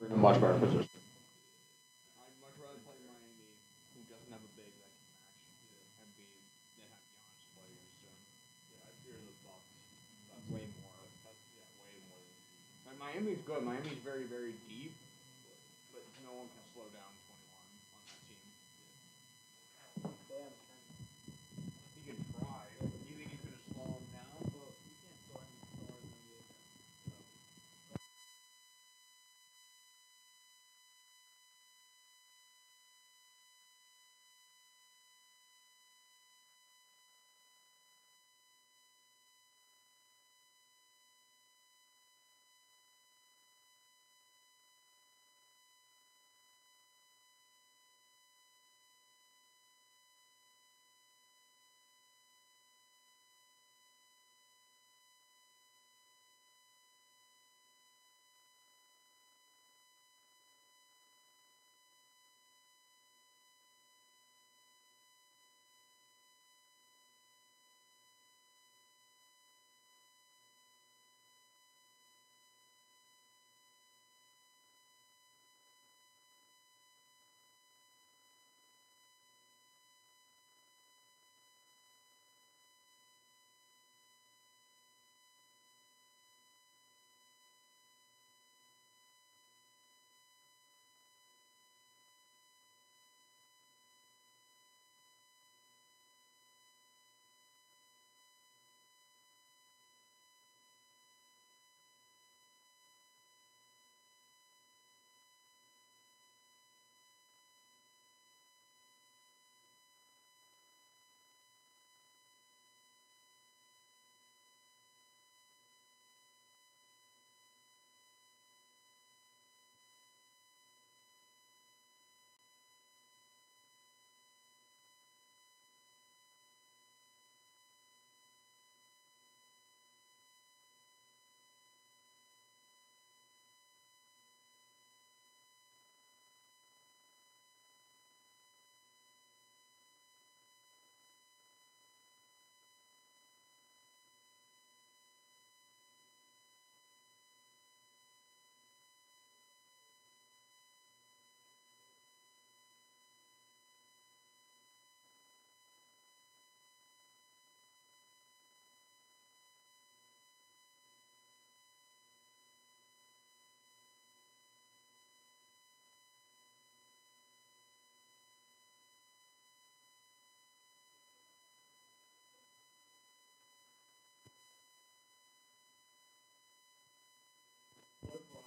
We're in a much better position. I'd much rather play Miami, who doesn't have a big that can match, and be than have Giannis play against him. Yeah, I fear the Bucks. Way more. Way more than he. And Miami's good. Miami's very, very deep, but no one can slow down 21 on that team. He can try. You think he could have slowed him down? Well, you can't slow him slower than the other guy.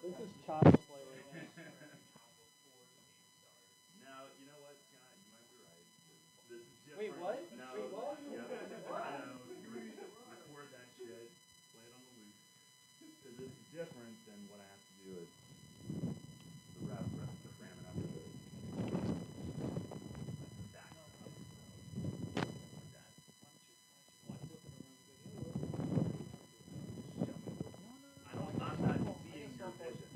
This is child's play right now. Now, you know what, Scott? You might be right. This is different. Wait, what? No. Wait, what? Yeah, I know. Record that shit. Play it on the loop. Because this is different than what I have to do at the rest of the Fram and after this. That stuff. Like that. I'm not seeing your vision.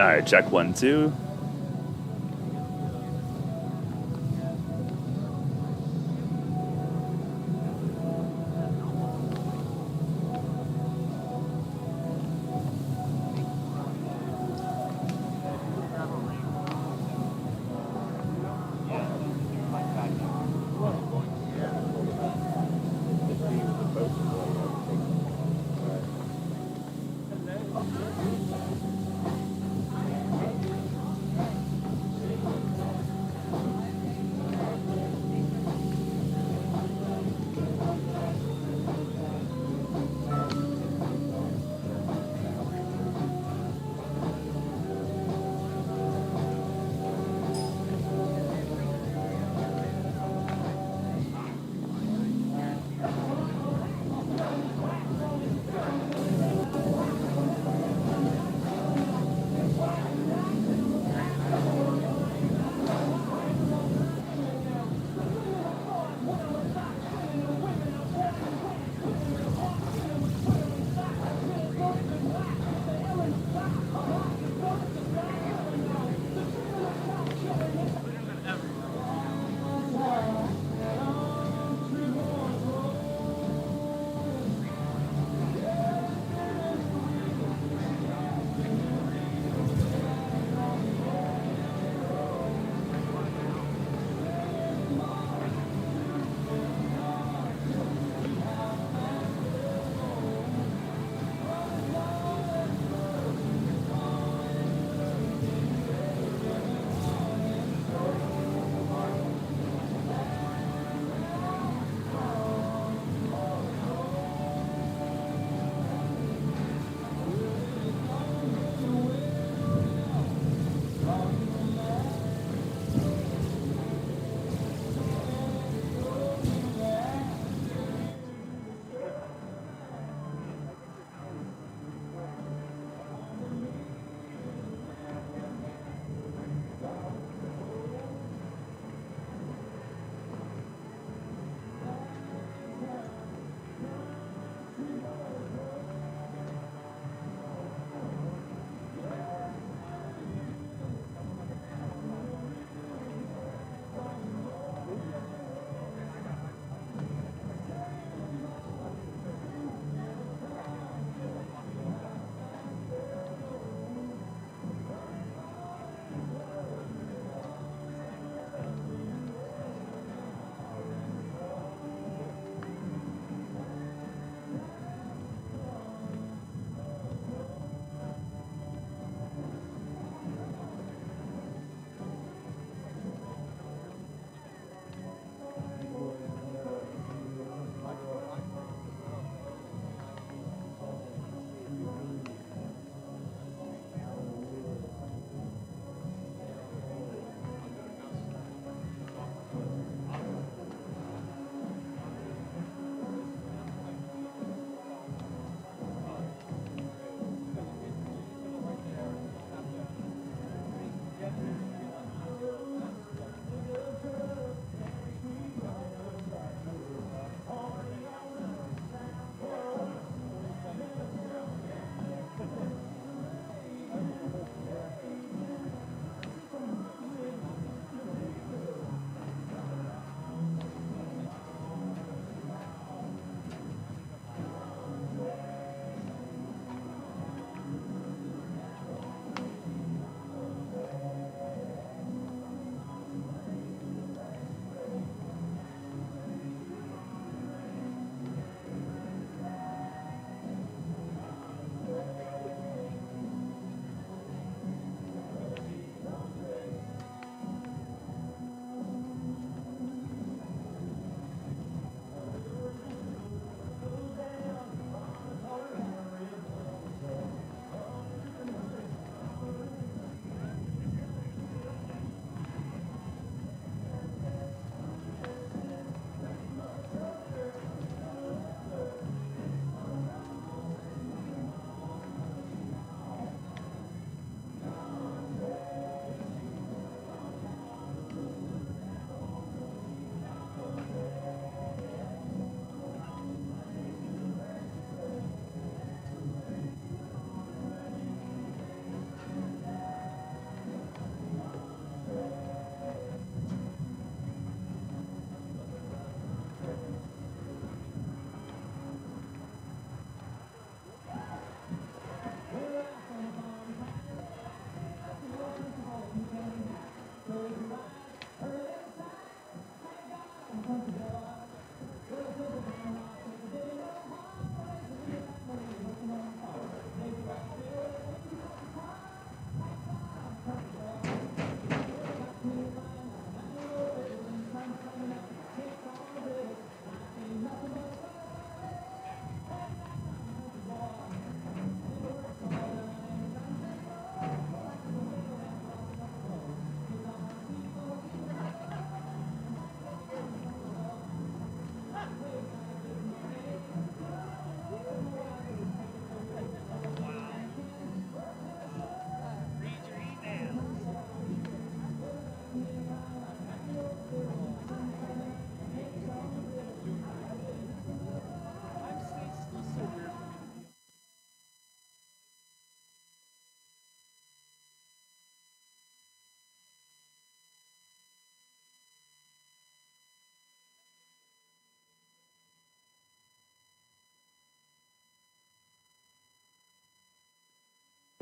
All right, check 1, 2.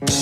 Good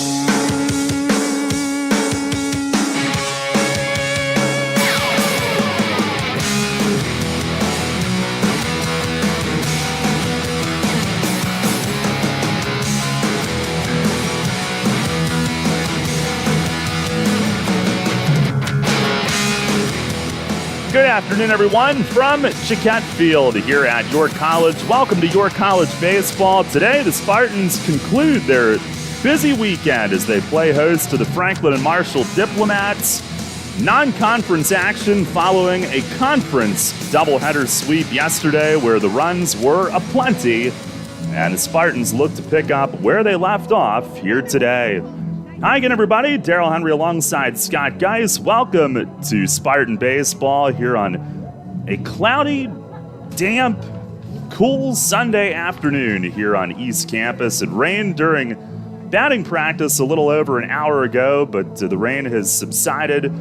afternoon, everyone, from Chiquette Field here at York College. Welcome to York College Baseball. Today, the Spartans conclude their busy weekend as they play host to the Franklin and Marshall Diplomats. Non-conference action following a conference doubleheader sweep yesterday where the runs were aplenty, and the Spartans look to pick up where they left off here today. Hi again, everybody. Daryl Henry alongside Scott Geis. Welcome to Spartan Baseball here on a cloudy, damp, cool Sunday afternoon here on East Campus. It rained during batting practice a little over an hour ago, but the rain has subsided.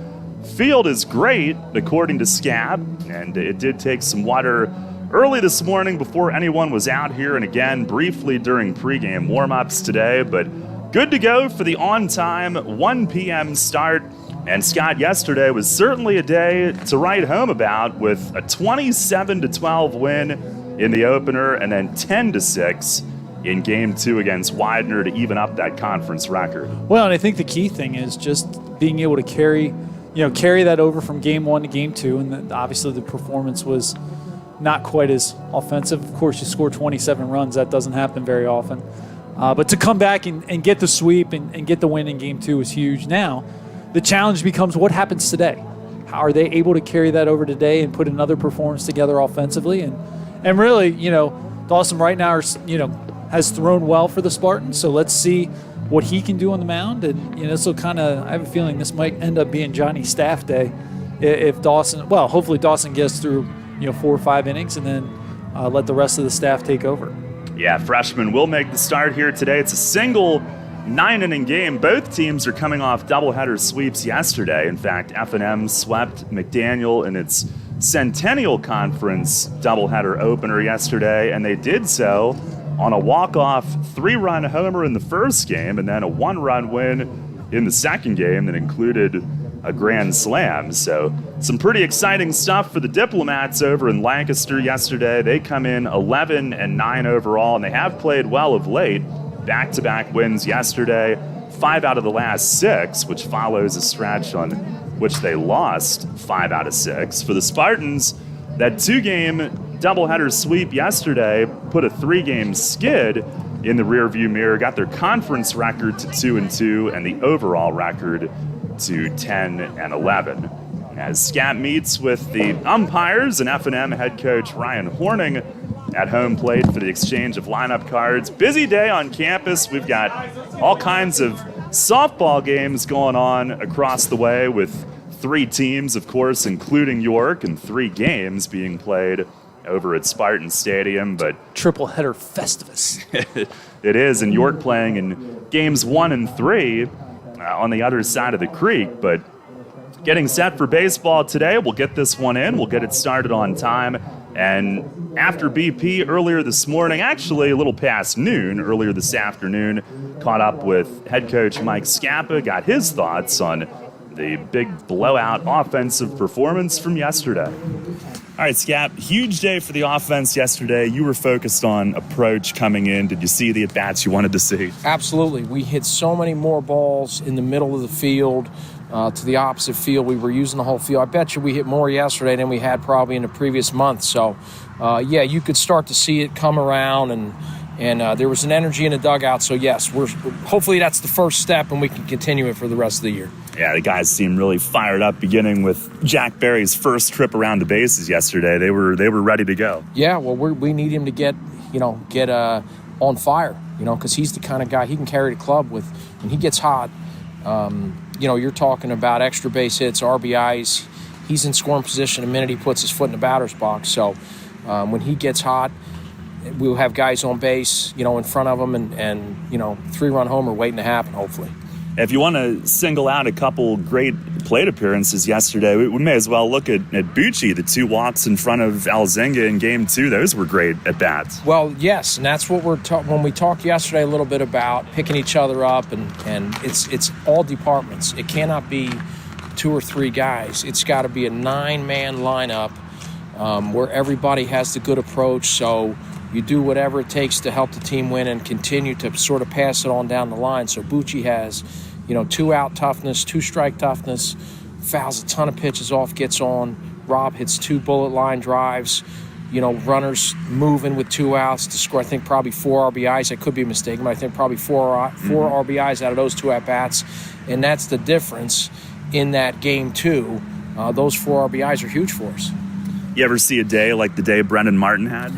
Field is great, according to Scab, and it did take some water early this morning before anyone was out here, and again, briefly during pregame warm-ups today, but good to go for the on-time 1 p.m. start. And Scott, yesterday was certainly a day to write home about with a 27-12 win in the opener and then 10-6 in Game 2 against Widener to even up that conference record. Well, and I think the key thing is just being able to carry that over from Game 1 to Game 2. And obviously the performance was not quite as offensive. Of course, you score 27 runs. That doesn't happen very often. But to come back and get the sweep and get the win in Game 2 is huge. Now, the challenge becomes what happens today. How are they able to carry that over today and put another performance together offensively? And really, Dawson right now, has thrown well for the Spartans. So let's see what he can do on the mound. And, this will I have a feeling this might end up being Johnny's staff day if Dawson, hopefully Dawson gets through, 4 or 5 innings and then let the rest of the staff take over. Yeah, freshman will make the start here today. It's a single 9-inning game. Both teams are coming off doubleheader sweeps yesterday. In fact, F&M swept McDaniel in its Centennial Conference doubleheader opener yesterday, and they did so on a walk-off 3-run homer in the first game and then a 1-run win in the second game that included a grand slam. So some pretty exciting stuff for the Diplomats over in Lancaster yesterday. They come in 11-9 overall, and they have played well of late. Back-to-back wins yesterday, 5 out of the last 6, which follows a stretch on which they lost 5 out of 6. For the Spartans, that 2-game doubleheader sweep yesterday put a 3-game skid in the rearview mirror, got their conference record to 2-2 and the overall record to 10-11. As Scat meets with the umpires and F&M head coach Ryan Horning at home plate for the exchange of lineup cards. Busy day on campus. We've got all kinds of softball games going on across the way with 3 teams, of course, including York, and 3 games being played over at Spartan Stadium. But triple header Festivus. It is, and York playing in games 1 and 3 on the other side of the creek. But getting set for baseball today, we'll get this one in. We'll get it started on time. And after BP earlier this morning, actually a little past noon, earlier this afternoon, caught up with head coach Mike Scappa, got his thoughts on the big blowout offensive performance from yesterday. All right, Scap, huge day for the offense yesterday. You were focused on approach coming in. Did you see the at-bats you wanted to see? Absolutely. We hit so many more balls in the middle of the field to the opposite field. We were using the whole field. I bet you we hit more yesterday than we had probably in the previous month. So, you could start to see it come around, and there was an energy in the dugout. So, yes, hopefully that's the first step, and we can continue it for the rest of the year. Yeah, the guys seemed really fired up, beginning with Jack Berry's first trip around the bases yesterday. They were ready to go. Yeah, well, we need him to get on fire, because he's the kind of guy, he can carry the club with, when he gets hot. You're talking about extra base hits, RBIs. He's in scoring position the minute he puts his foot in the batter's box. So when he gets hot, we'll have guys on base, in front of him, and 3-run homer waiting to happen, hopefully. If you want to single out a couple great plate appearances yesterday, we may as well look at Bucci, the 2 walks in front of Alzinga in Game 2. Those were great at-bats. Well, yes, and that's what when we talked yesterday a little bit about picking each other up, and it's all departments. It cannot be 2 or 3 guys. It's got to be a 9-man lineup where everybody has the good approach, so you do whatever it takes to help the team win and continue to sort of pass it on down the line. So Bucci has 2-out toughness, 2-strike toughness, fouls a ton of pitches off, gets on. Rob hits 2 bullet line drives, runners moving with 2 outs to score, I think, probably 4 RBIs. I could be mistaken, but I think probably 4 RBIs out of those 2 at-bats. And that's the difference in that Game 2. Those 4 RBIs are huge for us. You ever see a day like the day Brendan Martin had?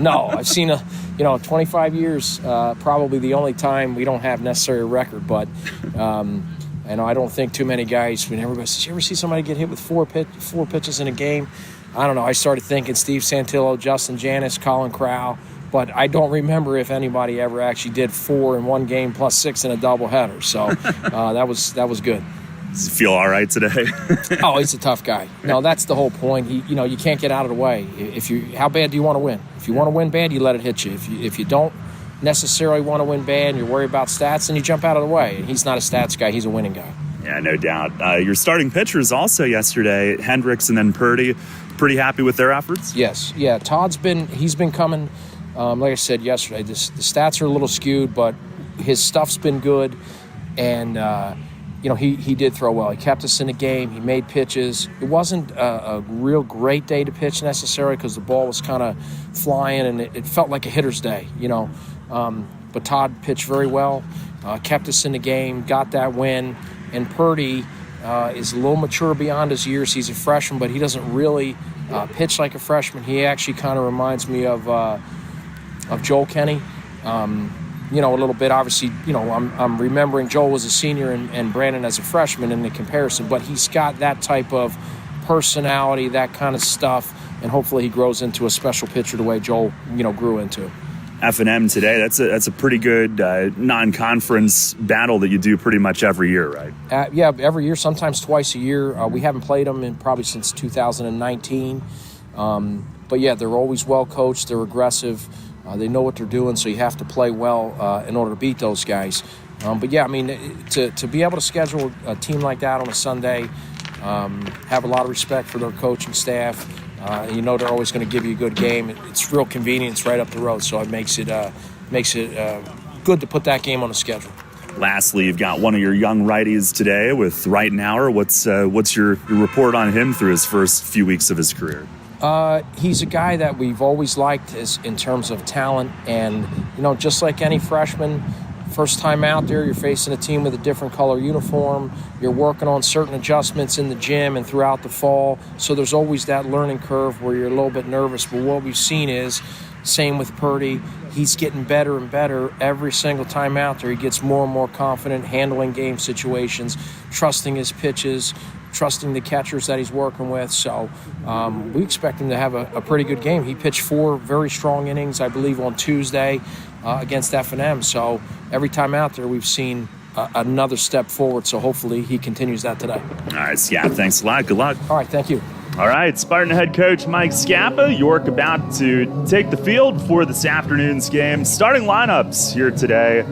No. I've seen 25 years, probably the only time we don't have necessarily a record. But I don't think too many guys, when everybody says, you ever see somebody get hit with 4 pitches in a game? I don't know. I started thinking Steve Santillo, Justin Janis, Colin Crow. But I don't remember if anybody ever actually did 4 in one game plus 6 in a doubleheader. So that was good. Does he feel all right today? Oh, he's a tough guy. No, that's the whole point. You can't get out of the way. How bad do you want to win? If you want to win bad, you let it hit you. If you don't necessarily want to win bad and you're worried about stats, then you jump out of the way. And he's not a stats guy. He's a winning guy. Yeah, no doubt. Your starting pitchers also yesterday, Hendricks and then Purdy, pretty happy with their efforts? Yes. Yeah, Todd's been coming, like I said yesterday, the stats are a little skewed, but his stuff's been good. And, he did throw well. He kept us in the game. He made pitches. It wasn't a real great day to pitch necessarily because the ball was kind of flying and it felt like a hitter's day, But Todd pitched very well, kept us in the game, got that win. And Purdy is a little mature beyond his years. He's a freshman, but he doesn't really pitch like a freshman. He actually kind of reminds me of Joel Kenny. A little bit. Obviously, I'm remembering Joel was a senior and Brandon as a freshman in the comparison, but he's got that type of personality, that kind of stuff, and hopefully he grows into a special pitcher the way Joel, grew into. F&M today, that's a pretty good non-conference battle that you do pretty much every year, right? Yeah, every year, sometimes twice a year. We haven't played them in probably since 2019. But yeah, they're always well coached. They're aggressive. They know what they're doing, so you have to play well in order to beat those guys. But yeah, I mean, to be able to schedule a team like that on a Sunday, have a lot of respect for their coaching staff. They're always going to give you a good game. It's real convenient. It's right up the road, so it makes it good to put that game on the schedule. Lastly, you've got one of your young righties today with Reitenauer. What's your report on him through his first few weeks of his career? He's a guy that we've always liked in terms of talent, and just like any freshman, first time out there, you're facing a team with a different color uniform. You're working on certain adjustments in the gym and throughout the fall, so there's always that learning curve where you're a little bit nervous. But what we've seen is, same with Purdy, he's getting better and better every single time out there. He gets more and more confident handling game situations, trusting his pitches, trusting the catchers that he's working with. So we expect him to have a pretty good game. He pitched 4 very strong innings, I believe, on Tuesday against F&M. So every time out there, we've seen another step forward. So hopefully he continues that today. All right, yeah, thanks a lot. Good luck. All right, thank you. All right, Spartan head coach Mike Scappa, York about to take the field for this afternoon's game. Starting lineups here today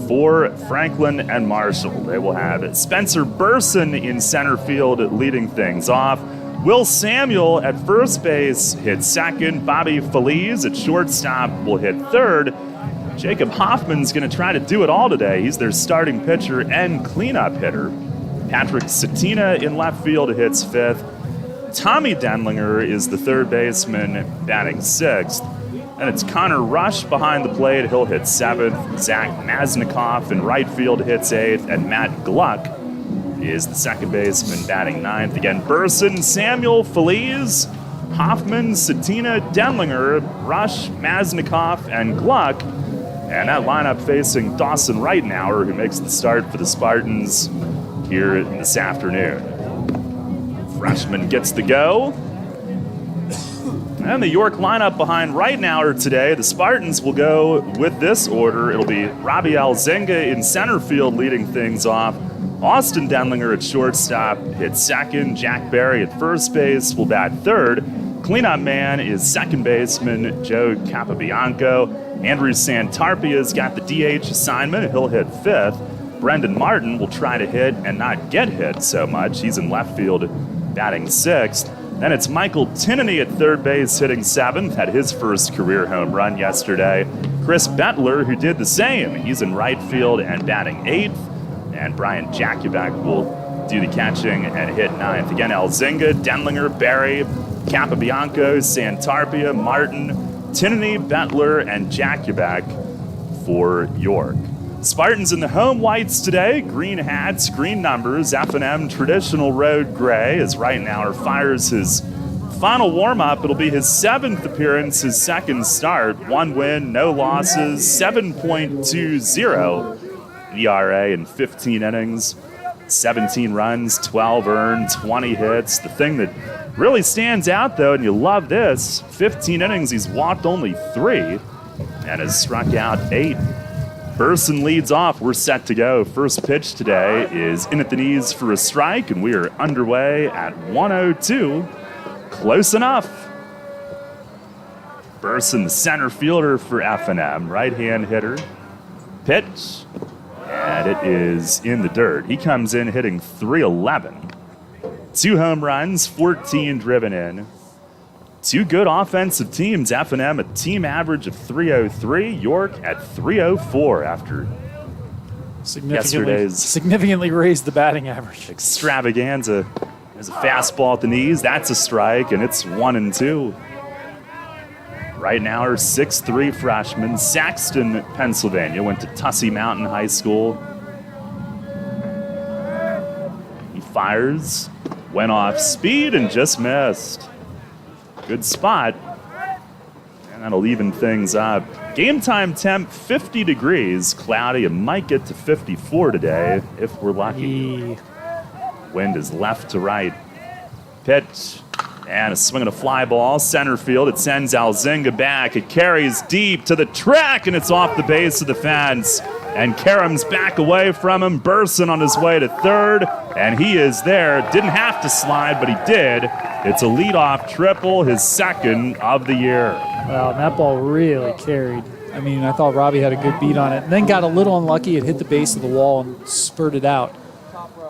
for Franklin and Marshall. They will have Spencer Burson in center field leading things off. Will Samuel at first base hits second. Bobby Feliz at shortstop will hit third. Jacob Hoffman's going to try to do it all today. He's their starting pitcher and cleanup hitter. Patrick Satina in left field hits fifth. Tommy Denlinger is the third baseman batting sixth. And it's Connor Rush behind the plate. He'll hit seventh. Zach Maznikov in right field hits eighth. And Matt Gluck is the second baseman batting ninth. Again, Burson, Samuel, Feliz, Hoffman, Satina, Denlinger, Rush, Maznikov, and Gluck. And that lineup facing Dawson Reitenauer, who makes the start for the Spartans here this afternoon. Freshman gets the go. And the York lineup behind Reitnauer today, the Spartans will go with this order. It'll be Robbie Alzinga in center field leading things off. Austin Denlinger at shortstop hits second. Jack Barry at first base will bat third. Cleanup man is second baseman Joe Capobianco. Andrew Santarpia's got the DH assignment. He'll hit fifth. Brendan Martin will try to hit and not get hit so much. He's in left field batting sixth. Then it's Michael Tinnity at third base hitting seventh, had his first career home run yesterday. Chris Bettler, who did the same, he's in right field and batting eighth. And Brian Jakubek will do the catching and hit ninth. Again, Alzinga, Denlinger, Barry, Capobianco, Santarpia, Martin, Tinnity, Bettler, and Jakubek for York. Spartans in the home whites today, green hats, green numbers, F&M traditional road gray as Reitnauer fires his final warm-up. It'll be his seventh appearance, his second start. One win, no losses, 7.20 ERA in 15 innings, 17 runs, 12 earned, 20 hits. The thing that really stands out, though, and you love this, 15 innings, he's walked only 3 and has struck out 8. Burson leads off. We're set to go. First pitch today is in at the knees for a strike, and we are underway at 1:02. Close enough. Burson, the center fielder for F&M, right-hand hitter. Pitch, and it is in the dirt. He comes in hitting .311. 2 home runs, 14 driven in. 2 good offensive teams. F&M a team average of .303. York at .304 after yesterday's significantly raised the batting average. extravaganza. There's a fastball at the knees. That's a strike, and it's 1-2. Reitnauer, 6'3" freshman, Saxton, Pennsylvania. Went to Tussey Mountain High School. He fires, went off speed, and just missed. Good spot, and that'll even things up. Game time temp 50 degrees, cloudy, and might get to 54 today if we're lucky. Wind is left to right. Pitch, and a swing and a fly ball, center field. It sends Alzinga back. It carries deep to the track, and it's off the base of the fence. And Karam's back away from him. Burson on his way to third, and he is there. Didn't have to slide, but he did. It's a leadoff triple, his second of the year. Wow, and that ball really carried. I mean, I thought Robbie had a good beat on it, and then got a little unlucky. It hit the base of the wall and spurted out.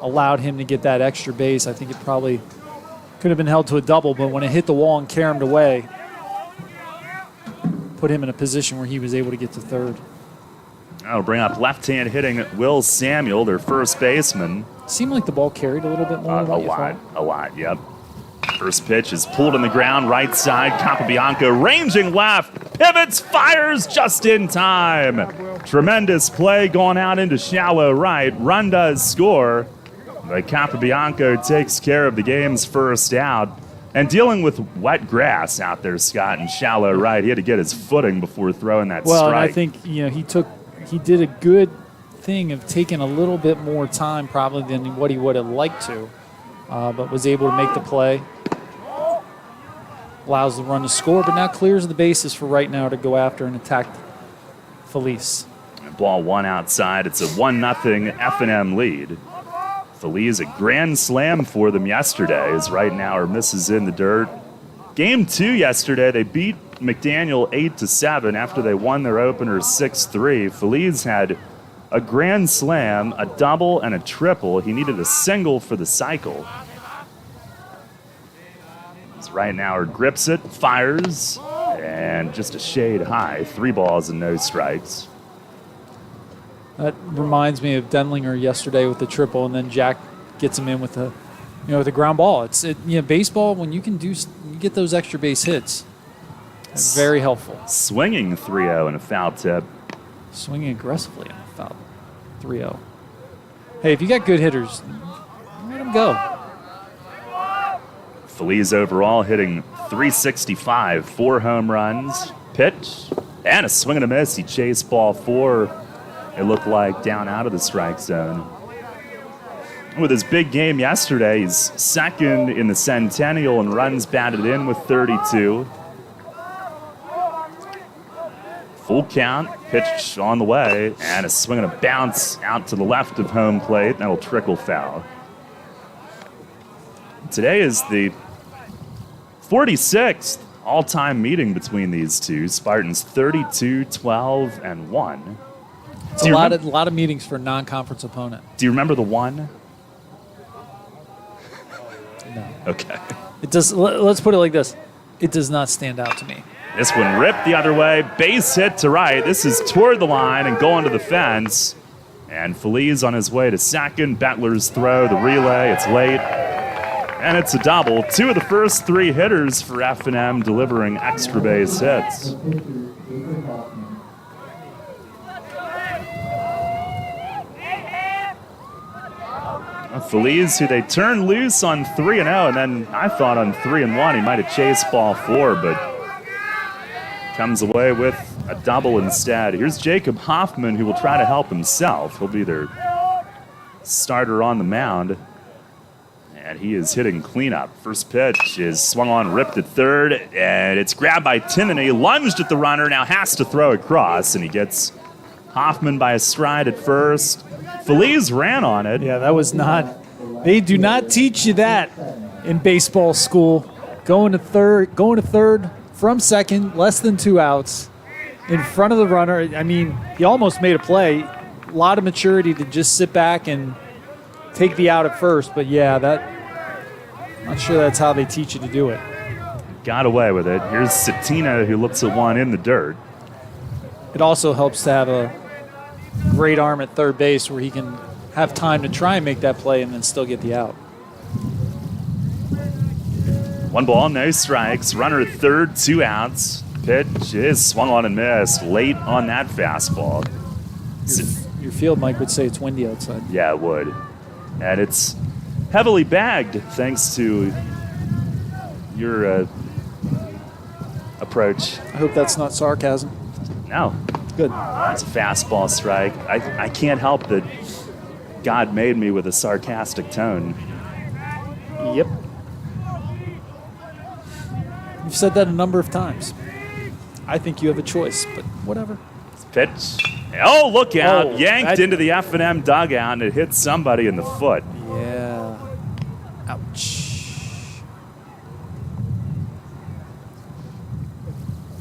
Allowed him to get that extra base. I think it probably could have been held to a double, but when it hit the wall and caromed away, put him in a position where he was able to get to third. That'll bring up left-hand hitting Will Samuel, their first baseman. Seemed like the ball carried a little bit more. A lot, yep. First pitch is pulled in the ground, right side. Capobianco ranging left, pivots, fires just in time. Tremendous play going out into shallow right. Run does score, but Capobianco takes care of the game's first out. And dealing with wet grass out there, Scott, in shallow right, he had to get his footing before throwing that strike. Well, and I think he did a good thing of taking a little bit more time probably than what he would have liked to, but was able to make the play. Allows the run to score, but now clears the bases for right now to go after and attack Felice. Ball one outside. It's a 1-0 F&M lead. Felice a grand slam for them yesterday as Reitnauer misses in the dirt. Game 2 yesterday, they beat McDaniel 8-7 after they won their opener 6-3. Felice had a grand slam, a double, and a triple. He needed a single for the cycle. Reitnauer grips it, fires, and just a shade high. 3 balls and no strikes. That reminds me of Denlinger yesterday with the triple, and then Jack gets him in with the, with the ground ball. Baseball, when you get those extra base hits, it's very helpful. Swinging 3-0 and a foul tip. Swinging aggressively on a foul 3-0. Hey, if you got good hitters, let them go. Felice overall hitting .365, 4 home runs. Pitch, and a swing and a miss. He chased ball 4. It looked like down out of the strike zone. With his big game yesterday, he's second in the Centennial and runs batted in with 32. Full count, pitch on the way, and a swing and a bounce out to the left of home plate. That'll trickle foul. Today is the 46th all-time meeting between these two. Spartans 32, 12, and 1. It's a lot of meetings for a non-conference opponent. Do you remember the 1? No. Okay. It does. Let's put it like this. It does not stand out to me. This one ripped the other way, base hit to right. This is toward the line and going to the fence. And Feliz on his way to second. Bettler's throw, the relay, it's late. And it's a double. 2 of the first 3 hitters for F&M delivering extra base hits. Feliz, who they turned loose on 3-0, and then I thought on 3-1 he might have chased ball 4, but comes away with a double instead. Here's Jacob Hoffman, who will try to help himself. He'll be their starter on the mound, and he is hitting cleanup. First pitch is swung on, ripped at third, and it's grabbed by Tinnity, lunged at the runner, now has to throw across, and he gets Hoffman by a stride at first. Feliz ran on it. Yeah, that was not. They do not teach you that in baseball school. Going to third from second, less than 2 outs, in front of the runner. I mean, he almost made a play. A lot of maturity to just sit back and take the out at first. But yeah, I'm not sure that's how they teach you to do it. Got away with it. Here's Satina, who looks at one in the dirt. It also helps to have a great arm at third base where he can have time to try and make that play and then still get the out. 1 ball, no strikes. Runner at third, 2 outs. Pitch is swung on and missed late on that fastball. Your field mic would say it's windy outside. Yeah, it would. And it's heavily bagged thanks to your approach. I hope that's not sarcasm. No. Good. It's a fastball strike. I can't help that God made me with a sarcastic tone. Yep. You've said that a number of times. I think you have a choice, but whatever. Pitch. Oh, look out. Oh, Yanked into the F&M dugout, and it hit somebody in the foot. Yeah. Ouch.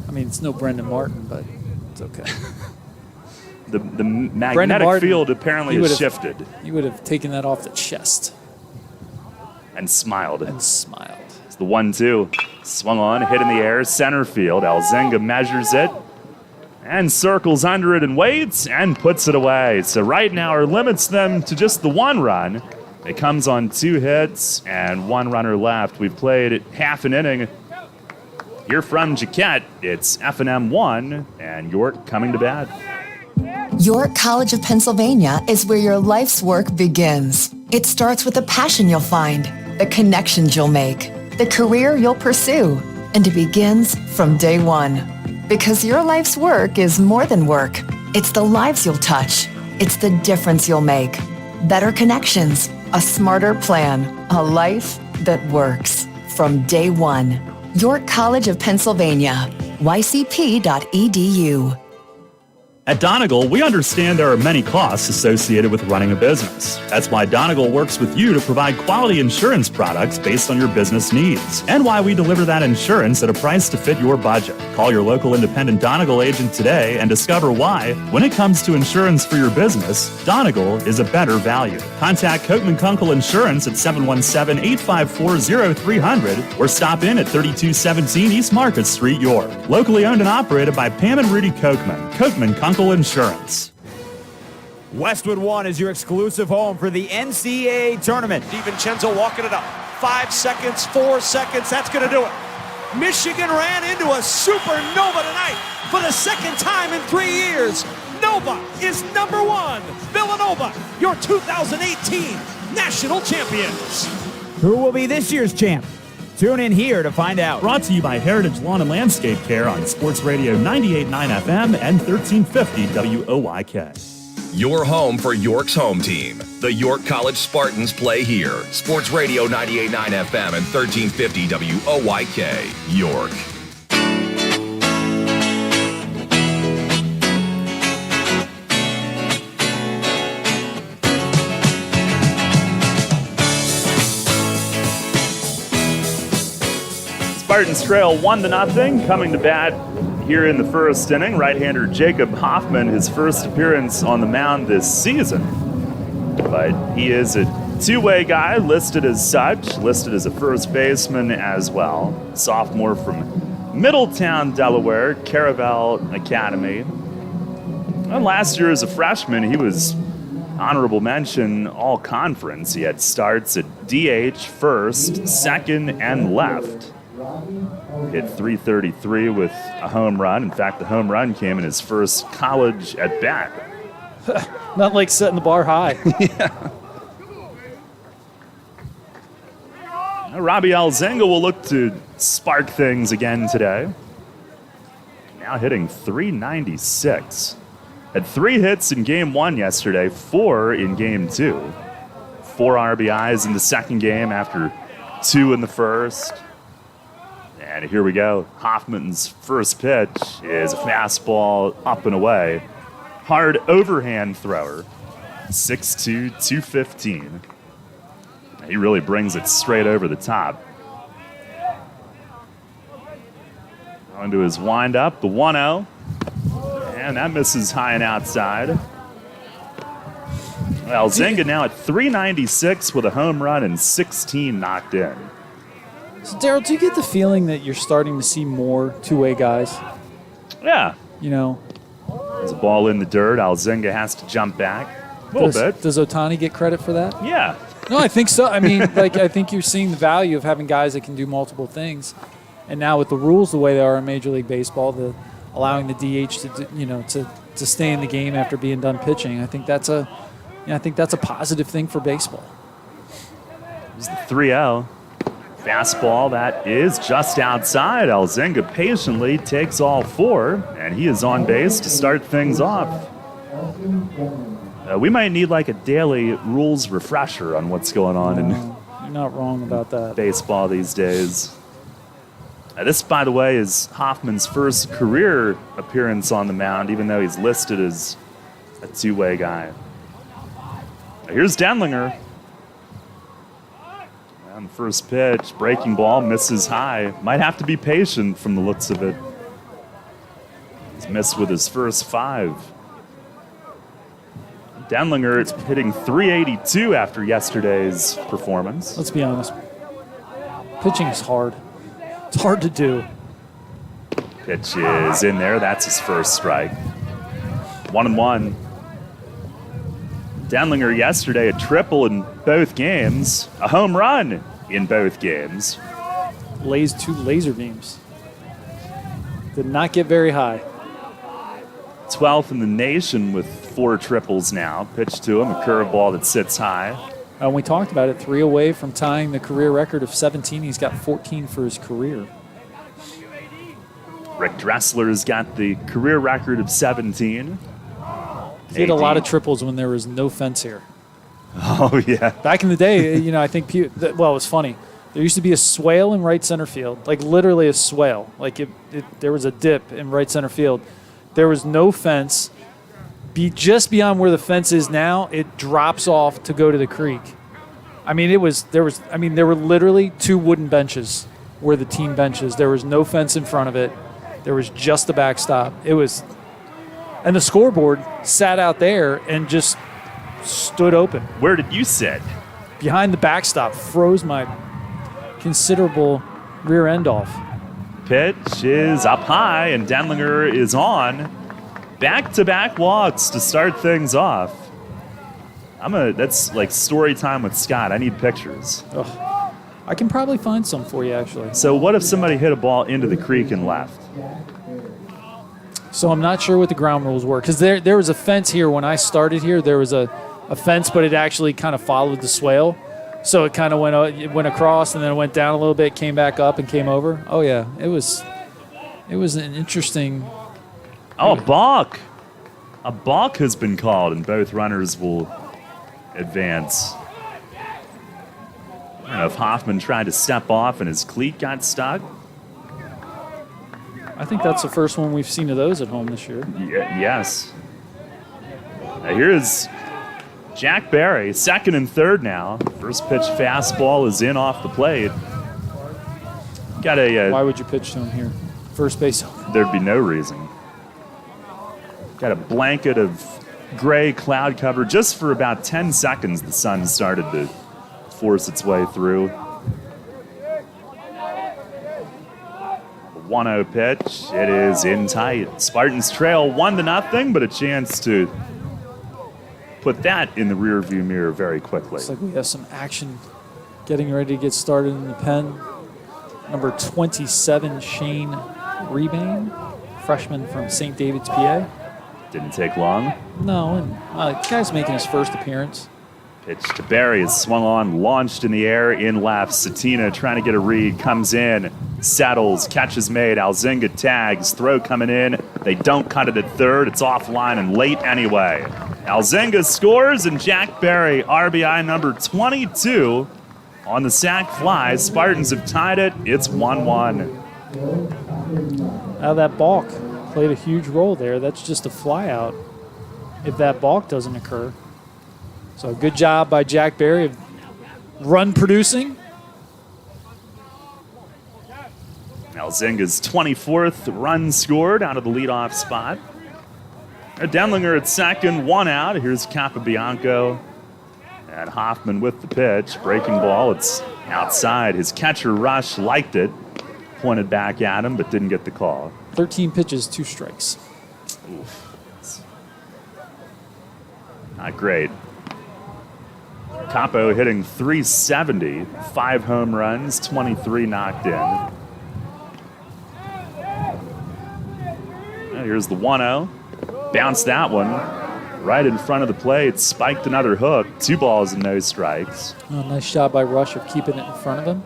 I mean, it's no Brendan Martin, but it's okay. The magnetic Martin, field apparently has shifted. You would have taken that off the chest. And smiled. It's the 1-2. Swung on, hit in the air, center field. Alzenga measures it and circles under it and waits and puts it away. So right now limits them to just the 1 run. It comes on 2 hits and 1 runner left. We've played half an inning here from Jaquette. It's F&M 1 and York coming to bat. York College of Pennsylvania is where your life's work begins. It starts with the passion you'll find, the connections you'll make, the career you'll pursue, and it begins from day 1. Because your life's work is more than work. It's the lives you'll touch. It's the difference you'll make. Better connections, a smarter plan, a life that works. From day 1. York College of Pennsylvania, ycp.edu. At Donegal, we understand there are many costs associated with running a business. That's why Donegal works with you to provide quality insurance products based on your business needs, and why we deliver that insurance at a price to fit your budget. Call your local independent Donegal agent today and discover why, when it comes to insurance for your business, Donegal is a better value. Contact Kochman Kunkel Insurance at 717-854-0300 or stop in at 3217 East Market Street, York. Locally owned and operated by Pam and Rudy Kochman. Kochman Kunkel Insurance. Westwood One is your exclusive home for the NCAA tournament. DiVincenzo walking it up. 5 seconds, 4 seconds, that's going to do it. Michigan ran into a supernova tonight for the second time in 3 years. Nova is number 1. Villanova, your 2018 national champions. Who will be this year's champ? Tune in here to find out. Brought to you by Heritage Lawn and Landscape Care on Sports Radio 98.9 FM and 1350 WOYK. Your home for York's home team. The York College Spartans play here. Sports Radio 98.9 FM and 1350 WOYK. York. Spartans trail 1-0, coming to bat here in the first inning. Right-hander Jacob Hoffman, his first appearance on the mound this season. But he is a two-way guy, listed as such, listed as a first baseman as well. Sophomore from Middletown, Delaware, Caravel Academy. And last year as a freshman, he was honorable mention all conference. He had starts at DH, first, second, and left. Hit .333 with a home run. In fact, the home run came in his first college at bat. Not like setting the bar high. Robbie Alzenga will look to spark things again today. Now hitting .396. Had 3 hits in game 1 yesterday, 4 in game 2. 4 RBIs in the second game after 2 in the first. And here we go. Hoffman's first pitch is a fastball up and away. Hard overhand thrower. 6'2", 215. He really brings it straight over the top. Onto his windup, the 1-0. And that misses high and outside. Well, Zenga now at .396 with a home run and 16 knocked in. So, Daryl, do you get the feeling that you're starting to see more two-way guys? Yeah. You know, there's a ball in the dirt. Alzenga has to jump back a little bit. Does Ohtani get credit for that? Yeah. No, I think so. I mean, like, I think you're seeing the value of having guys that can do multiple things. And now with the rules the way they are in Major League Baseball, allowing the DH to stay in the game after being done pitching, I think that's a positive thing for baseball. It's the 3-0. Fastball that is just outside. Alzenga patiently takes all 4, and he is on base to start things off. We might need like a daily rules refresher on what's going on in You're not wrong about that. baseball these days. This, by the way, is Hoffman's first career appearance on the mound, even though he's listed as a two-way guy. Here's Deminger. On the first pitch, breaking ball, misses high. Might have to be patient from the looks of it. He's missed with his first 5. Deminger is hitting .382 after yesterday's performance. Let's be honest. Pitching is hard. It's hard to do. Pitch is in there. That's his first strike. 1-1. Deminger yesterday a triple in both games, a home run in both games. Lays 2 laser beams. Did not get very high. 12th in the nation with 4 triples now. Pitch to him, a curveball that sits high. And we talked about it, 3 away from tying the career record of 17. He's got 14 for his career. Rick Dressler's got the career record of 17. He had a lot of triples when there was no fence here. Oh, yeah. Back in the day, I think, it was funny. There used to be a swale in right center field, like literally a swale. Like there was a dip in right center field. There was no fence. Just beyond where the fence is now, it drops off to go to the creek. I mean, there were literally 2 wooden benches where the team benches. There was no fence in front of it. There was just the backstop. And the scoreboard sat out there and just stood open. Where did you sit? Behind the backstop. Froze my considerable rear end off. Pitch is up high, and Deminger is on. Back-to-back walks to start things off. That's like story time with Scott. I need pictures. Ugh. I can probably find some for you, actually. So what if somebody hit a ball into the creek and left? So I'm not sure what the ground rules were, because there was a fence here when I started here. There was a fence, but it actually kind of followed the swale. So it kind of went across, and then it went down a little bit, came back up, and came over. Oh, yeah. It was an interesting... Oh, a balk. A balk has been called, and both runners will advance. I don't know if Hoffman tried to step off and his cleat got stuck. I think that's the first one we've seen of those at home this year. Yes. Now here's Jack Barry, second and third now. First pitch fastball is in off the plate. Got a. Why would you pitch to him here? First base. There'd be no reason. Got a blanket of gray cloud cover. Just for about 10 seconds, the sun started to force its way through. 1-0 pitch. It is in tight. Spartans trail 1-0, but a chance to put that in the rearview mirror very quickly. Looks like we have some action getting ready to get started in the pen. Number 27, Shane Rebane, freshman from St. David's, PA. Didn't take long. No, and the guy's making his first appearance. Pitch to Barry is swung on, launched in the air, in left. Satina trying to get a read, comes in, settles, catch is made. Alzinga tags, throw coming in. They don't cut it at third. It's offline and late anyway. Alzinga scores, and Jack Barry, RBI number 22 on the sac fly. Spartans have tied it. It's 1-1. Now that balk played a huge role there. That's just a fly out if that balk doesn't occur. So good job by Jack Barry of run producing. Alzinga's 24th run scored out of the leadoff spot. Deminger at second, 1 out. Here's Capobianco. And Hoffman with the pitch. Breaking ball, it's outside. His catcher, Rush, liked it. Pointed back at him, but didn't get the call. 13 pitches, 2 strikes. Oof. Not great. Capo hitting .370, 5 home runs, 23 knocked in. Here's the 1-0. Bounced that one right in front of the plate. Spiked another hook. 2 balls and no strikes. Oh, nice job by Rush of keeping it in front of him.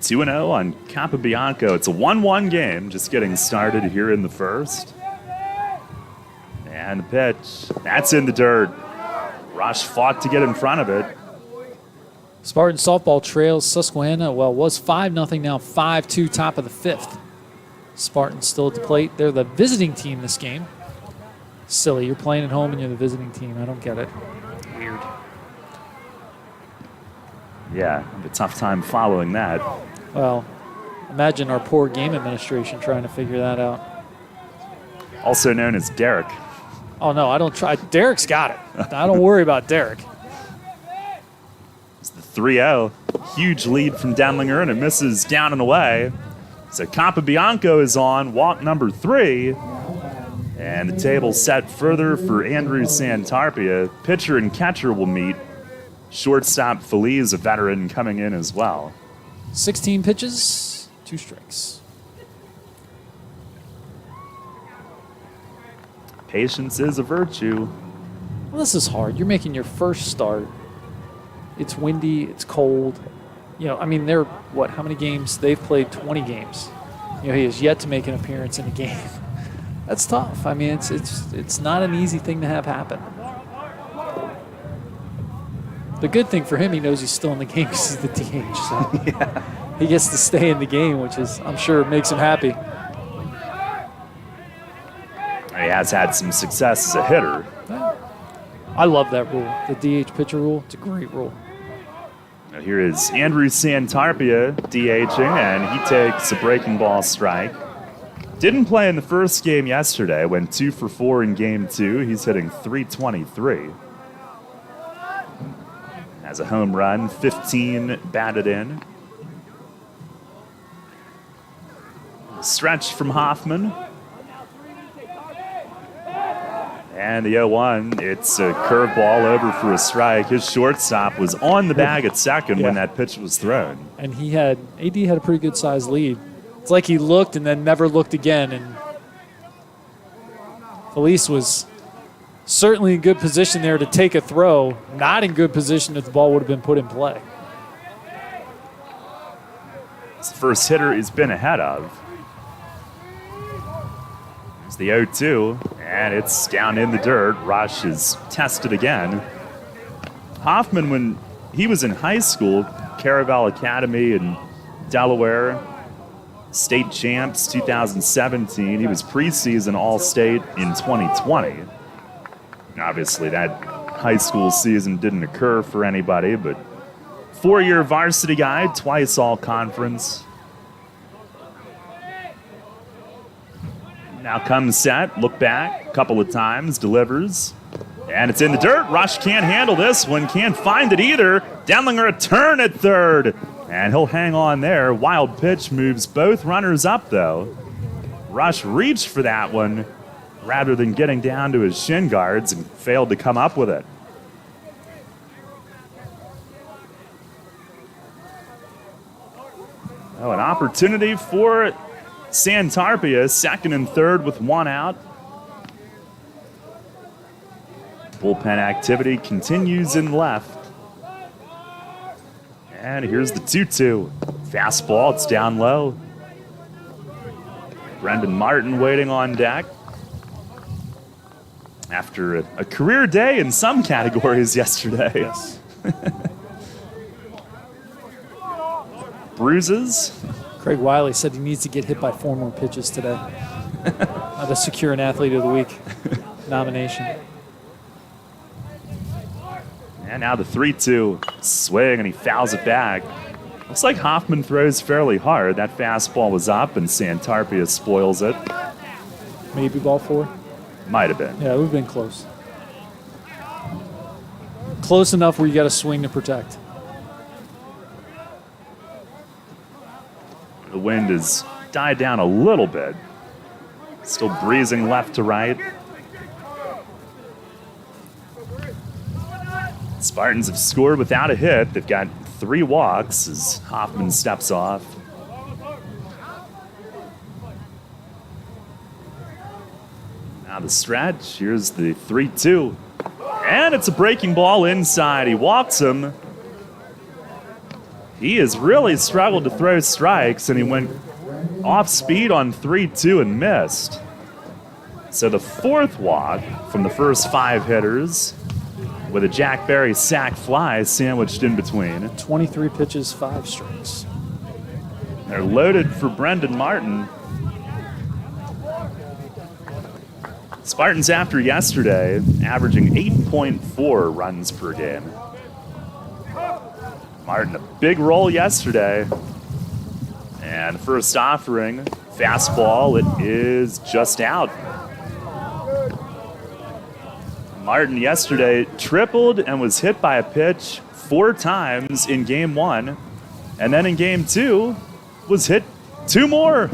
Two 2-0 on Capobianco. It's a 1-1 game, just getting started here in the first. And the pitch, that's in the dirt. Rush fought to get in front of it. Spartan softball trails Susquehanna. Well, was 5-0, now 5-2, top of the 5th. Spartans still at the plate. They're the visiting team this game. Silly, you're playing at home and you're the visiting team. I don't get it. Weird. Yeah, a tough time following that. Well, imagine our poor game administration trying to figure that out. Also known as Derek. Oh, no, I don't try. Derek's got it. I don't worry about Derek. It's the 3-0. Huge lead from Deminger, and it misses down and away. So Capobianco is on walk number 3. And the table set further for Andrew Santarpia. Pitcher and catcher will meet. Shortstop Feliz, a veteran, coming in as well. 16 pitches, 2 strikes. Patience is a virtue. Well, this is hard. You're making your first start. It's windy. It's cold. You know, I mean, they're, what, how many games? They've played 20 games. You know, he has yet to make an appearance in a game. That's tough. I mean, it's not an easy thing to have happen. The good thing for him, he knows he's still in the game because he's the DH. So yeah. He gets to stay in the game, which is, I'm sure, makes him happy. He has had some success as a hitter. I love that rule, the DH pitcher rule. It's a great rule. Now here is Andrew Santarpia DHing, and he takes a breaking ball strike. Didn't play in the first game yesterday. Went 2 for 4 in game 2. He's hitting .323. Has a home run, 15 batted in. Stretch from Hoffman. And the 0-1, it's a curveball over for a strike. His shortstop was on the bag at second when that pitch was thrown. And AD had a pretty good sized lead. It's like he looked and then never looked again. And Feliz was certainly in good position there to take a throw. Not in good position if the ball would have been put in play. It's the first hitter he's been ahead of. There's the 0-2, and it's down in the dirt. Rush is tested again. Hoffman, when he was in high school, Caraval Academy in Delaware, state champs 2017. He was preseason All-State in 2020. Obviously, that high school season didn't occur for anybody, but 4-year varsity guy, twice All-Conference. Now comes set, look back a couple of times, delivers. And it's in the dirt. Rush can't handle this one, can't find it either. Deminger a turn at third. And he'll hang on there. Wild pitch moves both runners up, though. Rush reached for that one rather than getting down to his shin guards and failed to come up with it. Oh, an opportunity for Santarpia, second and third with one out. Bullpen activity continues in left. And here's the 2-2. Fastball, it's down low. Brendan Martin waiting on deck. After a career day in some categories yesterday. Yes. Bruises. Craig Wiley said he needs to get hit by 4 more pitches today. To secure an Athlete of the Week nomination. And now the 3-2 swing, and he fouls it back. Looks like Hoffman throws fairly hard. That fastball was up, and Santarpia spoils it. Maybe ball 4? Might have been. Yeah, we've been close. Close enough where you got to swing to protect. The wind has died down a little bit. Still breezing left to right. Spartans have scored without a hit. They've got 3 walks as Hoffman steps off. Now the stretch. Here's the 3-2. And it's a breaking ball inside. He walks him. He has really struggled to throw strikes, and he went off speed on 3-2 and missed. So the 4th walk from the first 5 hitters with a Jack Berry sac fly sandwiched in between. 23 pitches, 5 strikes. They're loaded for Brendan Martin. Spartans after yesterday averaging 8.4 runs per game. Martin, a big roll yesterday. And first offering, fastball, it is just out. Martin yesterday tripled and was hit by a pitch 4 times in game 1. And then in game 2 was hit 2 more.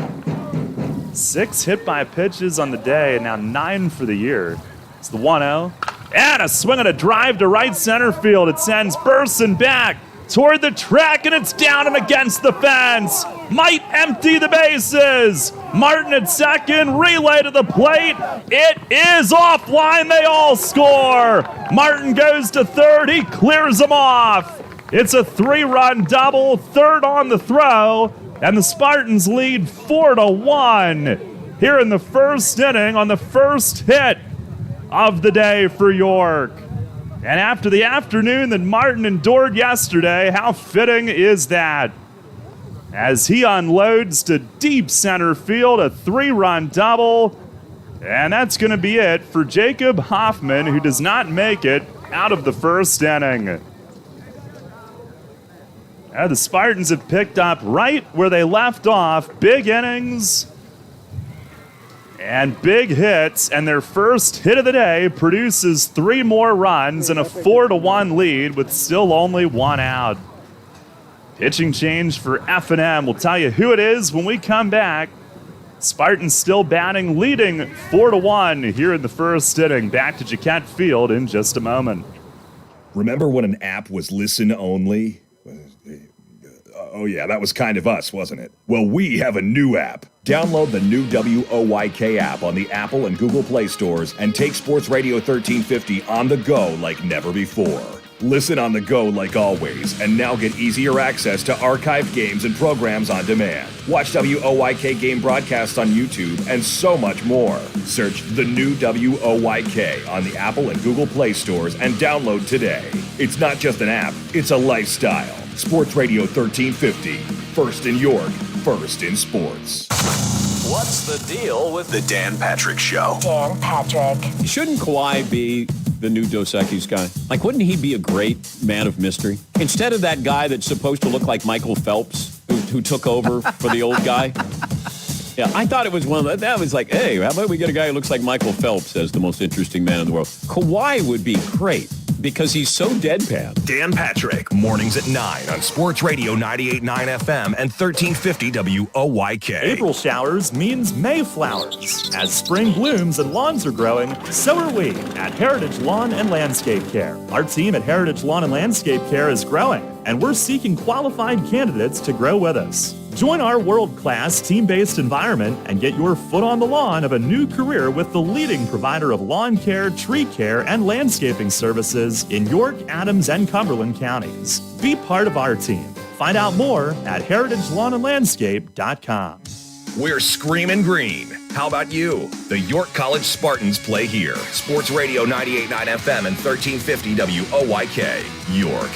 6 hit by pitches on the day, and now 9 for the year. It's the 1-0. And a swing and a drive to right center field. It sends Burson back toward the track, and it's down and against the fence. Might empty the bases. Martin at second, relay to the plate. It is offline. They all score. Martin goes to third. He clears them off. It's a 3-run double, third on the throw, and the Spartans lead 4-1 here in the first inning on the first hit of the day for York. And after the afternoon that Martin endured yesterday, how fitting is that? As he unloads to deep center field, a 3-run double. And that's going to be it for Jacob Hoffman, who does not make it out of the first inning. The Spartans have picked up right where they left off. Big innings and big hits, and their first hit of the day produces 3 more runs and a 4-1 lead with still only 1 out. Pitching change for F&M. We'll tell you who it is when we come back. Spartans still batting, leading 4-1 here in the first inning. Back to Jaquette Field in just a moment. Remember when an app was listen only? Oh yeah, that was kind of us, wasn't it? Well, we have a new app. Download the new WOYK app on the Apple and Google Play stores and take Sports Radio 1350 on the go like never before. Listen on the go like always, and now get easier access to archived games and programs on demand. Watch WOYK game broadcasts on YouTube and so much more. Search the new WOYK on the Apple and Google Play stores and download today. It's not just an app, it's a lifestyle. Sports Radio 1350. First in York, first in sports. What's the deal with the Dan Patrick Show? Dan Patrick. Shouldn't Kawhi be the new Dos Equis guy? Like, wouldn't he be a great man of mystery? Instead of that guy that's supposed to look like Michael Phelps, who took over for the old guy. Yeah, I thought it was one of that was like, hey, how about we get a guy who looks like Michael Phelps as the most interesting man in the world? Kawhi would be great because he's so deadpan. Dan Patrick, mornings at 9 on Sports Radio 98.9 FM and 1350 WOYK. April showers means May flowers. As spring blooms and lawns are growing, so are we at Heritage Lawn and Landscape Care. Our team at Heritage Lawn and Landscape Care is growing, and we're seeking qualified candidates to grow with us. Join our world-class team-based environment and get your foot on the lawn of a new career with the leading provider of lawn care, tree care, and landscaping services in York, Adams, and Cumberland counties. Be part of our team. Find out more at heritagelawnandlandscape.com. We're screaming green. How about you? The York College Spartans play here. Sports Radio 98.9 FM and 1350 WOYK, York.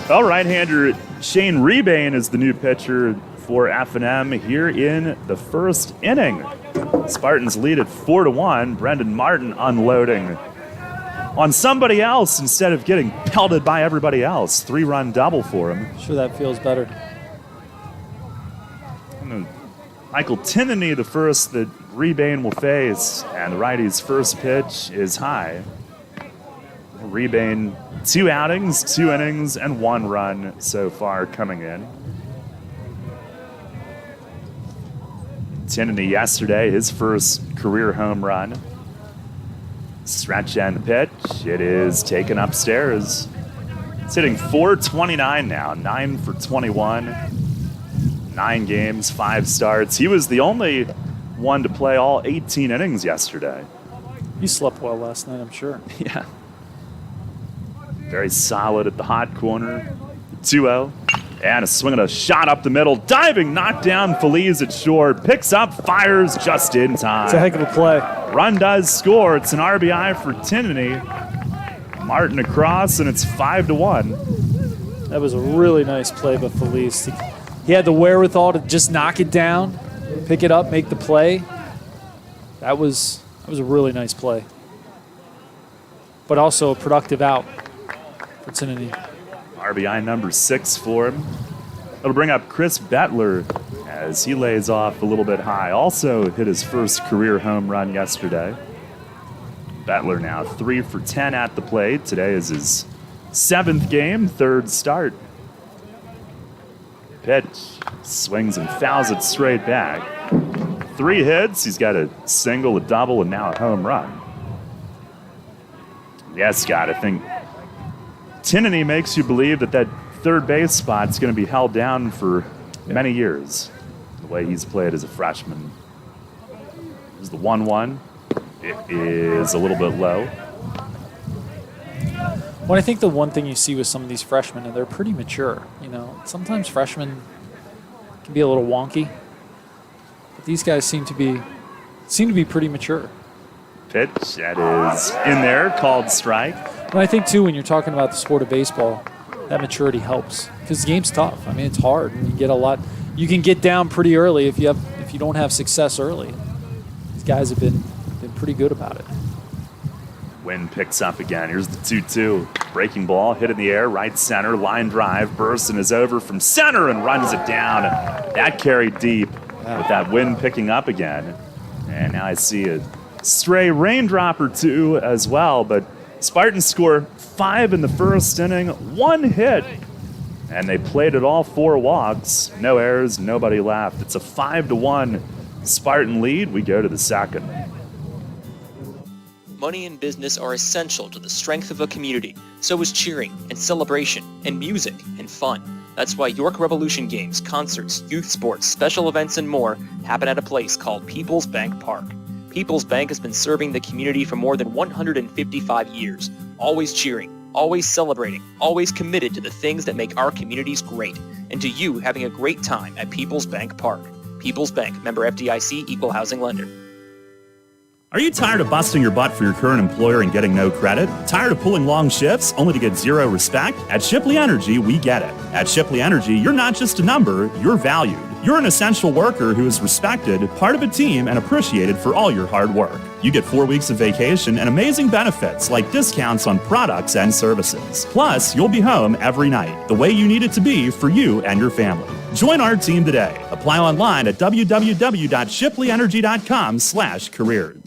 Well, right-hander Shane Rebane is the new pitcher for F&M here in the first inning. Spartans lead at 4-1. Brendan Martin unloading on somebody else instead of getting pelted by everybody else. 3-run double for him. Sure, that feels better. Michael Tinnity, the first that Rebane will face, and the righty's first pitch is high. Rebane, 2 outings, 2 innings, and 1 run so far coming in. Tinnity yesterday, his first career home run. Stretch and the pitch. It is taken upstairs. It's hitting .429 now, 9 for 21. 9 games, 5 starts. He was the only one to play all 18 innings yesterday. He slept well last night, I'm sure. Yeah. Very solid at the hot corner. 2-0. And a swing and a shot up the middle. Diving, knocked down Feliz at short. Picks up, fires just in time. It's a heck of a play. Run does score. It's an RBI for Tinnity. Martin across, and it's 5-1. That was a really nice play by Feliz. He had the wherewithal to just knock it down, pick it up, make the play. That was a really nice play. But also a productive out for Tinnity. RBI number 6 for him. It'll bring up Chris Bettler as he lays off a little bit high. Also hit his first career home run yesterday. Bettler now 3 for 10 at the plate. Today is his 7th game, 3rd start. Pitch, swings and fouls it straight back. 3 hits, he's got a single, a double, and now a home run. Yes, Scott, I think Tinnity makes you believe that third base spot's going to be held down for many years, the way he's played as a freshman. There's the 1-1. It is a little bit low. Well, I think the one thing you see with some of these freshmen, and they're pretty mature. You know, sometimes freshmen can be a little wonky, but these guys seem to be pretty mature. Pitch, that is in there, called strike. And I think, too, when you're talking about the sport of baseball, that maturity helps because the game's tough. I mean, it's hard. And you can get down pretty early if you don't have success early. These guys have been pretty good about it. Wind picks up again. Here's the 2-2. Breaking ball, hit in the air, right center, line drive. Burson is over from center and runs it down. That carried deep with that wind picking up again. And now I see a stray raindrop or 2 as well, but Spartans score 5 in the first inning, 1 hit, and they played it all 4 walks, no errors, nobody left. It's a 5-1 Spartan lead. We go to the second. Money and business are essential to the strength of a community. So is cheering and celebration and music and fun. That's why York Revolution games, concerts, youth sports, special events, and more happen at a place called People's Bank Park. People's Bank has been serving the community for more than 155 years, always cheering, always celebrating, always committed to the things that make our communities great, and to you having a great time at People's Bank Park. People's Bank, member FDIC, equal housing lender. Are you tired of busting your butt for your current employer and getting no credit? Tired of pulling long shifts only to get zero respect? At Shipley Energy, we get it. At Shipley Energy, you're not just a number, you're valued. You're an essential worker who is respected, part of a team, and appreciated for all your hard work. You get 4 weeks of vacation and amazing benefits like discounts on products and services. Plus, you'll be home every night, the way you need it to be for you and your family. Join our team today. Apply online at www.shipleyenergy.com/careers.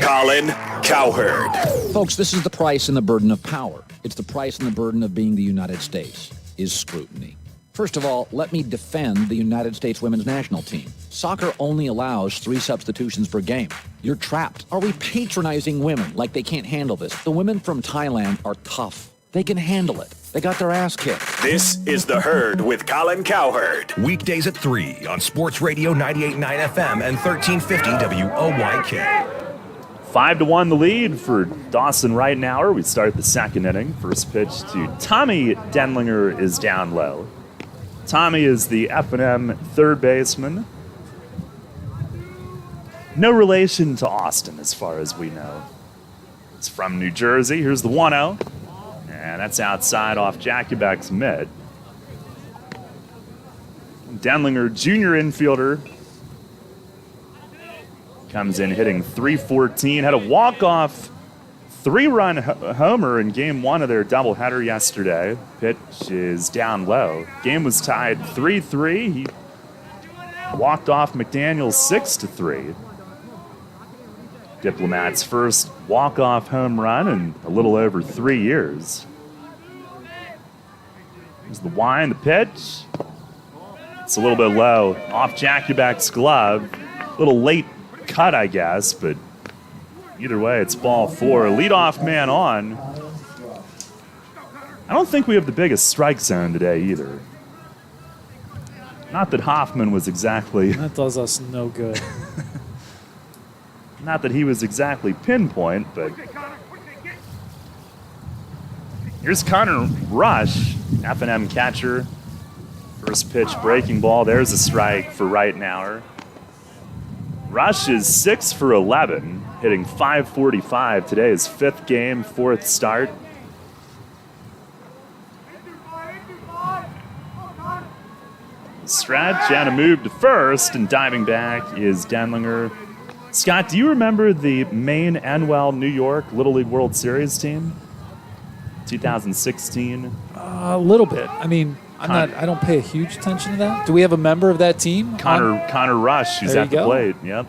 Colin Cowherd. Folks, this is the price and the burden of power. It's the price and the burden of being the United States, is scrutiny. First of all, let me defend the United States women's national team. Soccer only allows 3 substitutions per game. You're trapped. Are we patronizing women like they can't handle this? The women from Thailand are tough. They can handle it. They got their ass kicked. This is The Herd with Colin Cowherd. Weekdays at 3 on Sports Radio 98.9 FM and 1350 WOYK. 5-1 the lead for Dawson Reitenauer. We start the second inning. First pitch to Tommy Denlinger is down low. Tommy is the F&M third baseman. No relation to Austin as far as we know. It's from New Jersey. Here's the 1-0. And that's outside off Jakubeck's mid. Denlinger, junior infielder, comes in hitting .314. Had a walk-off 3-run homer in game 1 of their doubleheader yesterday. Pitch is down low. Game was tied 3-3. He walked off McDaniel 6-3. Diplomat's first walk-off home run in a little over 3 years. Here's the wind, the pitch. It's a little bit low. Off Jakubeck's glove. A little late cut, I guess, but either way, it's ball 4. Leadoff man on. I don't think we have the biggest strike zone today either. Not that Hoffman was exactly... That does us no good. Not that he was exactly pinpoint, but... Here's Connor Rush, F&M catcher. First pitch, breaking ball. There's a strike for Reitenauer. Rush is 6 for 11, hitting .545. Today is 5th game, 4th start. Stretch and a move to first, and diving back is Denlinger. Scott, do you remember the Maine Enwell New York Little League World Series team? 2016? A little bit. I mean, I don't pay a huge attention to that. Do we have a member of that team? Connor Rush, who's at the plate. Yep.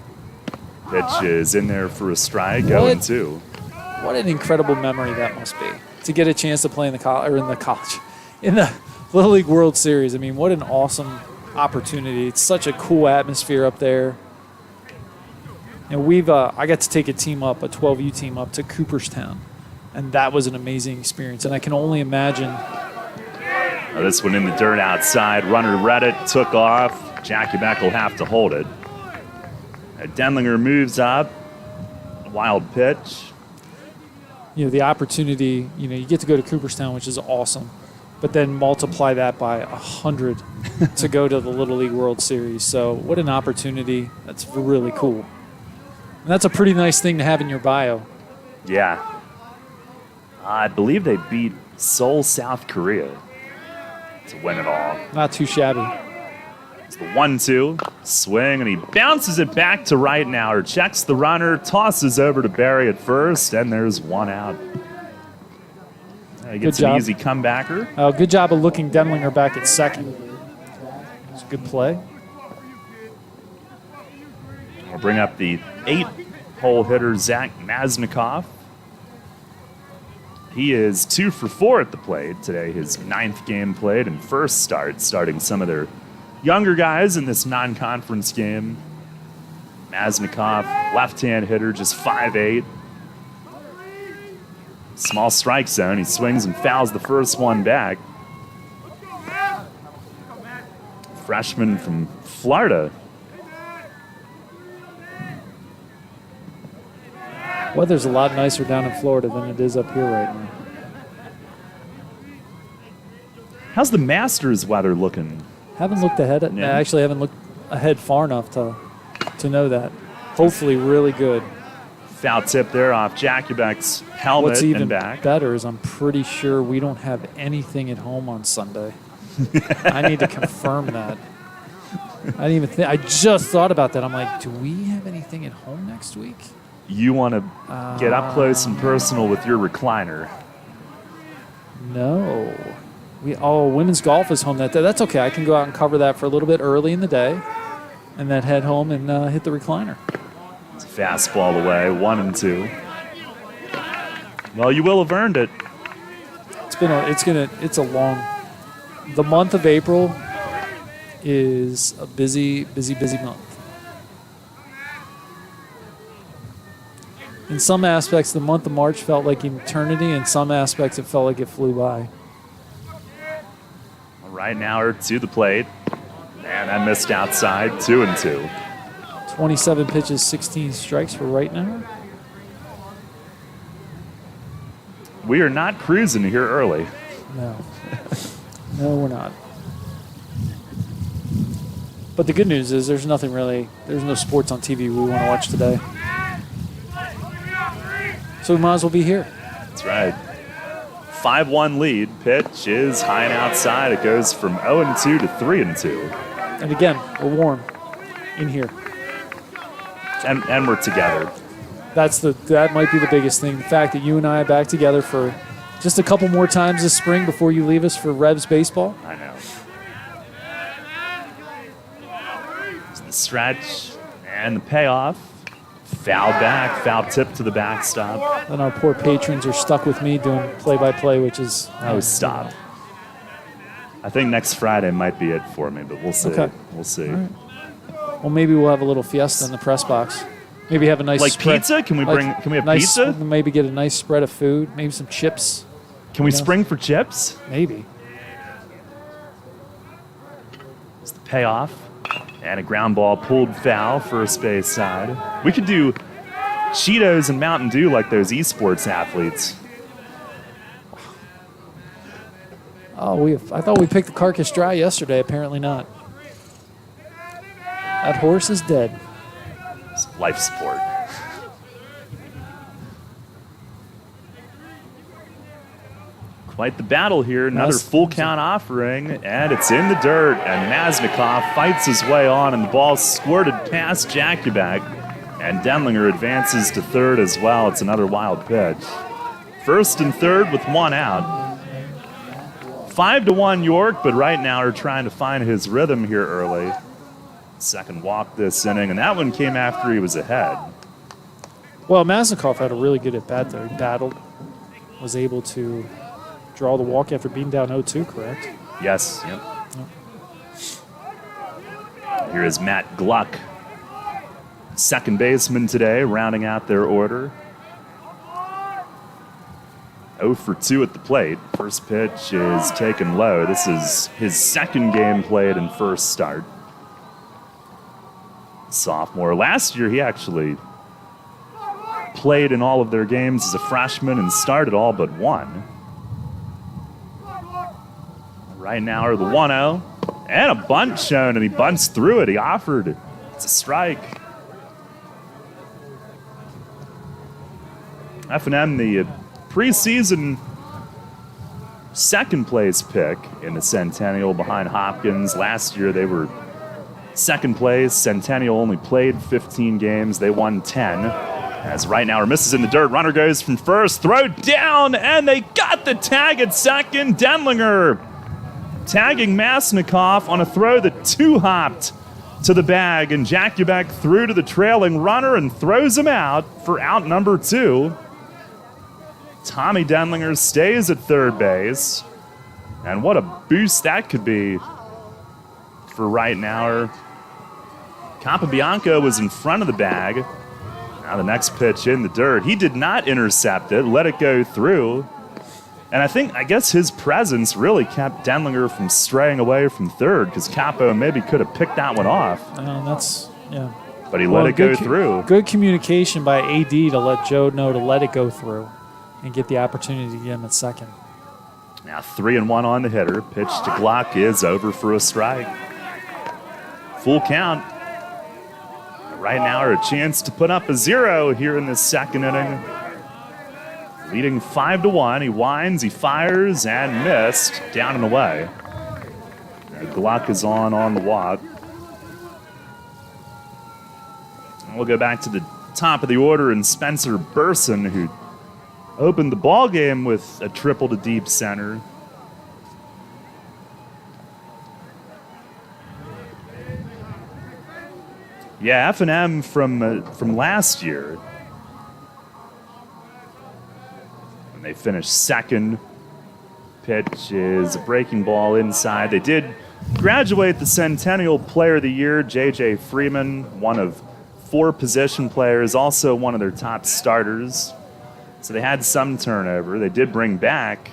Pitch is in there for a strike, 0-2. What an incredible memory that must be to get a chance to play in the Little League World Series. I mean, what an awesome opportunity. It's such a cool atmosphere up there. And I got to take a 12U team up to Cooperstown, and that was an amazing experience. And I can only imagine. This one in the dirt outside. Runner read it, took off. Jakubeck will have to hold it. Denlinger moves up. Wild pitch. You know, the opportunity, you get to go to Cooperstown, which is awesome. But then multiply that by 100 to go to the Little League World Series. So what an opportunity. That's really cool. And that's a pretty nice thing to have in your bio. Yeah. I believe they beat Seoul, South Korea to win it all. Not too shabby. It's the 1-2 swing, and he bounces it back to Reitenauer. Checks the runner, tosses over to Barry at first, and there's one out. He gets an easy comebacker. Good job of looking Denlinger back at second. It's a good play. We'll bring up the 8-hole hitter, Zach Maznikov. He is 2 for 4 at the plate today. His 9th game played and first start, starting some of their younger guys in this non-conference game. Maznikov, left-hand hitter, just 5'8". Small strike zone. He swings and fouls the first one back. Freshman from Florida. Weather's a lot nicer down in Florida than it is up here right now. How's the Masters weather looking? Haven't looked ahead. I actually haven't looked ahead far enough to know that. Hopefully really good. Foul tip there off Jakubek's helmet What's even and back. better is I'm pretty sure we don't have anything at home on Sunday. I need to confirm that. I didn't even think. I just thought about that. I'm like, do we have anything at home next week? You want to get up close and personal with your recliner. No. Women's golf is home that day. That's okay. I can go out and cover that for a little bit early in the day and then head home and hit the recliner. It's a fastball away, 1-2. Well, you will have earned it. It's a long. The month of April is a busy month. In some aspects, the month of March felt like eternity. In some aspects, it felt like it flew by. Right now, to the plate. And I missed outside, 2-2. 27 pitches, 16 strikes for right now. We are not cruising here early. No. No, we're not. But the good news is there's no sports on TV we want to watch today. So we might as well be here. That's right. 5-1 lead. Pitch is high and outside. It goes from 0-2 to 3-2. And again, we're warm in here. And we're together. That might be the biggest thing. The fact that you and I are back together for just a couple more times this spring before you leave us for Revs baseball. I know. It's the stretch and the payoff. Foul back, foul tip to the backstop. And our poor patrons are stuck with me doing play-by-play, which is... Oh, stop. I think next Friday might be it for me, but we'll see. Okay. We'll see. All right. Well, maybe we'll have a little fiesta in the press box. Maybe have a nice spread. Pizza? Can we have pizza? Maybe get a nice spread of food. Maybe some chips. Can we spring for chips? Maybe. It's the payoff. And a ground ball pulled foul, first base side. We could do Cheetos and Mountain Dew like those esports athletes. Oh, I thought we picked the carcass dry yesterday. Apparently not. That horse is dead. It's life support. Quite the battle here. Another full count offering, and it's in the dirt. And Maznikov fights his way on, and the ball squirted past Jakubek. And Deminger advances to third as well. It's another wild pitch. First and third with one out. 5-1 York, but right now are trying to find his rhythm here early. Second walk this inning, and that one came after he was ahead. Well, Maznikov had a really good at-bat there. He battled, was able to draw the walk after being down 0-2, correct? Yes. Yep. Here is Matt Gluck, second baseman today, rounding out their order. 0 for 2 at the plate. First pitch is taken low. This is his second game played and first start. Sophomore. Last year, he actually played in all of their games as a freshman and started all but one. Right now are the 1-0. And a bunt shown, and he bunts through it. He offered it. It's a strike. F&M, the preseason second place pick in the Centennial behind Hopkins. Last year they were second place. Centennial only played 15 games. They won 10. As right now, misses in the dirt. Runner goes from first. Throw down, and they got the tag at second. Deminger tagging Maznikov on a throw that two-hopped to the bag, and Jakubek threw to the trailing runner and throws him out for out number 2. Tommy Deminger stays at third base. And what a boost that could be for right now. Capabianco was in front of the bag. Now the next pitch in the dirt. He did not intercept it, let it go through. And I guess his presence really kept Deminger from straying away from third, because Capo maybe could have picked that one off. But he let it go through. Good communication by AD to let Joe know to let it go through and get the opportunity to get him at second. Now 3-1 on the hitter. Pitch to Gluck is over for a strike. Full count. right now are a chance to put up a 0 here in this second inning. Leading 5-1. He winds, he fires, and missed. Down and away. The Gluck is on the walk. And we'll go back to the top of the order, and Spencer Burson, who opened the ball game with a triple to deep center. Yeah, F&M from last year. When they finished second. Pitch is a breaking ball inside. They did graduate the Centennial Player of the Year, J.J. Freeman, one of 4 position players, also one of their top starters. So they had some turnover. They did bring back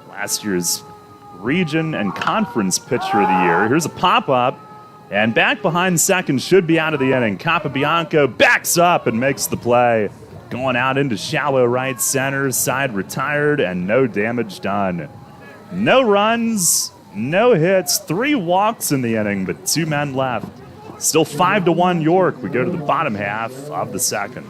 last year's region and conference pitcher of the year. Here's a pop-up, and back behind second, should be out of the inning. Capobianco backs up and makes the play. Going out into shallow right center, side retired, and no damage done. No runs, no hits, 3 walks in the inning, but 2 men left. Still 5-1 York. We go to the bottom half of the second.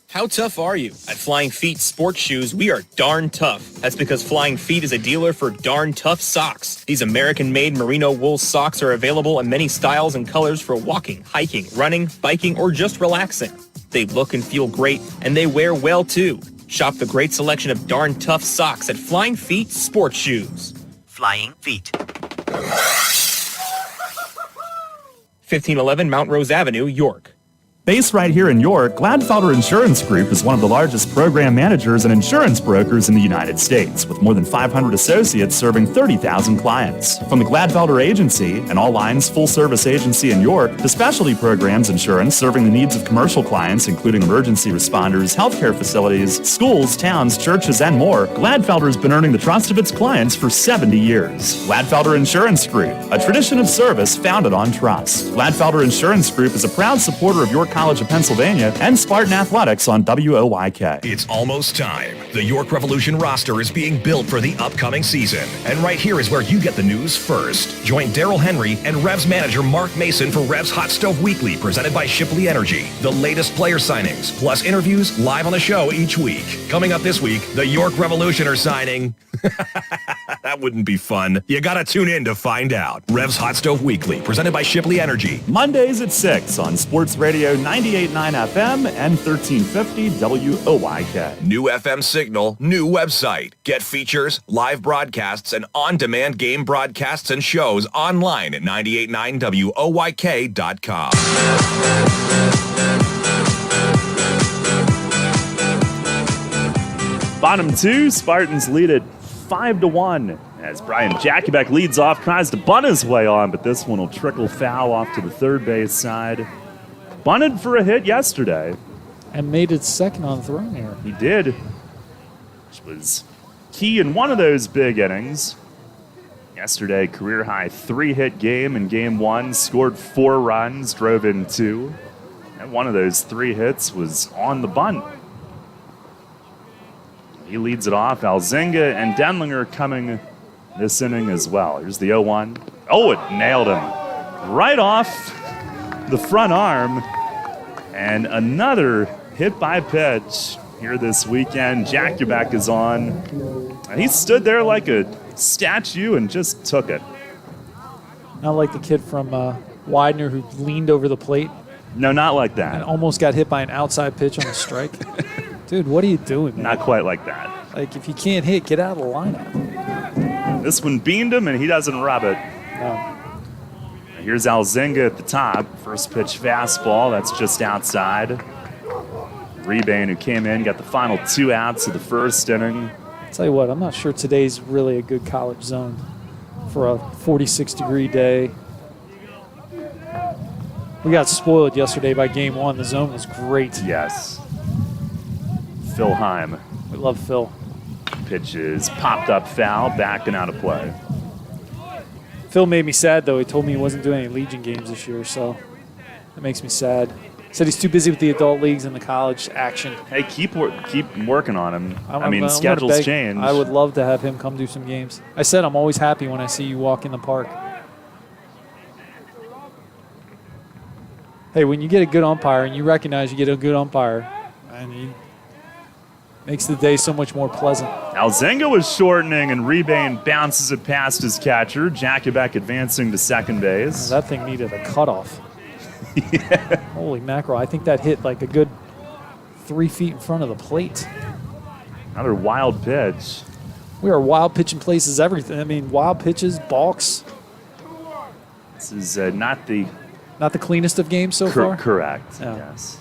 How tough are you? At Flying Feet Sports Shoes, we are darn tough. That's because Flying Feet is a dealer for darn tough socks. These American-made merino wool socks are available in many styles and colors for walking, hiking, running, biking, or just relaxing. They look and feel great, and they wear well too. Shop the great selection of darn tough socks at Flying Feet Sports Shoes. Flying Feet. 1511 Mount Rose Avenue, York. Based right here in York, Gladfelder Insurance Group is one of the largest program managers and insurance brokers in the United States, with more than 500 associates serving 30,000 clients. From the Gladfelder Agency, an all-lines full-service agency in York, to specialty programs insurance serving the needs of commercial clients, including emergency responders, healthcare facilities, schools, towns, churches, and more, Gladfelder has been earning the trust of its clients for 70 years. Gladfelder Insurance Group, a tradition of service founded on trust. Gladfelder Insurance Group is a proud supporter of York College of Pennsylvania and Spartan Athletics on WOYK. It's almost time. The York Revolution roster is being built for the upcoming season. And right here is where you get the news first. Join Daryl Henry and Revs manager Mark Mason for Revs Hot Stove Weekly, presented by Shipley Energy. The latest player signings, plus interviews live on the show each week. Coming up this week, the York Revolution are signing... That wouldn't be fun. You gotta tune in to find out. Revs Hot Stove Weekly, presented by Shipley Energy. Mondays at 6 on Sports Radio 98.9 FM and 1350 WOYK. New FM signal, new website. Get features, live broadcasts, and on-demand game broadcasts and shows online at 989WOYK.com. Bottom 2, Spartans lead it 5-1 as Brian Jakubek leads off, tries to bunt his way on, but this one will trickle foul off to the third base side. Bunted for a hit yesterday. And made it second on throw here. He did, which was key in one of those big innings. Yesterday, career-high 3-hit game in Game 1, scored 4 runs, drove in 2. And one of those 3 hits was on the bunt. He leads it off. Alzinga and Deminger coming this inning as well. Here's the 0-1. Oh, it nailed him right off the front arm. And another hit by pitch here this weekend. Jakubek is on. He stood there like a statue and just took it. Not like the kid from Widener who leaned over the plate. No, not like that. And almost got hit by an outside pitch on a strike. Dude, what are you doing, man? Not quite like that. Like, if you can't hit, get out of the lineup. This one beamed him, and he doesn't rub it. No. Here's Alzinga at the top. First pitch fastball. That's just outside. Rebane, who came in, got the final 2 outs of the first inning. I'll tell you what, I'm not sure today's really a good college zone for a 46-degree day. We got spoiled yesterday by Game 1. The zone was great. Yes. Phil Heim. We love Phil. Pitch is popped up foul, back and out of play. Phil made me sad, though. He told me he wasn't doing any Legion games this year, so that makes me sad. Said he's too busy with the adult leagues and the college action. Hey, keep working on him. I mean, schedules change. I would love to have him come do some games. I said I'm always happy when I see you walk in the park. hey, when you get a good umpire and you recognize you get a good umpire, and he makes the day so much more pleasant. Alzenga was shortening, and Rebane bounces it past his catcher. Jakubek advancing to second base. That thing needed a cutoff. Yeah. Holy mackerel. I think that hit like a good 3 feet in front of the plate. Another wild pitch. We are wild pitching places, everything. I mean, wild pitches, balks. This is not the cleanest of games so far? Correct, Yeah. yes.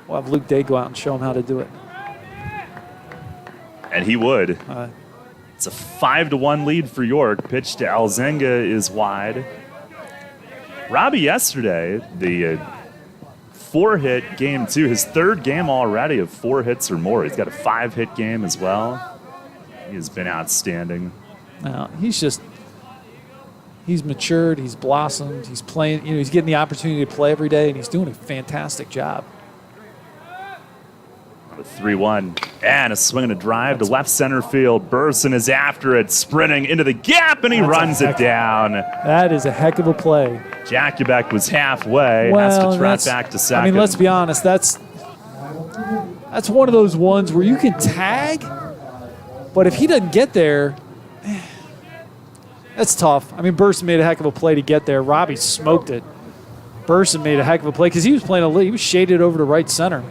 We'll have Luke Day go out and show him how to do it. And he would. It's a 5-1 lead for York. Pitch to Alzenga is wide. Robbie yesterday, the 4-hit game 2, his 3rd game already of 4 hits or more. He's got a 5-hit game as well. He has been outstanding. Now, he's matured, he's blossomed, he's playing, he's getting the opportunity to play every day, and he's doing a fantastic job. A 3-1, and a swing and a drive to left center field. Burson is after it, sprinting into the gap, and he runs it down. That is a heck of a play. Jakubek was halfway, has to trot back to second. I mean, let's be honest, that's one of those ones where you can tag, but if he doesn't get there, that's tough. I mean, Burson made a heck of a play to get there. Robbie smoked it. Burson made a heck of a play because he was he was shaded over to right center.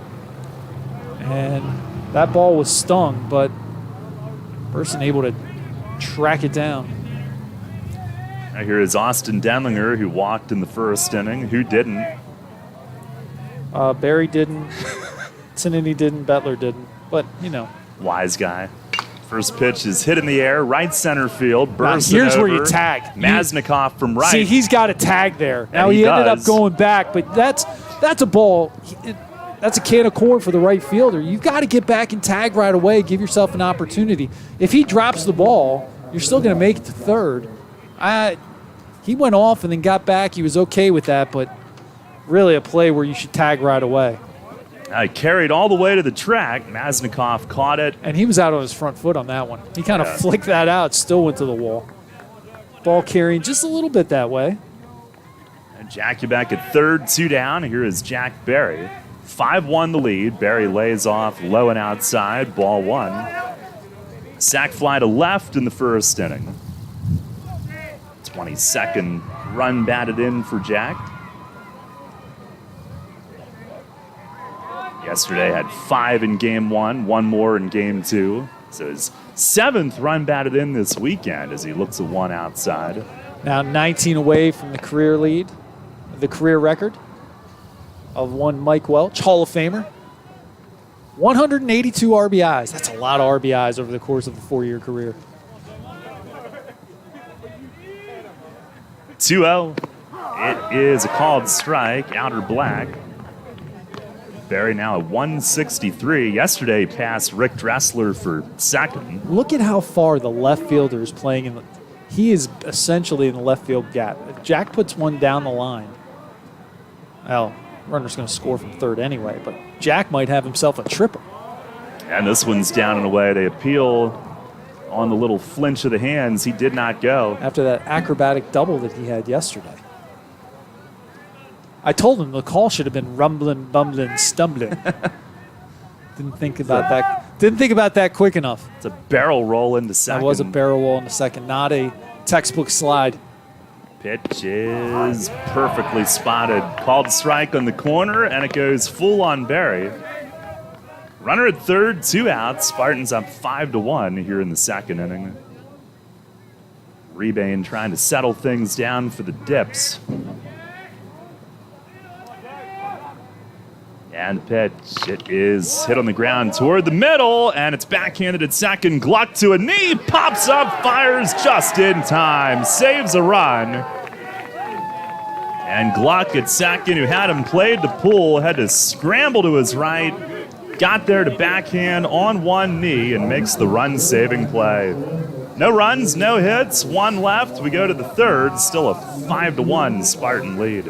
And that ball was stung, but Burson able to track it down. Now here is Austin Deminger, who walked in the first inning. Who didn't? Barry didn't. Tinnity didn't. Bettler didn't. But, Wise guy. First pitch is hit in the air, right center field. Burson here's over. where you tag. Maznikov from right. See, he's got a tag there. Now And he ended does. up going back, but that's a ball. That's a can of corn for the right fielder. You've got to get back and tag right away, give yourself an opportunity. If he drops the ball, you're still going to make it to third. He went off and then got back. He was okay with that, but really a play where you should tag right away. Carried all the way to the track. Maznikov caught it. And he was out on his front foot on that one. He kind of flicked that out, still went to the wall. Ball carrying just a little bit that way. And Jakubek at third, 2 down. Here is Jack Berry. 5-1 the lead. Barry lays off low and outside. Ball 1. Sac fly to left in the first inning. 22nd run batted in for Jack. Yesterday had 5 in game 1, 1 more in game 2. So his 7th run batted in this weekend as he looks at 1 outside. Now 19 away from the career lead, the career record of one Mike Welch, Hall of Famer. 182 RBIs. That's a lot of RBIs over the course of a 4-year career. 2-0. It is a called strike, outer black. Barry now at 163. Yesterday passed Rick Dressler for second. Look at how far the left fielder is playing. He is essentially in the left field gap. If Jack puts one down the line, well, runner's going to score from third anyway, but Jack might have himself a triple. And this one's down and away. They appeal on the little flinch of the hands. He did not go. After that acrobatic double that he had yesterday. I told him the call should have been rumbling, bumbling, stumbling. Didn't think about that quick enough. It's a barrel roll into second. That was a barrel roll into second, not a textbook slide. Pitch is perfectly spotted. Called strike on the corner, and it goes full on Barry. Runner at third, 2 outs. Spartans up 5-1 here in the second inning. Rebane trying to settle things down for the Dips. And pitch, it is hit on the ground toward the middle, and it's backhanded at second. Gluck to a knee, pops up, fires just in time, saves a run. And Gluck at second, who had him played to pull, had to scramble to his right, got there to backhand on one knee, and makes the run-saving play. No runs, no hits, one left. We go to the third, still a 5-1 Spartan lead.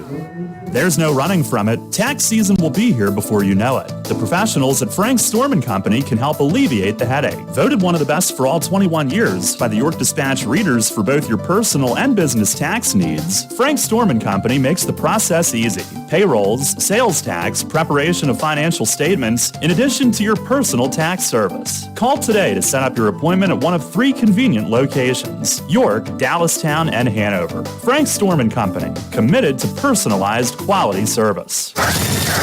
There's no running from it. Tax season will be here before you know it. The professionals at Frank Storm & Company can help alleviate the headache. Voted one of the best for all 21 years by the York Dispatch readers for both your personal and business tax needs, Frank Storm & Company makes the process easy. Payrolls, sales tax, preparation of financial statements, in addition to your personal tax service. Call today to set up your appointment at one of 3 convenient locations: York, Dallastown, and Hanover. Frank Storm & Company, committed to personalized quality service.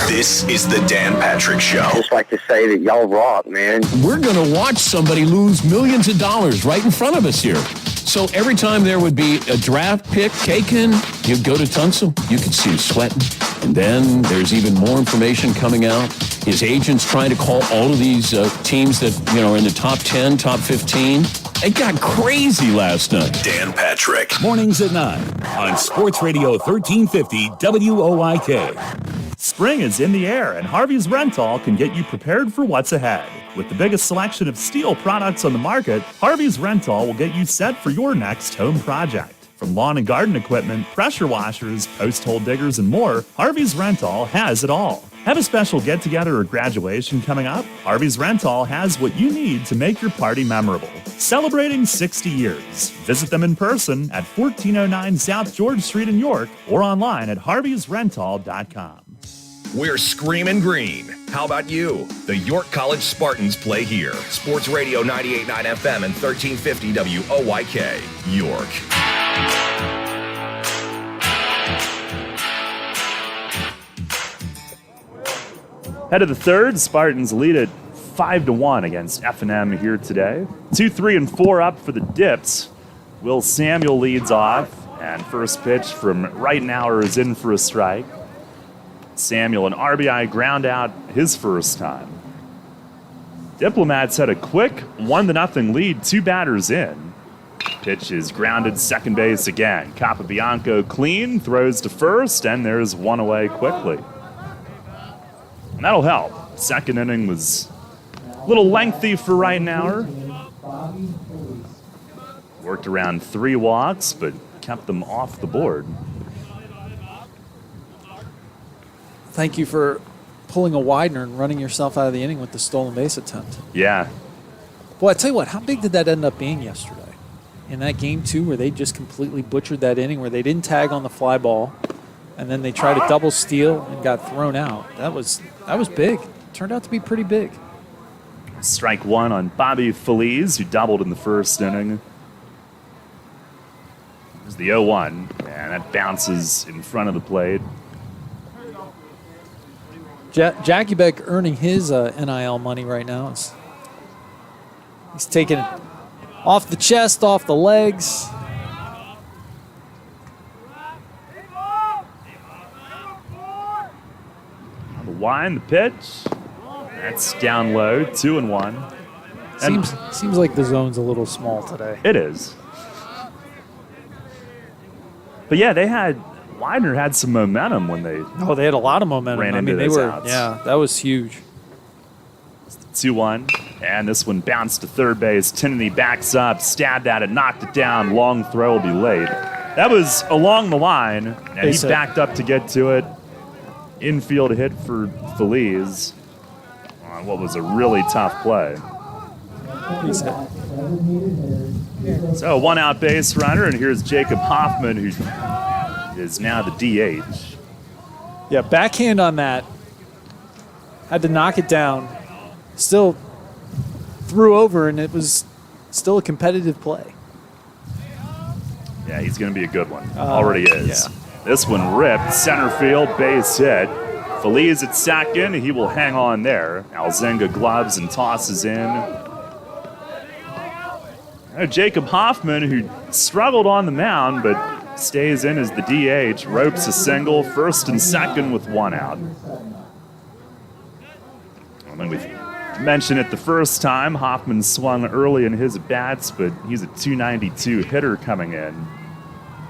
This is the Dan Patrick Show. Just like to say that y'all rock, man. We're going to watch somebody lose millions of dollars right in front of us here. So every time there would be a draft pick taken, you'd go to Tunsil, you could see him sweating. And then there's even more information coming out. His agent's trying to call all of these teams that, are in the top 10, top 15. It got crazy last night. Dan Patrick. Mornings at 9 on Sports Radio 1350 WOIK. Spring is in the air, and Harvey's Rental can get you prepared for what's ahead. With the biggest selection of steel products on the market, Harvey's Rental will get you set for your next home project. From lawn and garden equipment, pressure washers, post hole diggers, and more, Harvey's Rental has it all. Have a special get-together or graduation coming up? Harvey's Rental has what you need to make your party memorable. Celebrating 60 years. Visit them in person at 1409 South George Street in York or online at harveysrental.com. We're screaming green. How about you? The York College Spartans play here. Sports Radio 98.9 FM and 1350 WOIK, York. Head of the third, Spartans lead it 5-1 against F&M here today. 2, 3, and 4 up for the Dips. Will Samuel leads off, and first pitch from Reitenauer is in for a strike. Samuel, an RBI ground out his first time. Diplomats had a quick 1-0 lead, 2 batters in. Pitch is grounded second base again. Capobianco clean, throws to first, and there's one away quickly. And that'll help. Second inning was a little lengthy for Reitenauer. Worked around 3 walks, but kept them off the board. Thank you for pulling a Widener and running yourself out of the inning with the stolen base attempt. Yeah. Boy, I tell you what, how big did that end up being yesterday? In that game, too, where they just completely butchered that inning, where they didn't tag on the fly ball, and then they tried to double steal and got thrown out. That was big. Turned out to be pretty big. Strike one on Bobby Feliz, who doubled in the first inning. There's the 0-1, and that bounces in front of the plate. Jackie Beck earning his NIL money right now. He's taking it off the chest, off the legs. The wind, the pitch. That's down low, 2-1. Seems like the zone's a little small today. It is. But yeah, Widener had some momentum when they. Oh, they had a lot of momentum. Ran into those outs. Yeah, that was huge. 2-1, and this one bounced to third base. Tinnity backs up, stabbed at it, knocked it down. Long throw will be late. That was along the line, and he backed up to get to it. Infield hit for Feliz on what was a really tough play. So one out base runner, and here's Jacob Hoffman, who is now the DH. Yeah, backhand on that. Had to knock it down. Still threw over, and it was still a competitive play. Yeah, he's going to be a good one. Already is. Yeah. This one ripped, center field, base hit. Feliz at second, he will hang on there. Alzenga gloves and tosses in. Jacob Hoffman, who struggled on the mound, but stays in as the DH, ropes a single, first and second with one out. And then we mentioned it the first time, Hoffman swung early in his at-bats, but he's a .292 hitter coming in.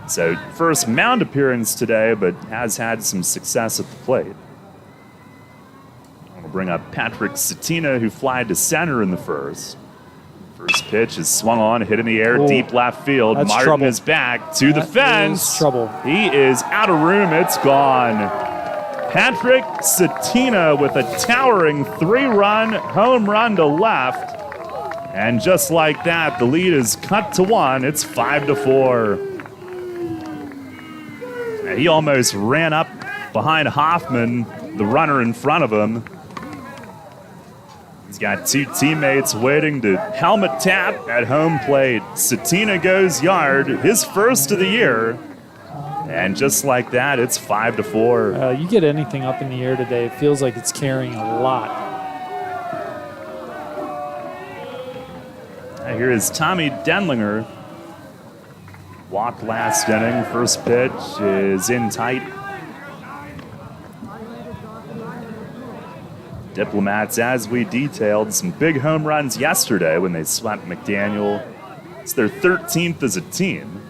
So first mound appearance today, but has had some success at the plate. We'll bring up Patrick Satina, who flied to center in the first. First pitch is swung on, hit in the air, deep left field. That's Martin trouble. is back to the fence. Trouble. He is out of room. It's gone. Patrick Satina with a towering 3-run home run to left. And just like that, the lead is cut to 1. It's 5-4. And he almost ran up behind Hoffman, the runner in front of him. He's got 2 teammates waiting to helmet tap at home plate. Satina goes yard, his first of the year. And just like that, it's 5-4. You get anything up in the air today, it feels like it's carrying a lot. Here is Tommy Deminger. Walked last inning. First pitch is in tight. Diplomats, as we detailed, some big home runs yesterday when they swept McDaniel. It's their 13th as a team.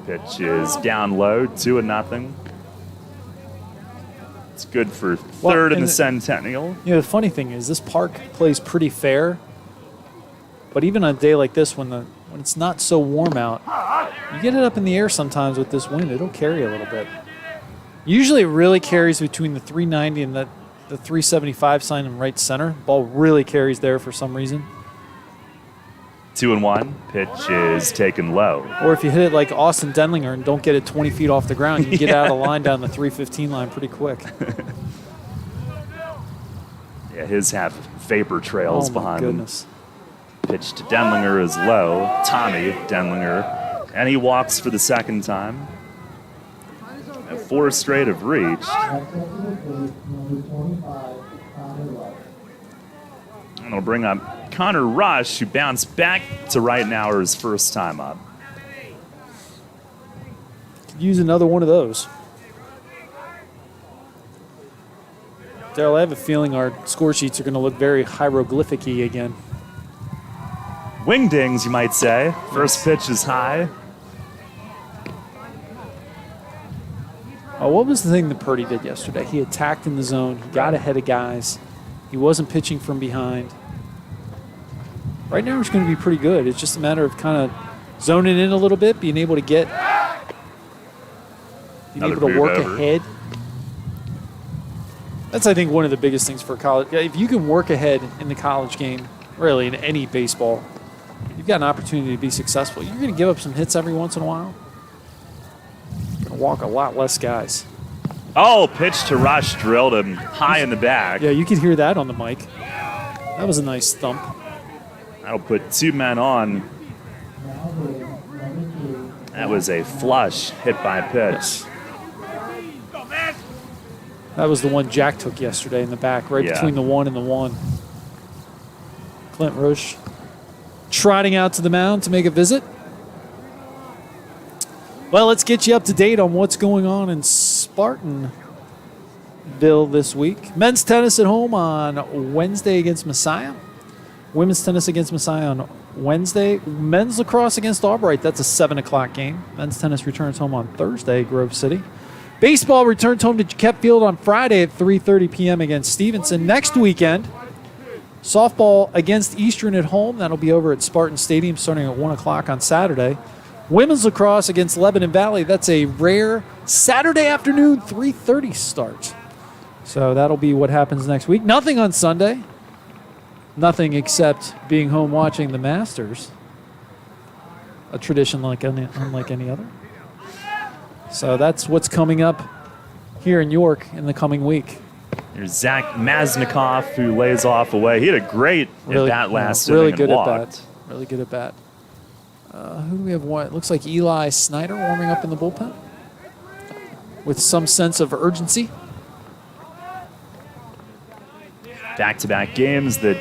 Pitch is down low, 2-0. It's good for third in the Centennial. You know, the funny thing is this park plays pretty fair. But even on a day like this, when it's not so warm out, you get it up in the air sometimes with this wind. It'll carry a little bit. Usually it really carries between the 390 and the 375 sign in right center. Ball really carries there for some reason. 2-1. Pitch is taken low. Or if you hit it like Austin Denlinger and don't get it 20 feet off the ground, you can get out of the line down the 315 line pretty quick. Yeah, his have vapor trails behind goodness. him. Pitch to Denlinger is low. Tommy Denlinger. And he walks for the second time. 4 straight have reached. And it'll bring up Connor Rush, who bounced back to right now his first time up. Could use another one of those. Daryl, I have a feeling our score sheets are going to look very hieroglyphic-y again. Wingdings, you might say. First pitch is high. Oh, what was the thing that Purdy did yesterday? He attacked in the zone. He got ahead of guys. He wasn't pitching from behind. Right now, it's going to be pretty good. It's just a matter of kind of zoning in a little bit, being able to work ahead. That's, I think, one of the biggest things for college. If you can work ahead in the college game, really in any baseball, you've got an opportunity to be successful. You're going to give up some hits every once in a while. You're going to walk a lot less guys. Oh, pitch to Rush, drilled him high in the back. Yeah, you could hear that on the mic. That was a nice thump. That'll put 2 men on. That was a flush hit by pitch. That was the one Jack took yesterday in the back, right between the 1 and the 1. Clint Roach trotting out to the mound to make a visit. Well, let's get you up to date on what's going on in Spartanville this week. Men's tennis at home on Wednesday against Messiah. Women's tennis against Messiah on Wednesday. Men's lacrosse against Albright. That's a 7 o'clock game. Men's tennis returns home on Thursday, Grove City. Baseball returns home to Kep Field on Friday at 3:30 p.m. against Stevenson. Next weekend, softball against Eastern at home. That'll be over at Spartan Stadium starting at 1 o'clock on Saturday. Women's lacrosse against Lebanon Valley. That's a rare Saturday afternoon 3:30 start. So that'll be what happens next week. Nothing on Sunday. Nothing except being home watching the Masters. A tradition unlike any other. So that's what's coming up here in York in the coming week. There's Zach Maznikov, who lays off away. He had a great at bat last inning and walked. Really good at bat. Who do we have? It looks like Eli Snyder warming up in the bullpen with some sense of urgency. Back-to-back games that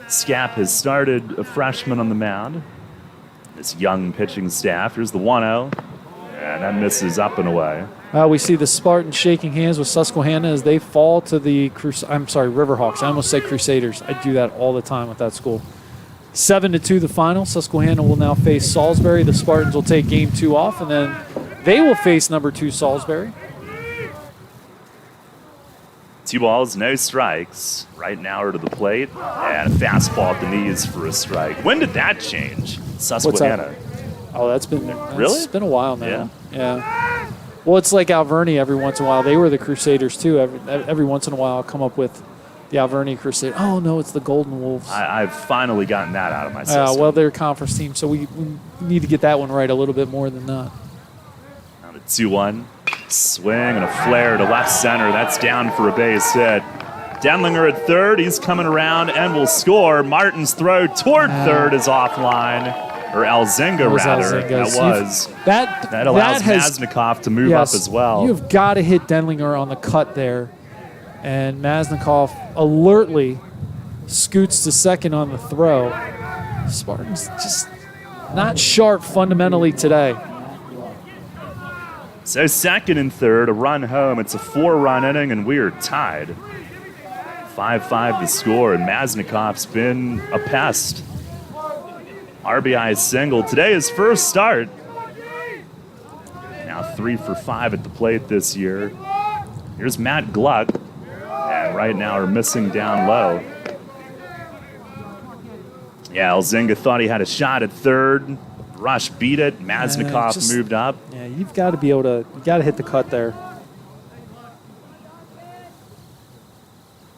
Scap has started a freshman on the mound. This young pitching staff. Here's the 1-0. And that misses up and away. We see the Spartans shaking hands with Susquehanna as they fall to the Riverhawks. I almost said Crusaders. I do that all the time with that school. 7-2 the final. Susquehanna will now face Salisbury. The Spartans will take game 2 off, and then they will face number 2 Salisbury. 2 balls, no strikes. Right now are to the plate. And a fastball at the knees for a strike. When did that change? Susquehanna. Oh, that's been Really? It's been a while now. Yeah. Well, it's like Alverny every once in a while. They were the Crusaders too. Every once in a while, I'll come up with the Alverny Crusaders. Oh no, it's the Golden Wolves. I've finally gotten that out of my system. Well, they're a conference team, so we need to get that one right a little bit more than not. Now the 2-1. Swing and a flare to left center. That's down for a base hit. Deminger at third. He's coming around and will score. Martin's throw toward third is offline. Or Alzinga, rather. That allows Maznikov to move up as well. You've got to hit Deminger on the cut there. And Maznikov alertly scoots to second on the throw. Spartans just not sharp fundamentally today. So second and third, a run home. It's a 4-run inning, and we are tied. 5-5 the score, and Maznikov's been a pest. RBI single. Today his first start. Now 3 for 5 at the plate this year. Here's Matt Gluck. And right now are missing down low. Yeah, Alzinga thought he had a shot at third. Rush beat it. Maznikov moved up. Yeah, you've got to be able to, you got to hit the cut there.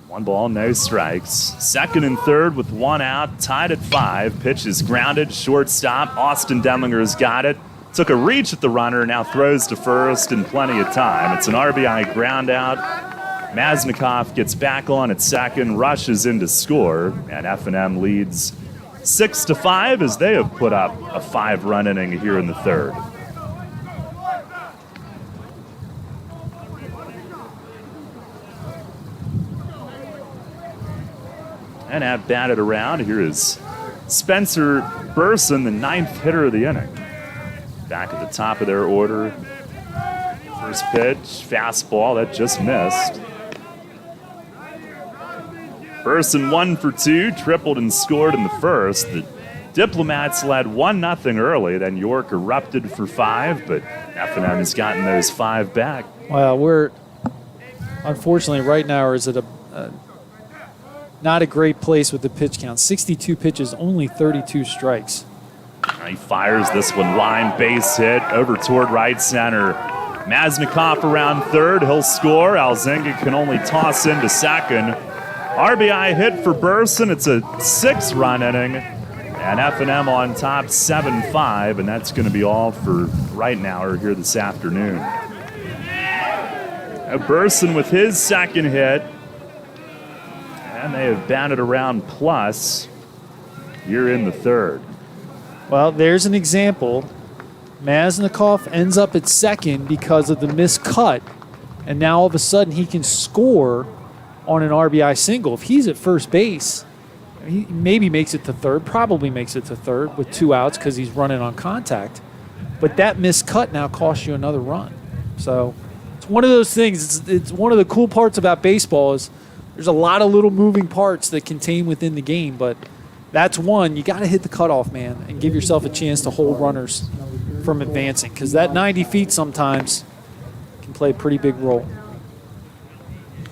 1 ball, no strikes. Second and third with 1 out, tied at 5. Pitch is grounded, shortstop. Austin Deminger's got it. Took a reach at the runner, now throws to first in plenty of time. It's an RBI ground out. Maznikov gets back on at second, rushes in to score, and F&M leads 6-5 as they have put up a 5-run inning here in the third. And have batted around. Here is Spencer Burson, the 9th hitter of the inning. Back at the top of their order. First pitch, fastball, that just missed. Burson 1 for 2, tripled and scored in the first. The Diplomats led 1-0 early, then York erupted for 5, but F&M has gotten those 5 back. Well, we're unfortunately right now is at a not a great place with the pitch count. 62 pitches, only 32 strikes. He fires this one, line base hit over toward right center. Maznikov around third, he'll score. Alzinga can only toss into second. RBI hit for Burson. It's a 6-run inning. And F&M on top 7-5, and that's going to be all for right now or here this afternoon. Burson with his second hit. And they have batted around plus here in the third. Well, there's an example. Maznikov ends up at second because of the missed cut, and now all of a sudden he can score on an RBI single. If he's at first base, he maybe makes it to third, probably makes it to third with 2 outs because he's running on contact. But that missed cut now costs you another run. So it's one of those things. It's one of the cool parts about baseball is there's a lot of little moving parts that contain within the game, but that's one. You got to hit the cutoff, man, and give yourself a chance to hold runners from advancing because that 90 feet sometimes can play a pretty big role.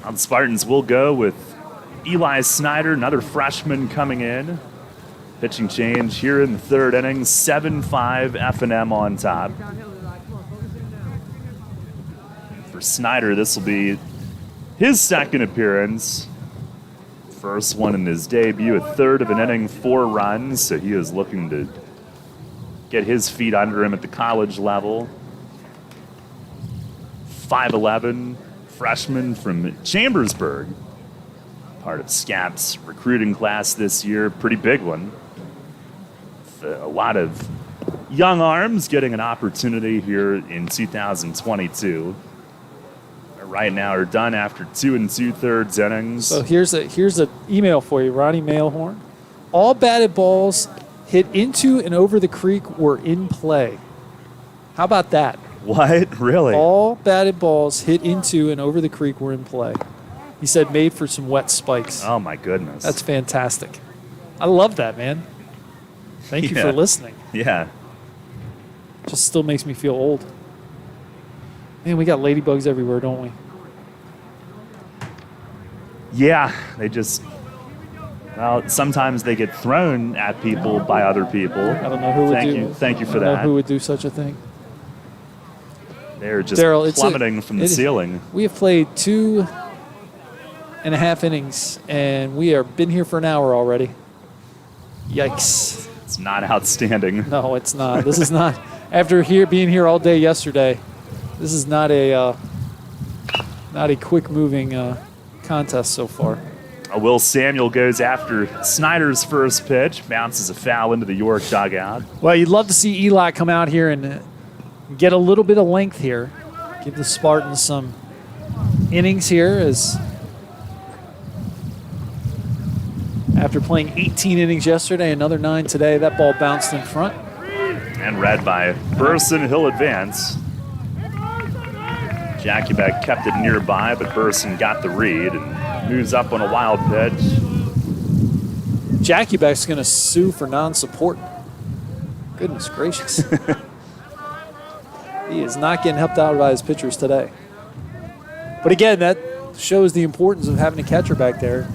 The Spartans will go with Eli Snyder, another freshman coming in. Pitching change here in the third inning, 7-5 F&M on top. For Snyder, this will be his second appearance. First one in his debut, a third of an inning, 4 runs. So he is looking to get his feet under him at the college level. 5'11", freshman from Chambersburg. Part of SCAP's recruiting class this year, pretty big one. A lot of young arms getting an opportunity here in 2022. Right now are done after 2 2/3 innings. So here's a email for you, Ronnie Mailhorn. All batted balls hit into and over the creek were in play. How about that? What? Really? All batted balls hit into and over the creek were in play. He said made for some wet spikes. Oh, my goodness. That's fantastic. I love that, man. Thank you for listening. Yeah. Just still makes me feel old. Man, we got ladybugs everywhere, don't we? Yeah, they just, well, sometimes they get thrown at people by other people. I don't know who would do. Thank you for I don't know that. who would do such a thing. They're just Darryl, plummeting from the ceiling. We have played 2.5 innings, and we have been here for an hour already. Yikes. It's not outstanding. No, it's not. This is not, after being here all day yesterday, this is not a quick-moving contest so far. Will Samuel goes after Snyder's first pitch, bounces a foul into the York dugout. Well, you'd love to see Eli come out here and get a little bit of length here. Give the Spartans some innings here, as after playing 18 innings yesterday, another 9 today. That ball bounced in front. And read by Burson, he'll advance. Jackie Beck kept it nearby, but Burson got the read and moves up on a wild pitch. Jackie Beck's going to sue for non-support. Goodness gracious. He is not getting helped out by his pitchers today. But again, that shows the importance of having a catcher back there.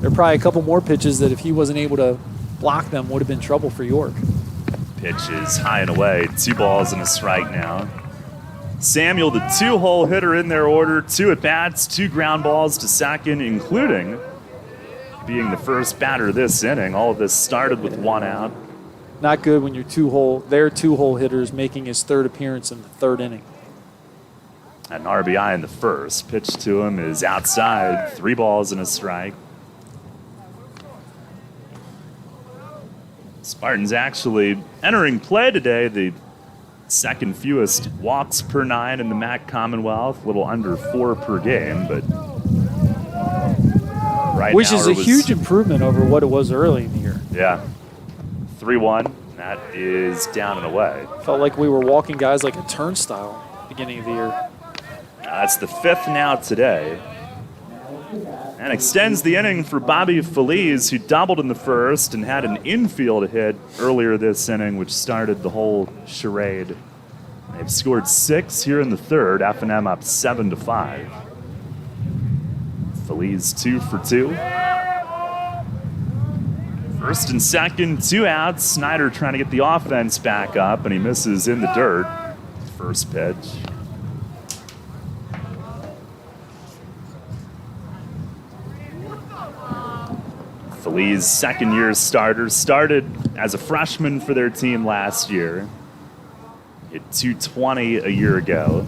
There are probably a couple more pitches that if he wasn't able to block them would have been trouble for York. Pitch is high and away. 2 balls and a strike now. Samuel, the 2-hole hitter in their order. 2 at-bats, 2 ground balls to second, including being the first batter this inning. All of this started with 1 out. Not good when your 2-hole hitters making his 3rd appearance in the 3rd inning. An RBI in the first. Pitch to him is outside. 3 balls and a strike. Spartans actually entering play today, the second fewest walks per 9 in the MAC Commonwealth, a little under 4 per game, but right Which now is a huge improvement over what it was early in the year. Yeah. 3-1. That is down and away. Felt like we were walking guys like a turnstile at the beginning of the year. That's the 5th now today. And extends the inning for Bobby Feliz, who doubled in the first and had an infield hit earlier this inning, which started the whole charade. They've scored 6 here in the 3rd. F&M up 7-5. Feliz 2 for 2. First and second, 2 outs. Snyder trying to get the offense back up, and he misses in the dirt. First pitch. Feliz, second-year starter, started as a freshman for their team last year. Hit .220 a year ago.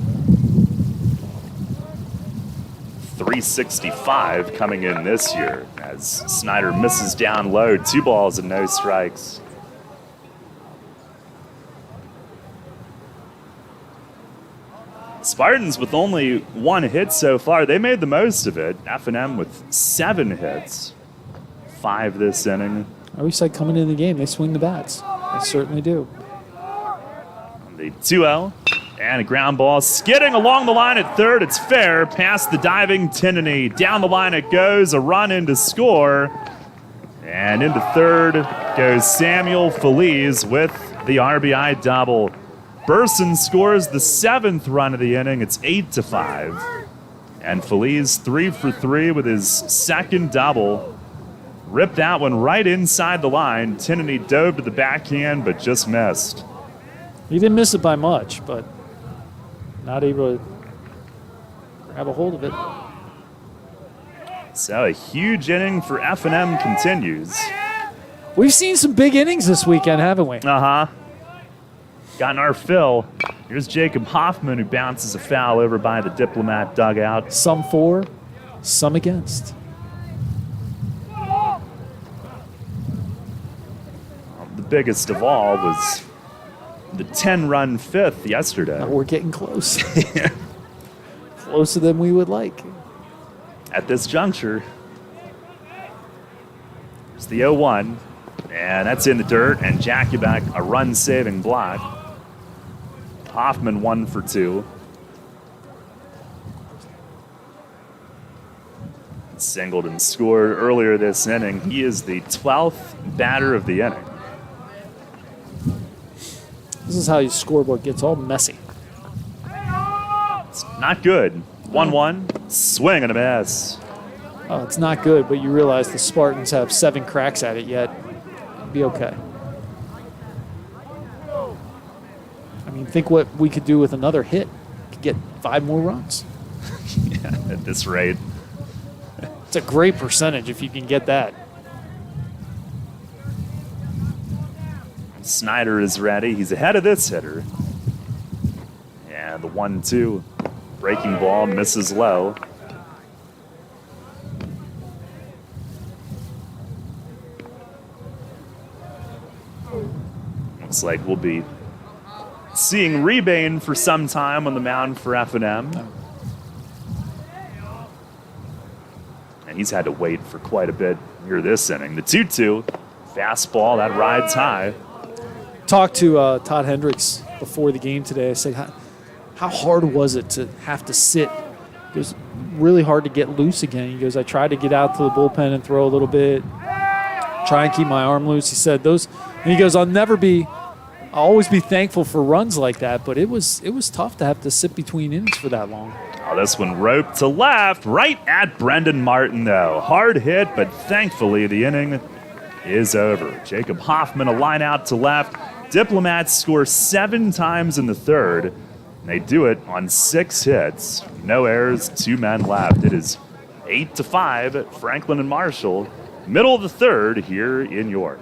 .365 coming in this year as Snyder misses down low. 2 balls and no strikes. Spartans with only 1 hit so far. They made the most of it. F&M with 7 hits. 5 this inning. I always said coming into the game, they swing the bats. They certainly do. The 2-0 and a ground ball skidding along the line at 3rd. It's fair. Past the diving Tinnity. Down the line it goes. A run in to score. And into 3rd goes Samuel Feliz with the RBI double. Burson scores the 7th run of the inning. It's 8-5. And Feliz 3 for 3 with his 2nd double. Ripped that one right inside the line. Tinnity dove to the backhand, but just missed. He didn't miss it by much, but not able to grab a hold of it. So a huge inning for F&M continues. We've seen some big innings this weekend, haven't we? Uh-huh. Gotten our fill. Here's Jacob Hoffman, who bounces a foul over by the Diplomat dugout. Some for, some against. The biggest of all was the 10-run 5th yesterday. Now we're getting close. Closer than we would like. At this juncture, it's the 0-1, and that's in the dirt, and Jackie back a run-saving block. Hoffman 1 for 2. Singleton scored earlier this inning. He is the 12th batter of the inning. This is how your scoreboard gets all messy. It's not good. 1-1, swing and a miss. it's not good, but you realize the Spartans have 7 cracks at it yet. It'll be okay. I mean, think what we could do with another hit. Could get 5 more runs. Yeah, at this rate. It's a great percentage if you can get that. Snyder is ready. He's ahead of this hitter. And the 1-2. Breaking ball misses low. Looks like we'll be seeing Rebane for some time on the mound for F&M. And he's had to wait for quite a bit here this inning. The 2-2, fastball, that rides high. Talked to Todd Hendricks before the game today. I said, how hard was it to have to sit? It was really hard to get loose again. He goes, I tried to get out to the bullpen and throw a little bit, try and keep my arm loose. He said those, and he goes, I'll always be thankful for runs like that, but it was tough to have to sit between innings for that long. Oh, this one roped to left, right at Brendan Martin, though. Hard hit, but thankfully the inning is over. Jacob Hoffman, a line out to left. Diplomats score 7 times in the third, and they do it on 6 hits. No errors, 2 men left. It is 8-5 at Franklin and Marshall. Middle of the third here in York.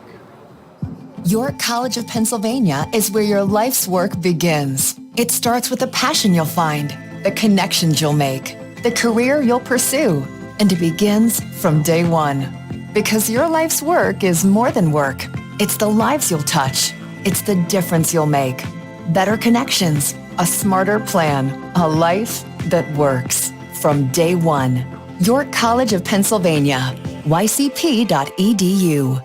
York College of Pennsylvania is where your life's work begins. It starts with the passion you'll find, the connections you'll make, the career you'll pursue, and it begins from day one. Because your life's work is more than work. It's the lives you'll touch. It's the difference you'll make. Better connections, a smarter plan, a life that works. From day one. York College of Pennsylvania, ycp.edu.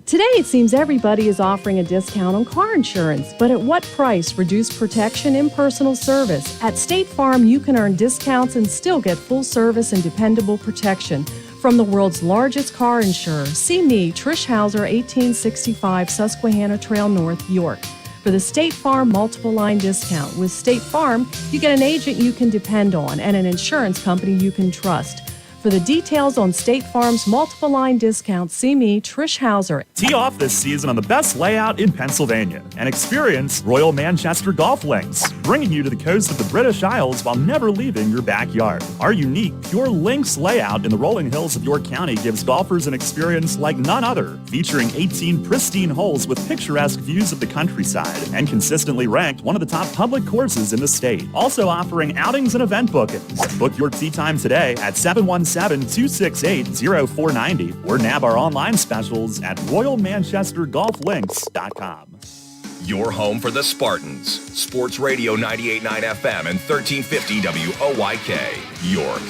Today, it seems everybody is offering a discount on car insurance, but at what price? Reduced protection, impersonal service. At State Farm, you can earn discounts and still get full service and dependable protection from the world's largest car insurer. See me, Trish Hauser, 1865 Susquehanna Trail North, York, for the State Farm multiple line discount. With State Farm, you get an agent you can depend on and an insurance company you can trust. For the details on State Farm's multiple line discount, see me, Trish Hauser. Tee off this season on the best layout in Pennsylvania and experience Royal Manchester Golf Links, bringing you to the coast of the British Isles while never leaving your backyard. Our unique Pure Links layout in the rolling hills of York County gives golfers an experience like none other, featuring 18 pristine holes with picturesque views of the countryside and consistently ranked one of the top public courses in the state. Also offering outings and event bookings. Book your tee time today at 717-268-0490 or nab our online specials at royalmanchestergolflinks.com. Your home for the Spartans. Sports Radio 98.9 FM and 1350 WOYK, York.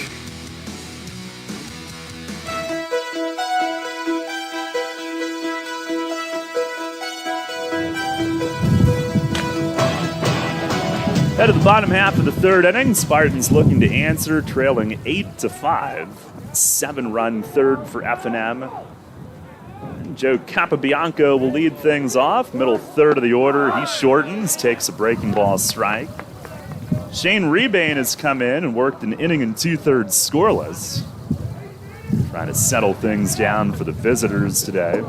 Head to the bottom half of the third inning. Spartans looking to answer, trailing 8-5. 7-run third for F&M. Joe Capabianco will lead things off. Middle third of the order. He shortens, takes a breaking ball strike. Shane Rebane has come in and worked an inning and 2/3 scoreless. Trying to settle things down for the visitors today.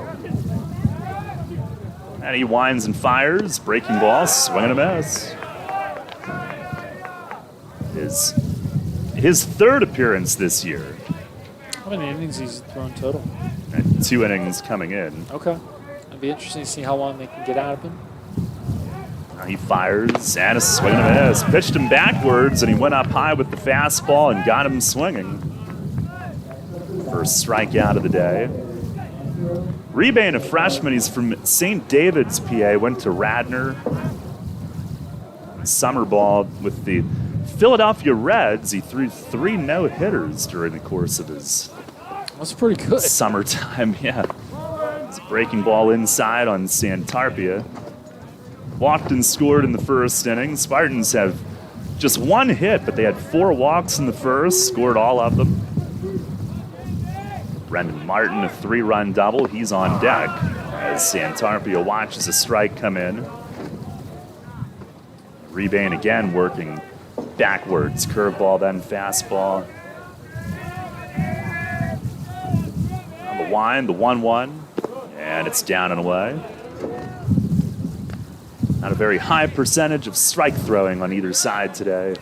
And he winds and fires. Breaking ball, swing and a miss. His third appearance this year. How many innings he's thrown total? And 2 innings coming in. Okay. It'd be interesting to see how long they can get out of him. Now he fires, and a swing and a miss. Pitched him backwards, and he went up high with the fastball and got him swinging. First strikeout of the day. Rebane, a freshman, he's from St. David's, PA, went to Radnor. Summer ball with the Philadelphia Reds. He threw 3 no-hitters during the course of his That's pretty good. Summertime, yeah. It's a breaking ball inside on Santarpia. Walked and scored in the first inning. Spartans have just 1 hit, but they had 4 walks in the first, scored all of them. Brendan Martin, a 3-run double. He's on deck as Santarpia watches a strike come in. Rebane again working backwards. Curveball, then fastball. the wind, the 1-1, and it's down and away. Not a very high percentage of strike throwing on either side today.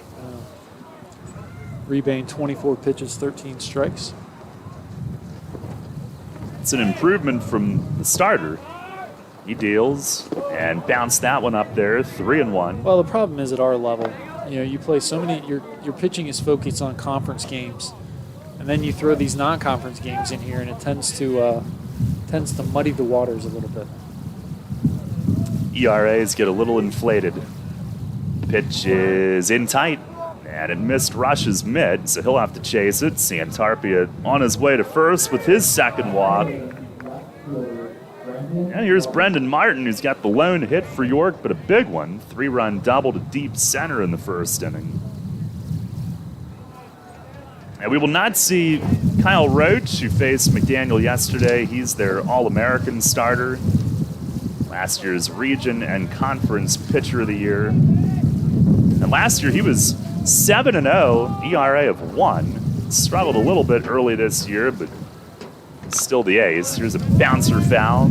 Rebane, 24 pitches, 13 strikes. It's an improvement from the starter. He deals and bounced that one up there, 3-1. Well, the problem is at our level, you play so many. Your pitching is focused on conference games, and then you throw these non-conference games in here, and it tends to muddy the waters a little bit. ERAs get a little inflated. Pitch is in tight, and it missed Rush's mid, so he'll have to chase it. Santarpia on his way to first with his second walk. And here's Brendan Martin, who's got the lone hit for York, but a big one. 3-run double to deep center in the first inning. And we will not see Kyle Roach, who faced McDaniel yesterday. He's their All-American starter. Last year's region and conference pitcher of the year. And last year he was 7-0, ERA of 1. Struggled a little bit early this year, but still the ace. Here's a bouncer foul.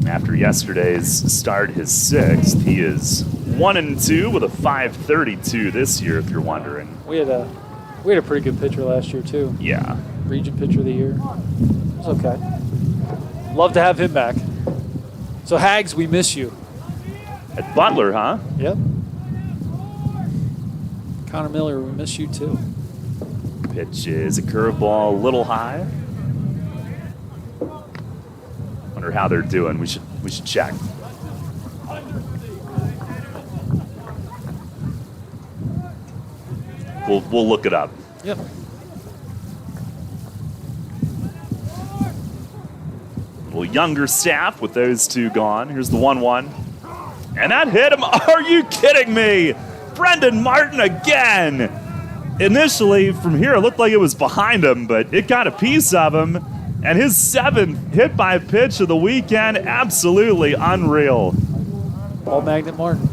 After yesterday's start, his 6th, he is 1-2 with a 5.32 this year, if you're wondering. We had a pretty good pitcher last year too. Yeah. Region pitcher of the year. It's okay. Love to have him back. So Hags, we miss you. At Butler, huh? Yep. Connor Miller, we miss you too. Pitch is a curveball, a little high. Wonder how they're doing. We should check. We'll look it up. Yep. A little younger staff with those two gone. Here's the 1-1. And that hit him. Are you kidding me? Brendan Martin again. Initially, from here, it looked like it was behind him, but it got a piece of him. And his 7th hit by pitch of the weekend, absolutely unreal. Ball magnet Martin.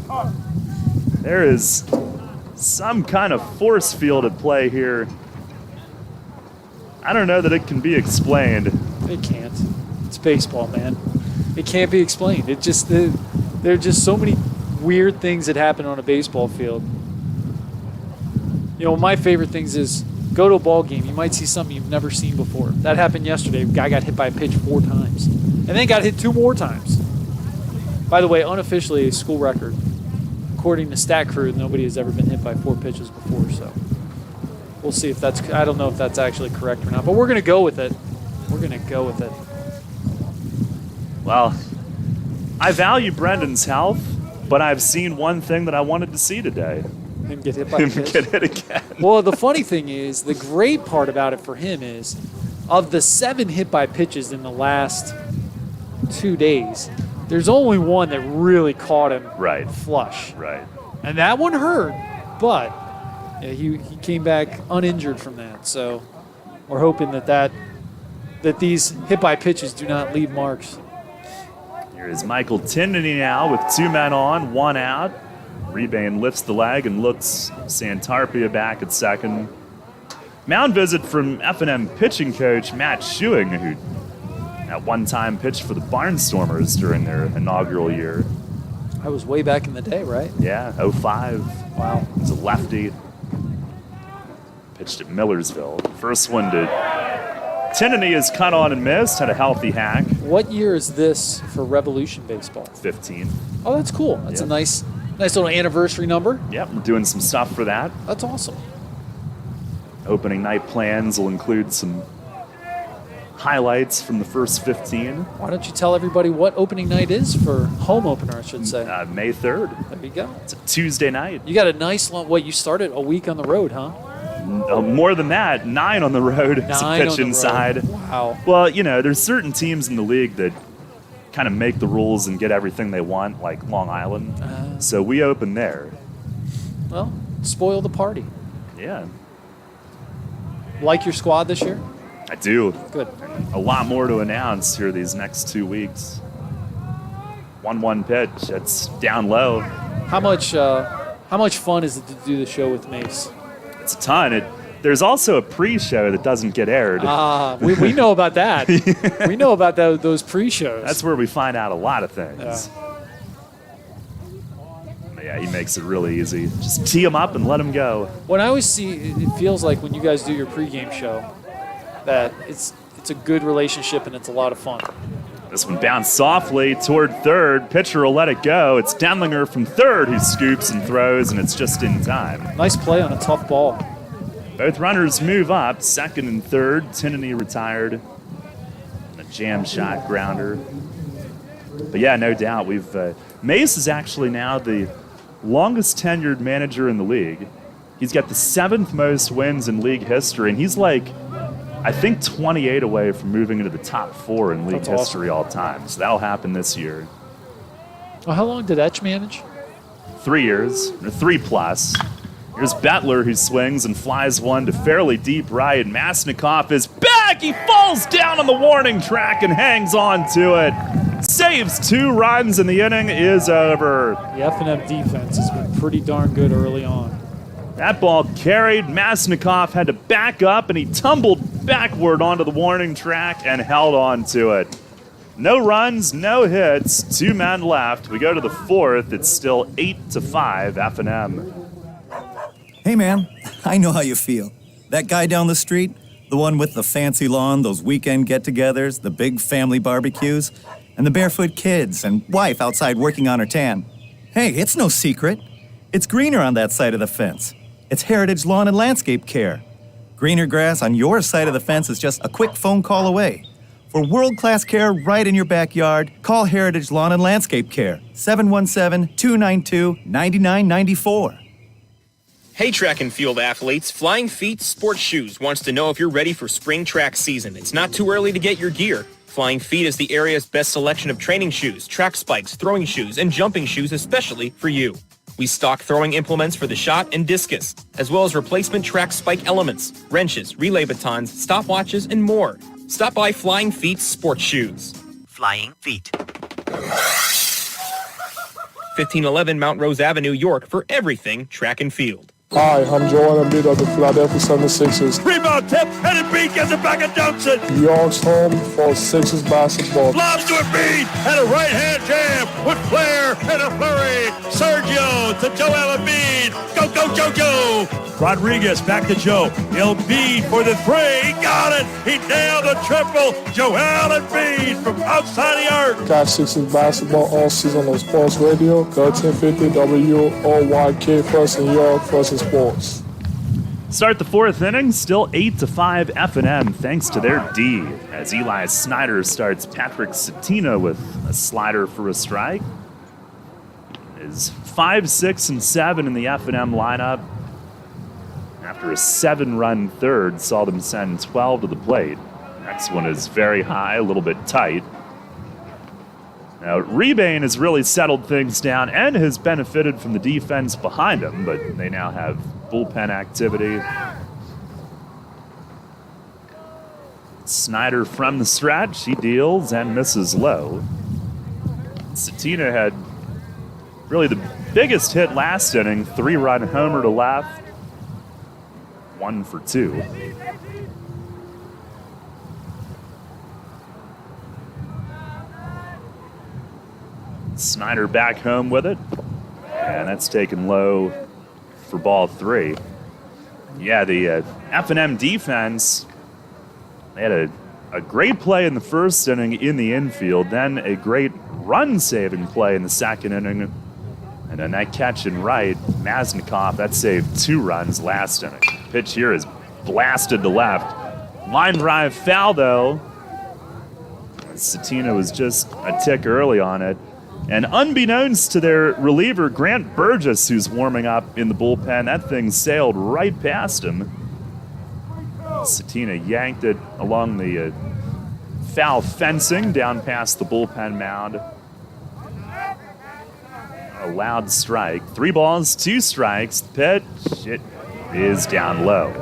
There is some kind of force field at play here. I don't know that it can be explained. It can't. It's baseball, man. It can't be explained. It just there are just so many weird things that happen on a baseball field. My favorite things is go to a ball game. You might see something you've never seen before. That happened yesterday. A guy got hit by a pitch 4 times, and then got hit 2 more times. By the way, unofficially a school record. According to Stat Crew, nobody has ever been hit by 4 pitches before. So we'll see if that's. I don't know if that's actually correct or not, but we're gonna go with it. We're gonna go with it. Well, I value Brendan's health, but I've seen one thing that I wanted to see today. Him get hit by a pitch. Get hit again. Well, the funny thing is, the great part about it for him is, of the 7 hit by pitches in the last 2 days, there's only one that really caught him flush. Right. And that one hurt, but he came back uninjured from that. So we're hoping that these hit by pitches do not leave marks. Here is Michael Tinnity now with 2 men on, 1 out. Rebane lifts the leg and looks Santarpia back at second. Mound visit from F&M pitching coach Matt Schuing, who at one time pitched for the Barnstormers during their inaugural year. That was way back in the day, right? Yeah, 05. Wow. He's a lefty. Pitched at Millersville. First one to Tinnity is cut on and missed, had a healthy hack. What year is this for Revolution Baseball? 15. Oh, that's cool. That's a nice little anniversary number. Yep, we're doing some stuff for that. That's awesome. Opening night plans will include some highlights from the first 15. Why don't you tell everybody what opening night is for home opener, I should say. May 3rd. There you go. It's a Tuesday night. You got a nice long, you started a week on the road, huh? More than that, 9 on the road to pitch inside. Wow. Well, there's certain teams in the league that kind of make the rules and get everything they want, like Long Island. So we open there. Well, spoil the party. Yeah. Like your squad this year? I do. Good. A lot more to announce here these next 2 weeks. 1-1 pitch. That's down low. How much fun is it to do the show with Mace? It's a ton. There's also a pre-show that doesn't get aired. We know about that. We know about those pre-shows. That's where we find out a lot of things. Yeah, he makes it really easy. Just tee him up and let him go. When I always see, it feels like when you guys do your pregame show, that it's a good relationship and it's a lot of fun. This one bounced softly toward third. Pitcher will let it go. It's Deminger from third who scoops and throws, and it's just in time. Nice play on a tough ball. Both runners move up, second and third. Tinnity retired. A jam shot grounder. But yeah, no doubt. Mace is actually now the longest tenured manager in the league. He's got the 7th most wins in league history, and he's like, I think 28 away from moving into the top 4 in league history all time. So that'll happen this year. Well, how long did Etch manage? 3 years, or 3+. Here's Bettler who swings and flies one to fairly deep right. Maznikov is back. He falls down on the warning track and hangs on to it. Saves 2 runs and the inning is over. The F&M defense has been pretty darn good early on. That ball carried. Maznikov had to back up and he tumbled backward onto the warning track and held on to it. No runs, no hits, 2 men left. We go to the 4th. It's still 8-5 F&M. Hey, man, I know how you feel. That guy down the street, the one with the fancy lawn, those weekend get-togethers, the big family barbecues, and the barefoot kids and wife outside working on her tan. Hey, it's no secret. It's greener on that side of the fence. It's Heritage Lawn and Landscape Care. Greener grass on your side of the fence is just a quick phone call away. For world-class care right in your backyard, call Heritage Lawn and Landscape Care, 717-292-9994. Hey track and field athletes, Flying Feet Sports Shoes wants to know if you're ready for spring track season. It's not too early to get your gear. Flying Feet is the area's best selection of training shoes, track spikes, throwing shoes, and jumping shoes especially for you. We stock throwing implements for the shot and discus, as well as replacement track spike elements, wrenches, relay batons, stopwatches, and more. Stop by Flying Feet Sports Shoes. Flying Feet. 1511 Mount Rose Avenue, York for everything track and field. Hi, I'm Joel Embiid of the Philadelphia 76ers. Rebound tip, and Embiid gets it back at Johnson. York's home for Sixers basketball. Lobs to Embiid, and a right-hand jam with flair and a flurry. Sergio to Joel Embiid. Go, go, Jojo. Rodriguez back to Joe. Embiid for the 3. He got it. He nailed the triple. Joel Embiid from outside the arc. Catch Sixers basketball all season on Sports Radio. 1350 WOYK, first in York, first in sports. Start the 4th inning, still 8-5 F&M thanks to their D, as Eli Snyder starts Patrick Satina with a slider for a strike. Is 5, 6, and 7 in the F&M lineup. After a 7-run third, saw them send 12 to the plate. Next one is very high, a little bit tight. Now, Rebane has really settled things down and has benefited from the defense behind him, but they now have bullpen activity. Snyder from the stretch, he deals and misses low. Satina had really the biggest hit last inning, 3-run homer to left, 1 for 2. Snyder back home with it, and that's taken low for ball 3. Yeah, the F&M defense, they had a great play in the first inning in the infield, then a great run-saving play in the second inning, and then that catch in right, Maznikov, that saved 2 runs last inning. Pitch here is blasted to left. Line drive foul, though. Satina was just a tick early on it. And unbeknownst to their reliever, Grant Burgess, who's warming up in the bullpen, that thing sailed right past him. Satina yanked it along the foul fencing down past the bullpen mound. A loud strike. 3 balls, 2 strikes. The pitch, it is down low.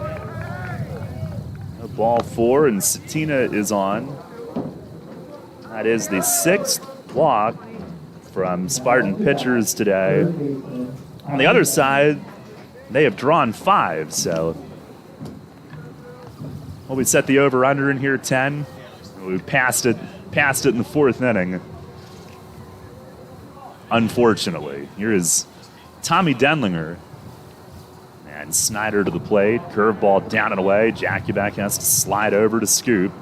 Ball 4, and Satina is on. That is the 6th walk from Spartan pitchers today. On the other side, they have drawn 5, so Well, we set the over-under in here, 10. We passed it in the fourth inning. Unfortunately. Here is Tommy Deminger. And Snyder to the plate. Curveball down and away. Jakubek has to slide over to scoop.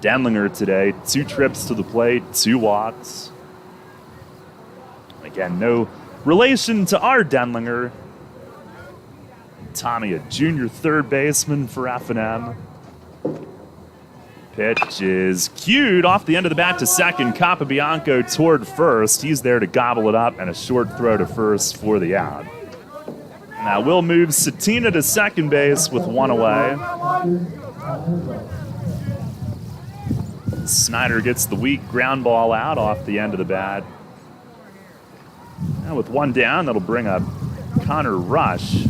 Deminger today, 2 trips to the plate, 2 walks. Again, no relation to our Deminger. Tommy, a junior third baseman for F&M. Pitch is cued off the end of the bat to second. Capobianco toward first. He's there to gobble it up, and a short throw to first for the out. Now we'll move Satina to second base with 1 away. Snyder gets the weak ground ball out off the end of the bat. Now with 1 down, that'll bring up Connor Rush.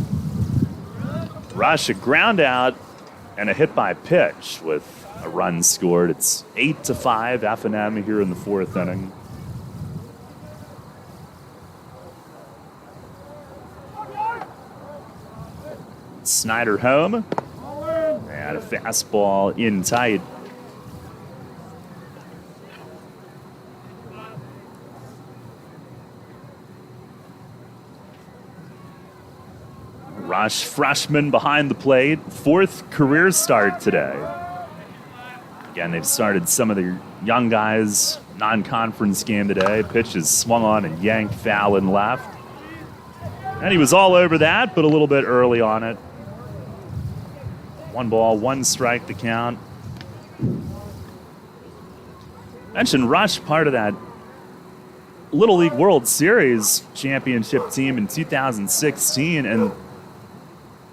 Rush, a ground out and a hit by pitch with a run scored. It's 8-5 F&M here in the fourth inning. Snyder home. And a fastball in tight. Rush, freshman behind the plate. 4th career start today. Again, they've started some of their young guys. Non-conference game today. Pitch is swung on and yanked foul and left. And he was all over that, but a little bit early on it. 1 ball, 1 strike to count. Mentioned Rush, part of that Little League World Series championship team in 2016, and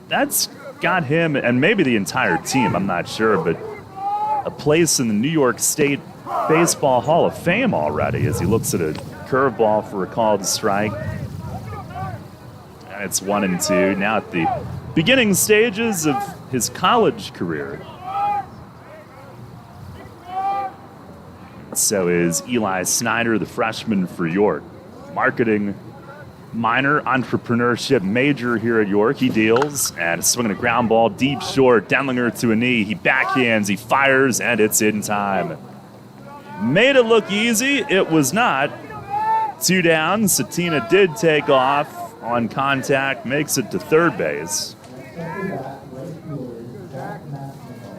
that's got him, and maybe the entire team, I'm not sure, but a place in the New York State Baseball Hall of Fame already as he looks at a curveball for a called strike. And it's 1-2. Now at the beginning stages of his college career. So is Eli Snyder, the freshman for York. Marketing minor, entrepreneurship major here at York. He deals and swinging a ground ball deep short. Deminger to a knee. He backhands, he fires, and it's in time. Made it look easy. It was not. 2 down. Satina did take off on contact, makes it to third base.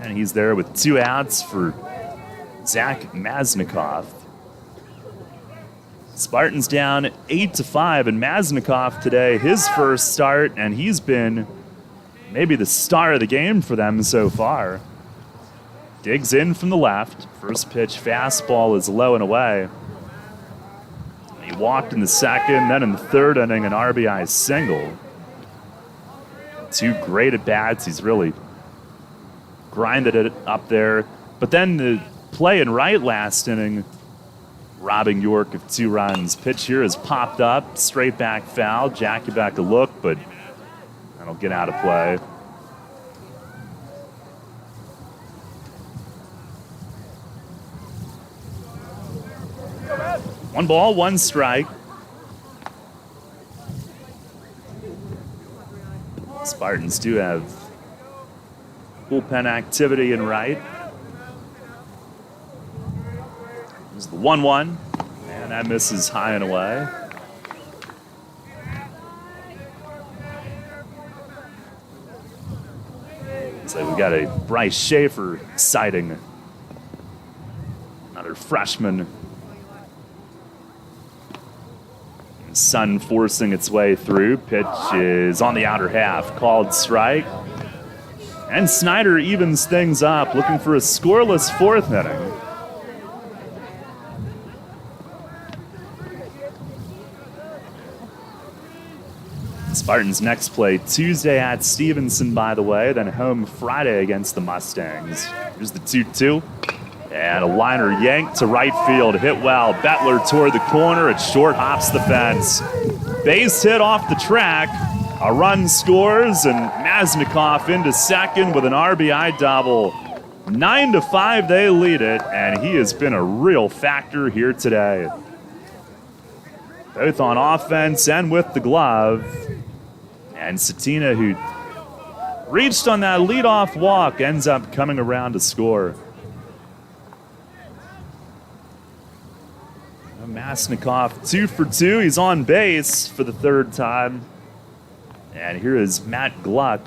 And he's there with 2 outs for Zach Maznikov. Spartans down 8-5, and Maznikov today, his first start, and he's been maybe the star of the game for them so far. Digs in from the left. First pitch fastball is low and away. He walked in the second, then in the third inning, an RBI single. 2 great at-bats. He's really grinded it up there. But then the play in right last inning, robbing York of 2 runs. Pitch here has popped up, straight back foul. Jakubek a look, but that'll get out of play. One ball, 1 strike. Spartans do have bullpen activity in right. There's the 1-1, and that misses high and away. So we got a Bryce Schaefer sighting. Another freshman. Sun forcing its way through. Pitch is on the outer half. Called strike. And Snyder evens things up, looking for a scoreless fourth inning. Spartans next play Tuesday at Stevenson, by the way, then home Friday against the Mustangs. Here's the 2-2. And a liner yanked to right field. Hit well. Bettler toward the corner. It short hops the fence. Base hit off the track. A run scores, and Maznikov into second with an RBI double. 9-5, they lead it, and he has been a real factor here today. Both on offense and with the glove. And Satina, who reached on that leadoff walk, ends up coming around to score. Maznikov 2 for 2. He's on base for the third time. And here is Matt Gluck.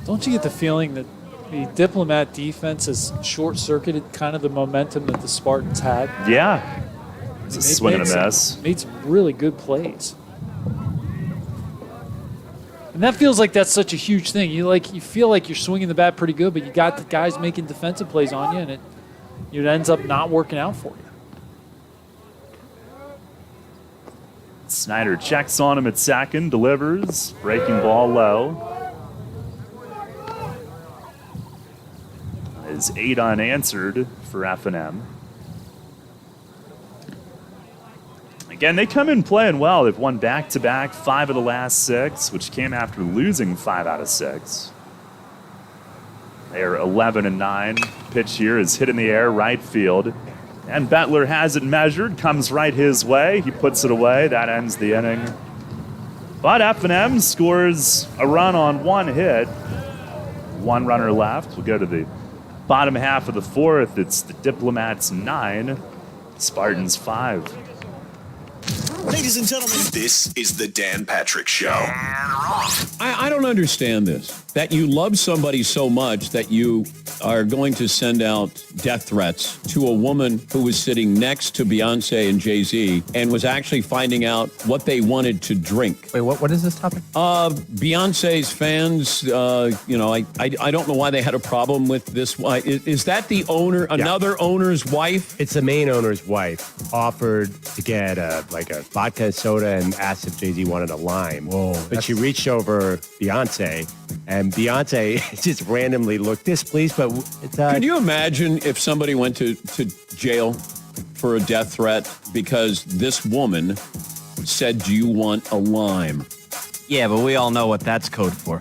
Don't you get the feeling that the Diplomat defense has short-circuited kind of the momentum that the Spartans had? Yeah. It's a swing and a miss. Made some really good plays. And that feels like that's such a huge thing. You feel like you're swinging the bat pretty good, but you got the guys making defensive plays on you, and it ends up not working out for you. Snyder checks on him at second, delivers, breaking ball low. Is 8 unanswered for F&M. Again, they come in playing well. They've won back-to-back 5 of the last 6, which came after losing 5 out of 6. They are 11-9. Pitch here is hit in the air, right field. And Bettler has it measured, comes right his way. He puts it away. That ends the inning. But F&M scores a run on 1 hit. 1 runner left. We'll go to the bottom half of the 4th. It's the Diplomats 9, Spartans 5. Ladies and gentlemen, this is the Dan Patrick Show. I don't understand this. That you love somebody so much that you are going to send out death threats to a woman who was sitting next to Beyonce and Jay-Z and was actually finding out what they wanted to drink. Wait, what is this topic? Beyonce's fans, I don't know why they had a problem with this. Is that the owner, another owner's wife? It's the main owner's wife. Offered to get a vodka and soda and asked if Jay-Z wanted a lime. Whoa. But she reached over Beyonce, and Beyonce just randomly looked, this please, but it's Can you imagine if somebody went to jail for a death threat because this woman said, do you want a lime? Yeah, but we all know what that's code for.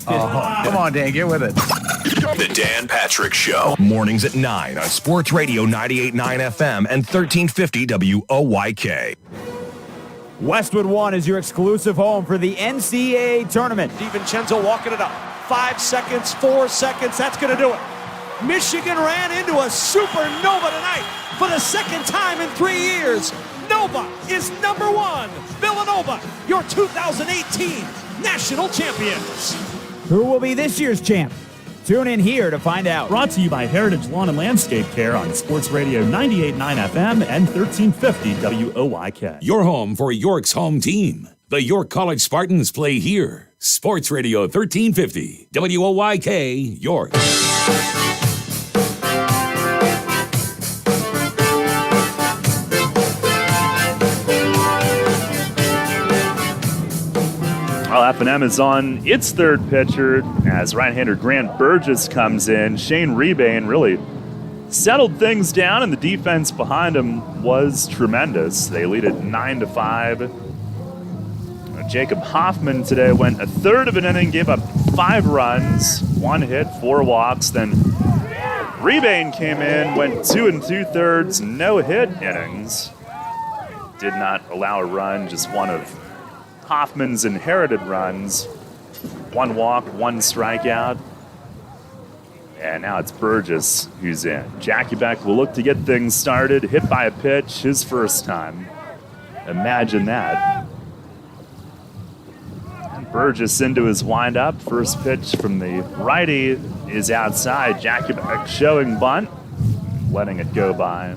Oh, come on, Dan, get with it. The Dan Patrick Show. Mornings at 9 on Sports Radio 98.9 FM and 1350 WOYK. Westwood One is your exclusive home for the NCAA tournament. DiVincenzo walking it up. 5 seconds, 4 seconds. That's going to do it. Michigan ran into a supernova tonight for the second time in 3 years. Nova is number 1. Villanova, your 2018 national champions. Who will be this year's champ? Tune in here to find out. Brought to you by Heritage Lawn and Landscape Care on Sports Radio 98.9 FM and 1350 WOYK. Your home for York's home team. The York College Spartans play here. Sports Radio 1350 WOYK, York. Well, F&M is on its third pitcher as right-hander Grant Burgess comes in. Shane Rebane really settled things down, and the defense behind him was tremendous. They lead it 9-5. Jacob Hoffman today went a third of an inning, gave up 5 runs, 1 hit, 4 walks. Then Rebane came in, went 2 2/3, no hit innings. Did not allow a run, just one of Hoffman's inherited runs. 1 walk, 1 strikeout. And now it's Burgess who's in. Jackie Beck will look to get things started. Hit by a pitch, his first time. Imagine that. And Burgess into his windup. First pitch from the righty is outside. Jackie Beck showing bunt, letting it go by.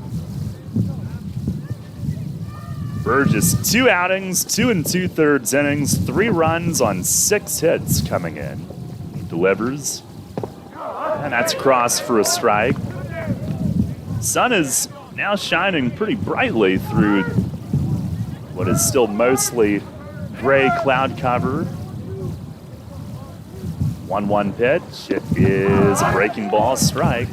Burgess, 2 outings, 2 2/3 innings, 3 runs on 6 hits coming in. Delivers. And that's crossed for a strike. Sun is now shining pretty brightly through what is still mostly gray cloud cover. 1-1 pitch. It is a breaking ball strike.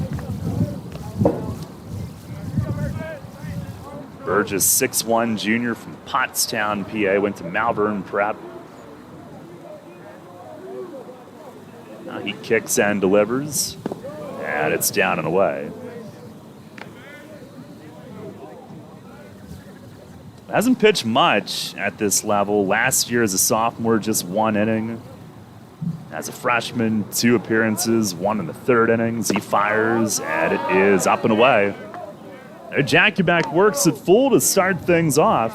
Burgess, 6'1", junior from Pottstown, PA, went to Malvern Prep. Now he kicks and delivers, and it's down and away. Hasn't pitched much at this level. Last year as a sophomore, just 1 inning. As a freshman, 2 appearances, 1 in the 3rd innings. He fires, and it is up and away. Jakubac works at full to start things off.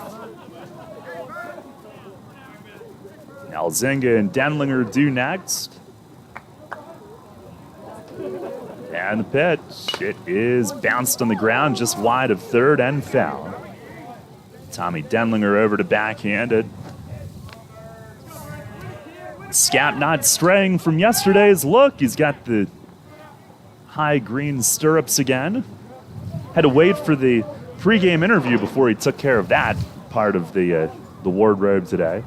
Alzinga and Deminger do next. And the pitch, it is bounced on the ground just wide of 3rd and foul. Tommy Deminger over to backhand it. Scap not straying from yesterday's look. He's got the high green stirrups again. Had to wait for the pregame interview before he took care of that part of the wardrobe today.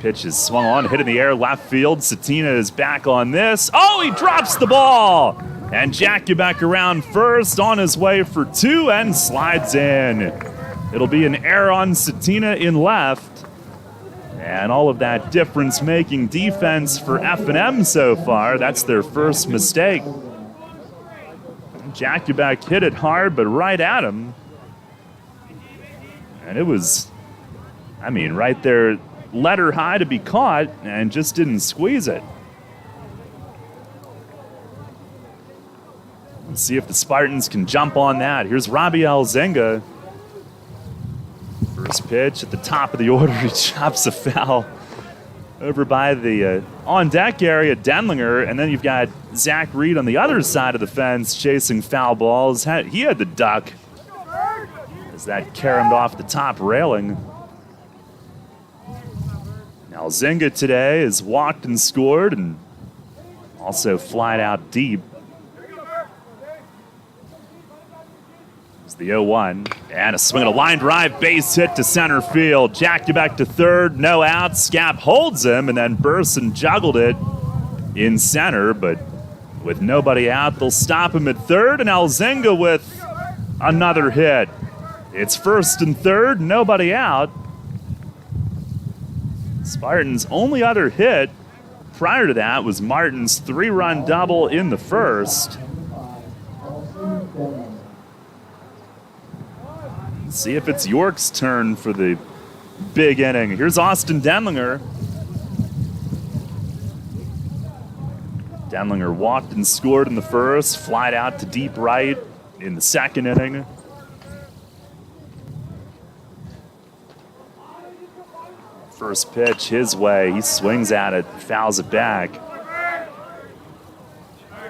Pitch is swung on, hit in the air, left field. Satina is back on this. Oh, he drops the ball! And Jakubac around first, on his way for 2 and slides in. It'll be an error on Satina in left. And all of that difference-making defense for F&M so far. That's their first mistake. Jakubac hit it hard, but right at him. And it was, right there, letter high to be caught, and just didn't squeeze it. Let's see if the Spartans can jump on that. Here's Robbie Alzinga. First pitch at the top of the order. He chops a foul over by the on-deck area, Deminger, and then you've got Zach Reed on the other side of the fence chasing foul balls. He had the duck as that caromed off the top railing. Now Alzinga today has walked and scored and also flied out deep. The 0-1, and a swing and a line drive, base hit to center field. Jakubac to 3rd, no out. Scap holds him and then bursts and juggled it in center, but with nobody out, they'll stop him at 3rd, and Alzinga with another hit. It's 1st and 3rd, nobody out. Spartans' only other hit prior to that was Martin's 3-run double in the 1st. See if it's York's turn for the big inning. Here's Austin Deminger. Deminger walked and scored in the 1st, flied out to deep right in the 2nd inning. First pitch his way. He swings at it, fouls it back.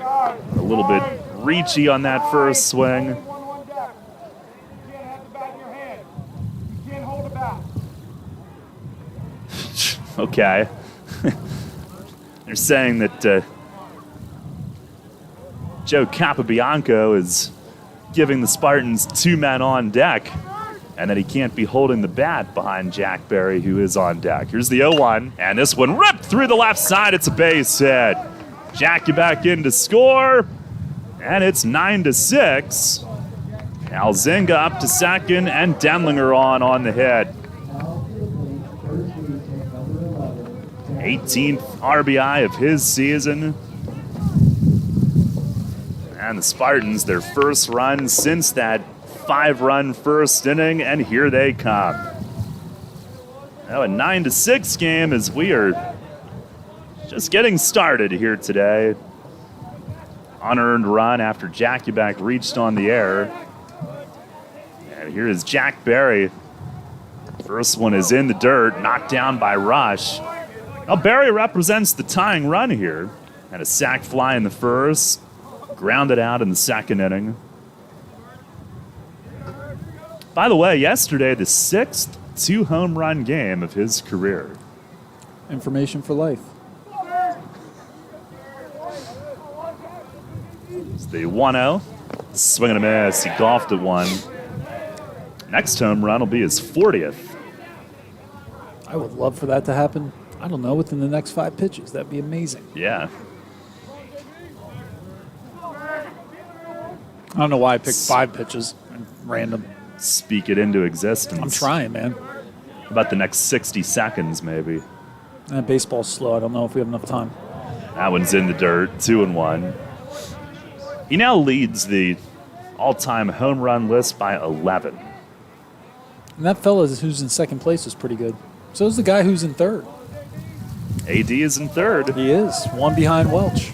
A little bit reachy on that first swing. Okay. They're saying that Joe Capobianco is giving the Spartans 2 men on deck and that he can't be holding the bat behind Jack Berry, who is on deck. Here's the 0-1, and this one ripped through the left side. It's a base hit. Jakubac in to score, and it's 9-6. Alzinga up to 2nd, and Deminger on the hit. 18th RBI of his season. And the Spartans, their first run since that 5-run first inning, and here they come. Now a 9-6 game as we are just getting started here today. Unearned run after Jakubac reached on the air. And here is Jack Berry. First one is in the dirt, knocked down by Rush. Now Berry represents the tying run here. Had a sac fly in the 1st, grounded out in the 2nd inning. By the way, yesterday, the 6th 2-home run game of his career. Information for life. It's the 1-0. Swing and a miss. He golfed at one. Next home run will be his 40th. I would love for that to happen. I don't know, within the next 5 pitches. That'd be amazing. Yeah. I don't know why I picked 5 pitches. Random. Speak it into existence. I'm trying, man. About the next 60 seconds, maybe. Baseball's slow. I don't know if we have enough time. That one's in the dirt. 2-1. He now leads the all-time home run list by 11. And that fella who's in 2nd place is pretty good. So is the guy who's in 3rd. AD is in third. He is, one behind Welch.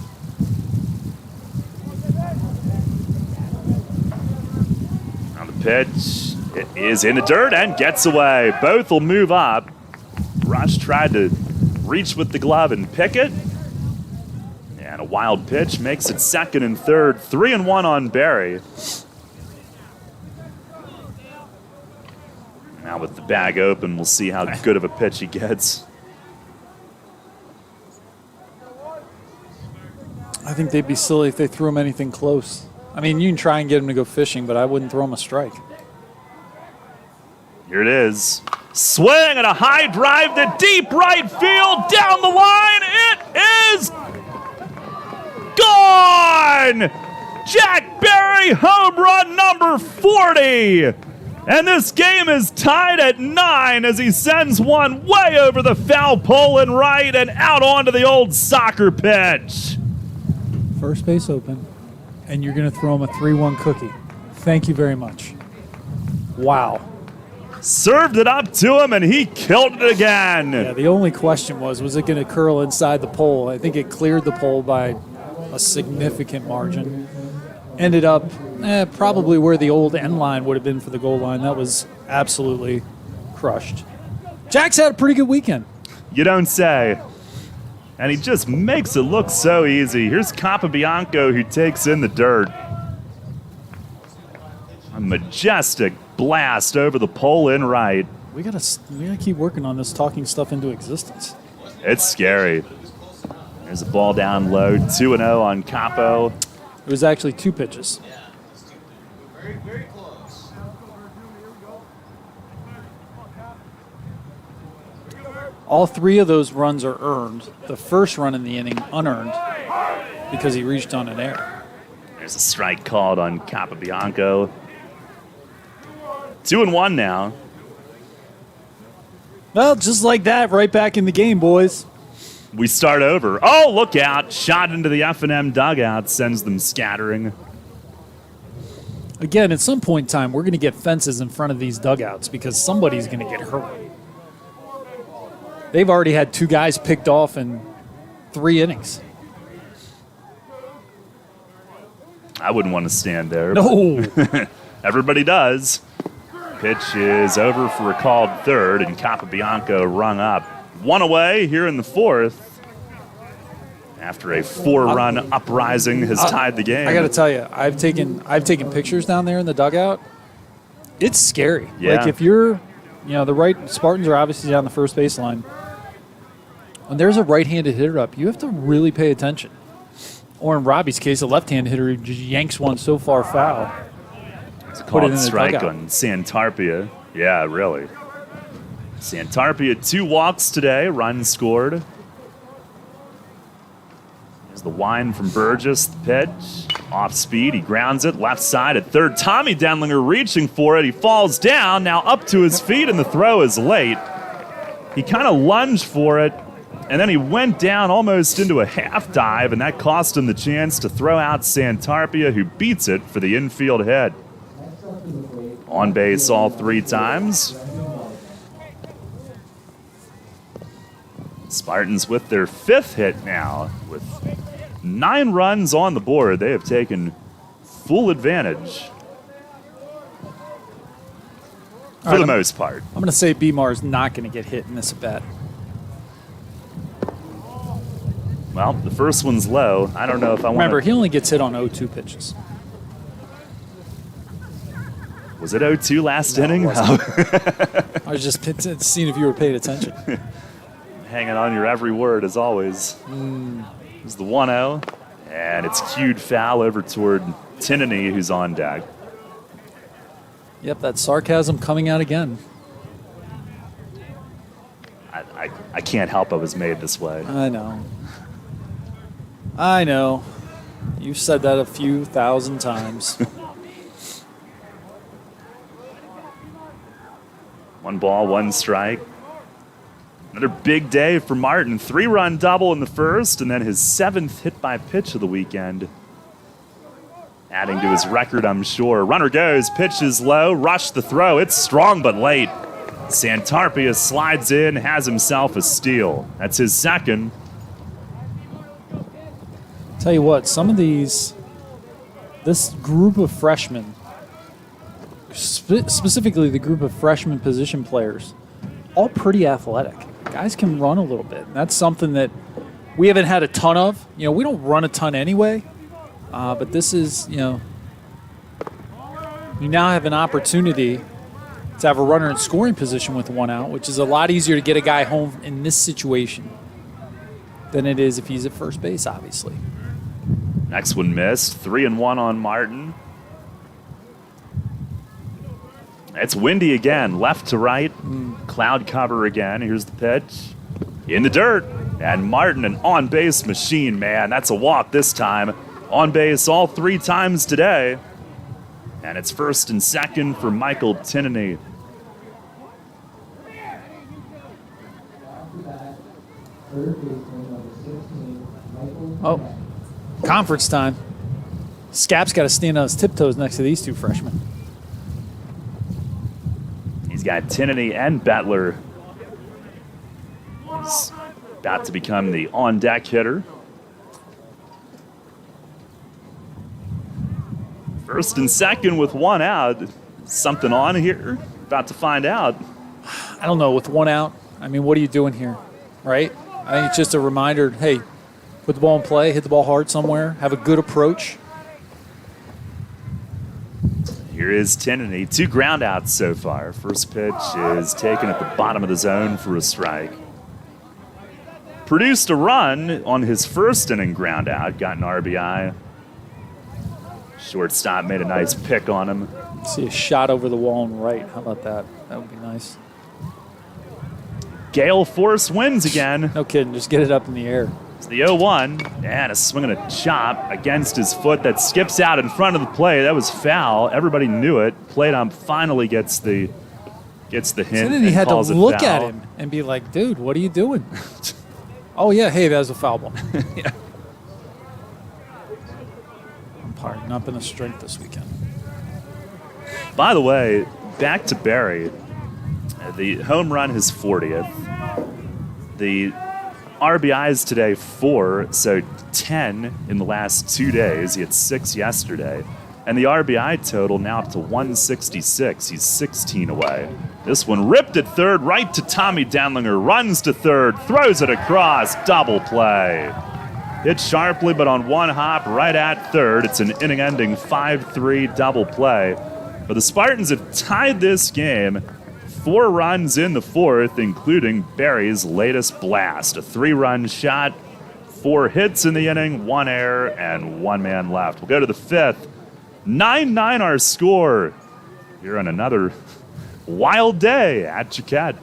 On the pitch, it is in the dirt and gets away. Both will move up. Rush tried to reach with the glove and pick it. And a wild pitch makes it second and third. 3-1 on Barry. Now with the bag open, we'll see how good of a pitch he gets. I think they'd be silly if they threw him anything close. I mean, you can try and get him to go fishing, but I wouldn't throw him a strike. Here it is. Swing and a high drive to deep right field. Down the line. It is gone! Jack Barry, home run number 40. And this game is tied at 9 as he sends one way over the foul pole and right and out onto the old soccer pitch. First base open, and you're going to throw him a 3-1 cookie. Thank you very much. Wow. Served it up to him, and he killed it again. Yeah, the only question was it going to curl inside the pole? I think it cleared the pole by a significant margin. Ended up probably where the old end line would have been for the goal line. That was absolutely crushed. Jack's had a pretty good weekend. You don't say. And he just makes it look so easy. Here's Capobianco who takes in the dirt. A majestic blast over the pole in right. We gotta keep working on this, talking stuff into existence. It's scary. There's a ball down low, 2-0 on Capo. It was actually 2 pitches. Very close. All 3 of those runs are earned. The first run in the inning, unearned, because he reached on an error. There's a strike called on Capobianco. 2-1 now. Well, just like that, right back in the game, boys. We start over. Oh, look out. Shot into the F&M dugout sends them scattering. Again, at some point in time, we're going to get fences in front of these dugouts because somebody's going to get hurt. They've already had 2 guys picked off in 3 innings. I wouldn't want to stand there. No. Everybody does. Pitch is over for a called third, and Capobianco rung up. 1 away here in the 4th. After a 4-run uprising has tied the game. I got to tell you, I've taken pictures down there in the dugout. It's scary. Yeah. Like if you're, the right Spartans are obviously down the first baseline. When there's a right-handed hitter up, you have to really pay attention. Or in Robbie's case, a left-handed hitter who just yanks one so far foul. It's a called strike on Santarpia. Yeah, really. Santarpia 2 walks today, run scored. Here's the wind from Burgess, the pitch. Off speed, he grounds it, left side at third. Tommy Deminger reaching for it, he falls down, now up to his feet, and the throw is late. He kind of lunged for it, and then he went down almost into a half dive, and that cost him the chance to throw out Santarpia, who beats it for the infield head. On base all 3 times. Spartans with their 5th hit now. With 9 runs on the board, they have taken full advantage. For the most part. I'm going to say Bemar's not going to get hit in this at bat. Well, the first one's low. I don't know if I want to... Remember, he only gets hit on 0-2 pitches. Was it 0-2 last inning? I was just seeing if you were paying attention. Hanging on your every word, as always. It's the 1-0, and it's cued foul over toward Tinnity, who's on deck. Yep, that sarcasm coming out again. I can't help I was made this way. I know. You've said that a few thousand times. 1 ball, 1 strike. Another big day for Martin. 3-run double in the first, and then his 7th hit by pitch of the weekend. Adding to his record, I'm sure. Runner goes, pitch is low, rush the throw. It's strong but late. Santarpia slides in, has himself a steal. That's his second. Tell you what, some of this group of freshmen, specifically the group of freshman position players, all pretty athletic. Guys can run a little bit. And that's something that we haven't had a ton of. We don't run a ton anyway, but this is, you now have an opportunity to have a runner in scoring position with one out, which is a lot easier to get a guy home in this situation than it is if he's at first base, obviously. Next one missed. 3-1 on Martin. It's windy again, left to right. Cloud cover again. Here's the pitch. In the dirt. And Martin, an on-base machine, man. That's a walk this time. On base all 3 times today. And it's first and second for Michael Tinnity. Oh, conference time. Scap's got to stand on his tiptoes next to these 2 freshmen. He's got Tinnity and Bettler. He's about to become the on-deck hitter. First and second with 1 out. Something on here? About to find out. I don't know, with 1 out, I mean, what are you doing here, right? I think it's just a reminder, hey, put the ball in play, hit the ball hard somewhere, have a good approach. Here is Tinnity. 2 ground outs so far. First pitch is taken at the bottom of the zone for a strike. Produced a run on his first inning ground out. Got an RBI. Shortstop made a nice pick on him. See a shot over the wall and right. How about that? That would be nice. Gale Force wins again. No kidding. Just get it up in the air. It's the 0-1, and a swing and a chop against his foot that skips out in front of the play. That was foul. Everybody knew it. Plate ump finally gets the hint. Tinnity had to look at him and be like, dude, what are you doing? Oh, yeah, hey, that was a foul ball. Yeah. Umpire not been a strength this weekend. By the way, back to Barry. The home run, his 40th. The RBIs today, 4, so 10 in the last 2 days. He had 6 yesterday. And the RBI total now up to 166. He's 16 away. This one ripped at third, right to Tommy Deminger. Runs to third, throws it across, double play. Hit sharply, but on 1 hop right at third. It's an inning-ending 5-3 double play. But the Spartans have tied this game. 4 runs in the 4th, including Barry's latest blast. A 3-run shot, 4 hits in the inning, 1 error, and 1 man left. We'll go to the 5th. 9-9 our score. Here on another wild day at Jaquette.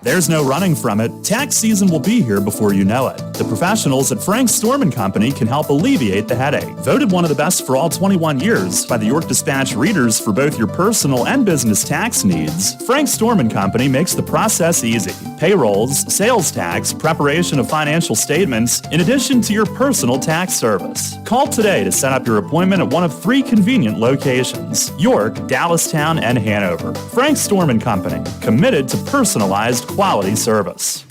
There's no running from it. Tax season will be here before you know it. The professionals at Frank Storm & Company can help alleviate the headache. Voted one of the best for all 21 years by the York Dispatch readers for both your personal and business tax needs, Frank Storm & Company makes the process easy. Payrolls, sales tax, preparation of financial statements, in addition to your personal tax service. Call today to set up your appointment at one of 3 convenient locations: York, Dallastown, and Hanover. Frank Storm & Company, committed to personalized quality service.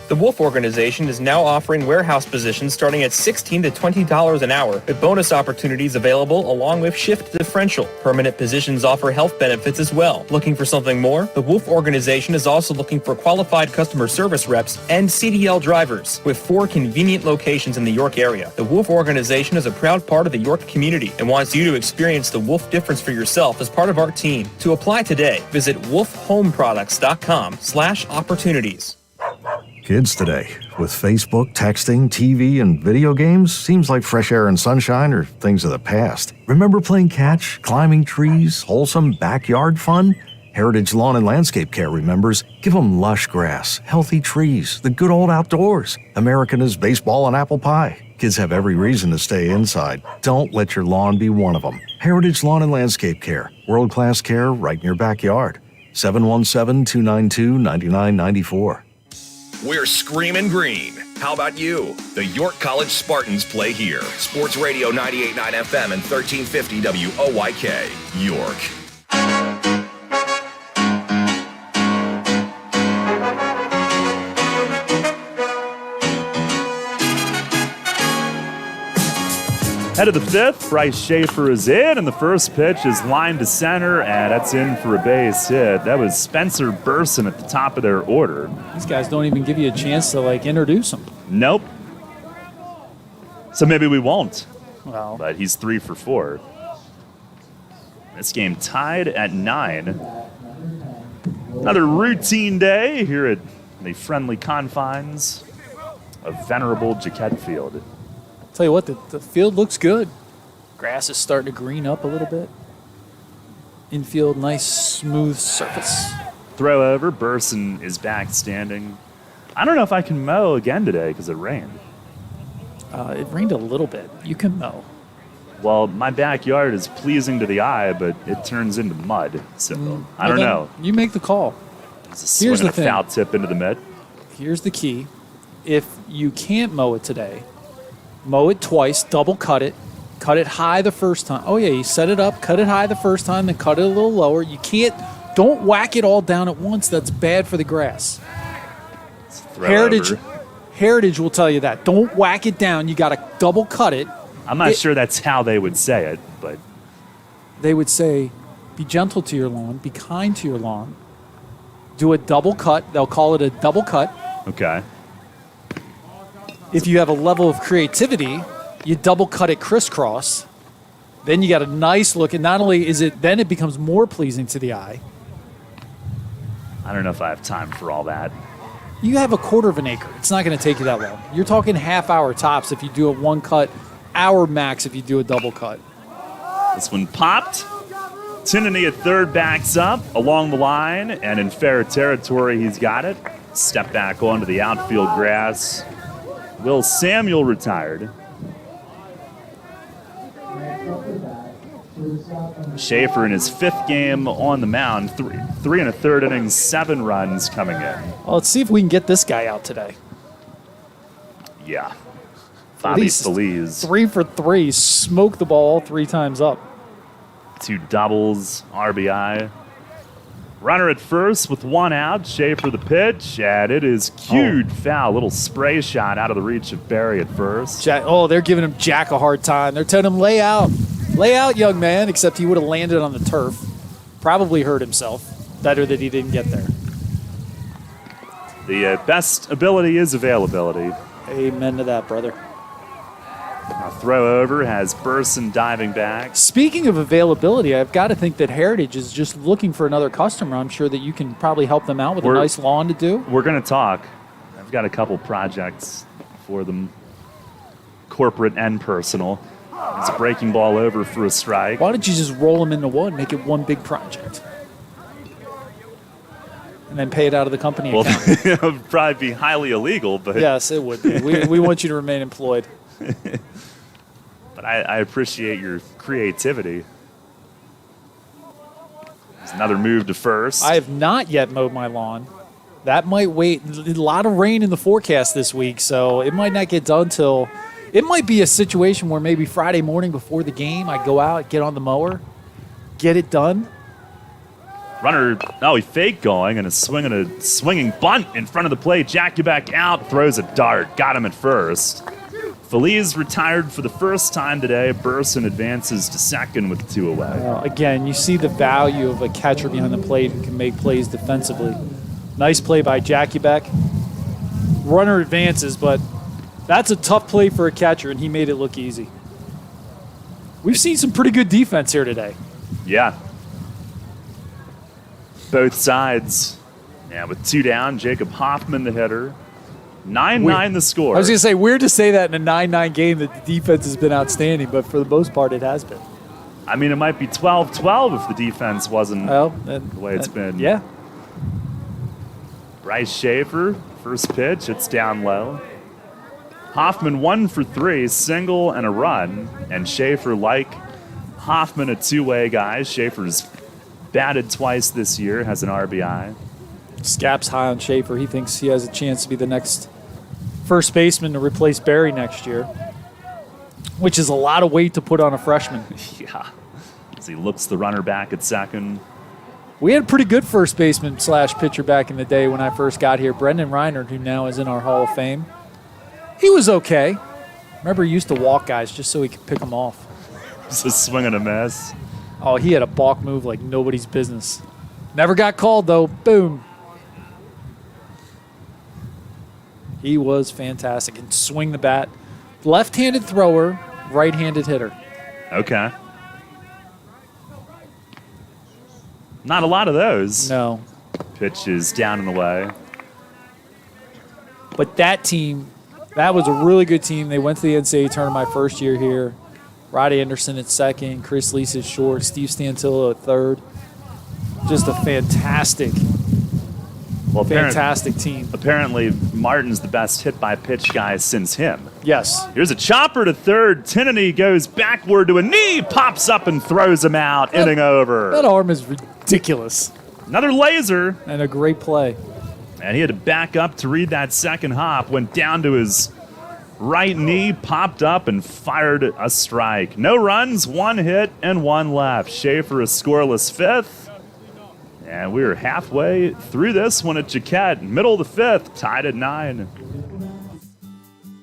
The Wolf Organization is now offering warehouse positions starting at $16 to $20 an hour, with bonus opportunities available along with shift differential. Permanent positions offer health benefits as well. Looking for something more? The Wolf Organization is also looking for qualified customer service reps and CDL drivers, with 4 convenient locations in the York area. The Wolf Organization is a proud part of the York community and wants you to experience the Wolf difference for yourself as part of our team. To apply today, visit wolfhomeproducts.com/opportunities. Kids today, with Facebook, texting, TV, and video games, seems like fresh air and sunshine are things of the past. Remember playing catch, climbing trees, wholesome backyard fun? Heritage Lawn and Landscape Care remembers, give them lush grass, healthy trees, the good old outdoors. American is baseball and apple pie. Kids have every reason to stay inside. Don't let your lawn be one of them. Heritage Lawn and Landscape Care, world-class care right in your backyard. 717-292-9994. We're screaming green. How about you? The York College Spartans play here. Sports Radio 98.9 FM and 1350 WOYK, York. Head of the fifth, Bryce Schaefer is in, and the first pitch is lined to center, and that's in for a base hit. That was Spencer Burson at the top of their order. These guys don't even give you a chance to, introduce them. Nope. So maybe we won't. Well. But he's 3 for 4. This game tied at 9. Another routine day here at the friendly confines of venerable Jaquette Field. Tell you what, the field looks good. Grass is starting to green up a little bit. Infield, nice smooth surface. Throw over, Burson is back standing. I don't know if I can mow again today because it rained. It rained a little bit. You can mow. Well, my backyard is pleasing to the eye, but it turns into mud. So I don't know. You make the call. Here's the thing. Foul tip into the mid. Here's the key. If you can't mow it today, mow it twice, double cut it high the first time. Oh yeah, you set it up, cut it high the first time, then cut it a little lower. You don't whack it all down at once. That's bad for the grass. Heritage will tell you that. Don't whack it down. You got to double cut it. I'm not sure that's how they would say it, but they would say, be gentle to your lawn, be kind to your lawn. Do a double cut. They'll call it a double cut. Okay. If you have a level of creativity, you double cut it crisscross. Then you got a nice look, and not only is it, then it becomes more pleasing to the eye. I don't know if I have time for all that. You have a quarter of an acre. It's not going to take you that long. You're talking half-hour tops if you do a one cut, hour max if you do a double cut. This one popped. Tinnity at third backs up along the line, and in fair territory, he's got it. Step back onto the outfield grass. Will Samuel retired. Schaefer in his 5th game on the mound, 3 1/3 innings, 7 runs coming in. Well, let's see if we can get this guy out today. Yeah. Bobby Feliz. 3 for 3, smoked the ball all 3 times up. 2 doubles, RBI. Runner at first with 1 out. Schaefer the pitch, and it is cued foul. Little spray shot out of the reach of Barry at first. They're giving him Jack a hard time. They're telling him, lay out. Lay out, young man, except he would have landed on the turf. Probably hurt himself. Better that he didn't get there. The best ability is availability. Amen to that, brother. A throw over has Burson diving back. Speaking of availability, I've got to think that Heritage is just looking for another customer. I'm sure that you can probably help them out with a nice lawn to do. We're going to talk. I've got a couple projects for them, corporate and personal. There's a breaking ball over for a strike. Why don't you just roll them into one, make it one big project? And then pay it out of the company account. It would probably be highly illegal, but... Yes, it would be. We want you to remain employed. But I appreciate your creativity. There's another move to first. I have not yet mowed my lawn. That might wait. A lot of rain in the forecast this week, so it might not get done till... It might be a situation where maybe Friday morning before the game, I go out, get on the mower, get it done. Runner, he faked going and is swinging a swinging bunt in front of the plate. Jakuback out, throws a dart, got him at first. Feliz retired for the first time today. Burson advances to second with 2 away. Again, you see the value of a catcher behind the plate who can make plays defensively. Nice play by Jakuback. Runner advances, but that's a tough play for a catcher, and he made it look easy. We've seen some pretty good defense here today. Yeah. Both sides. Yeah, with 2 down, Jacob Hoffman the hitter. 9-9 the score. I was going to say, weird to say that in a 9-9 game that the defense has been outstanding, but for the most part it has been. I mean, it might be 12-12 if the defense wasn't the way it's been. Yeah. Bryce Schaefer, first pitch, it's down low. Hoffman 1 for 3, single and a run. And Schaefer, like Hoffman, a 2-way guy. Schaefer's batted twice this year, has an RBI. Scap's high on Schaefer. He thinks he has a chance to be the next first baseman to replace Barry next year, which is a lot of weight to put on a freshman. Yeah. As he looks the runner back at second. We had a pretty good first baseman / pitcher back in the day when I first got here. Brendan Reinert, who now is in our Hall of Fame. He was okay. Remember, he used to walk guys just so he could pick them off. Just a swing and a miss. Oh, he had a balk move like nobody's business. Never got called, though. Boom. He was fantastic. And swing the bat. Left-handed thrower, right-handed hitter. Okay. Not a lot of those. No. Pitches down in the way. But that team, that was a really good team. They went to the NCAA tournament my first year here. Roddy Anderson at second, Chris Lease at short, Steve Stantillo at third. Just a fantastic team. Apparently, Martin's the best hit-by-pitch guy since him. Yes. Here's a chopper to third. Tinnity goes backward to a knee, pops up and throws him out, inning over. That arm is ridiculous. Another laser. And a great play. And he had to back up to read that second hop. Went down to his right knee, popped up, and fired a strike. No runs, 1 hit, and 1 left. Schaefer a scoreless fifth. And we were halfway through this one at Jaquette. Middle of the fifth, tied at 9.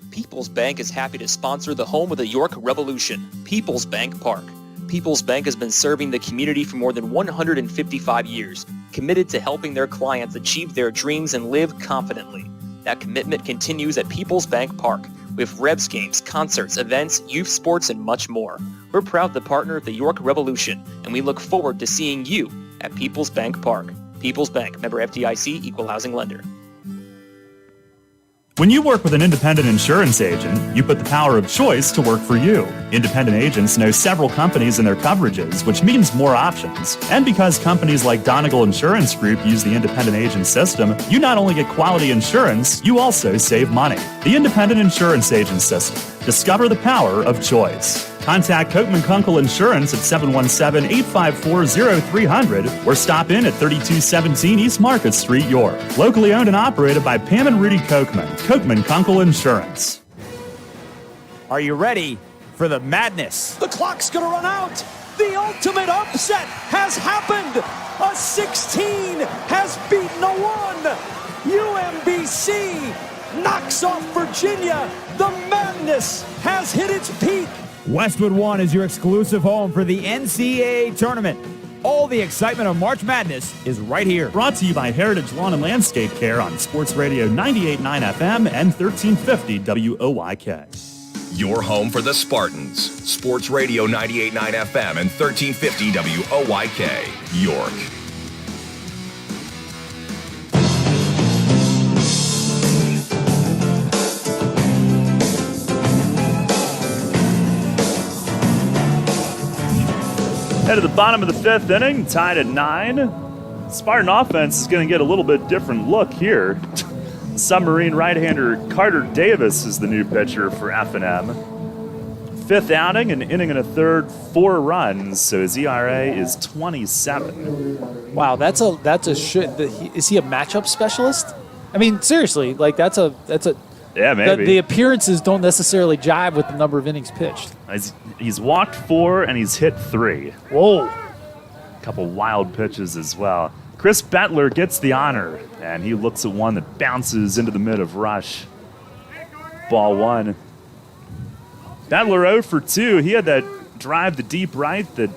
People's Bank is happy to sponsor the home of the York Revolution, People's Bank Park. People's Bank has been serving the community for more than 155 years, committed to helping their clients achieve their dreams and live confidently. That commitment continues at People's Bank Park, with Rebs games, concerts, events, youth sports, and much more. We're proud to partner with the York Revolution, and we look forward to seeing you at People's Bank Park. People's Bank, member FDIC, equal housing lender. When you work with an independent insurance agent, you put the power of choice to work for you. Independent agents know several companies and their coverages, which means more options. And because companies like Donegal Insurance Group use the independent agent system, you not only get quality insurance, you also save money. The independent insurance agent system. Discover the power of choice. Contact Coatman Kunkel Insurance at 717-854-0300 or stop in at 3217 East Market Street, York. Locally owned and operated by Pam and Rudy Coatman. Coatman Kunkel Insurance. Are you ready for the madness? The clock's going to run out. The ultimate upset has happened. A 16 has beaten a 1. UMBC knocks off Virginia. The madness has hit its peak. Westwood One is your exclusive home for the NCAA tournament. All the excitement of March Madness is right here. Brought to you by Heritage Lawn and Landscape Care on Sports Radio 98.9 FM and 1350 WOYK. Your home for the Spartans. Sports Radio 98.9 FM and 1350 WOYK, York. Head to the bottom of the fifth inning, tied at 9. Spartan offense is going to get a little bit different look here. Submarine right-hander Carter Davis is the new pitcher for F&M. Fifth outing, an inning and a third, 4 runs, so his ERA is 27. Wow, that's a shit. Is he a matchup specialist? I mean, seriously, like that's a yeah, maybe. The appearances don't necessarily jive with the number of innings pitched. He's walked 4 and he's hit 3. Whoa. A couple wild pitches as well. Chris Bettler gets the honor, and he looks at one that bounces into the mid of Rush. Ball 1. Bettler 0 for 2. He had that drive to deep right that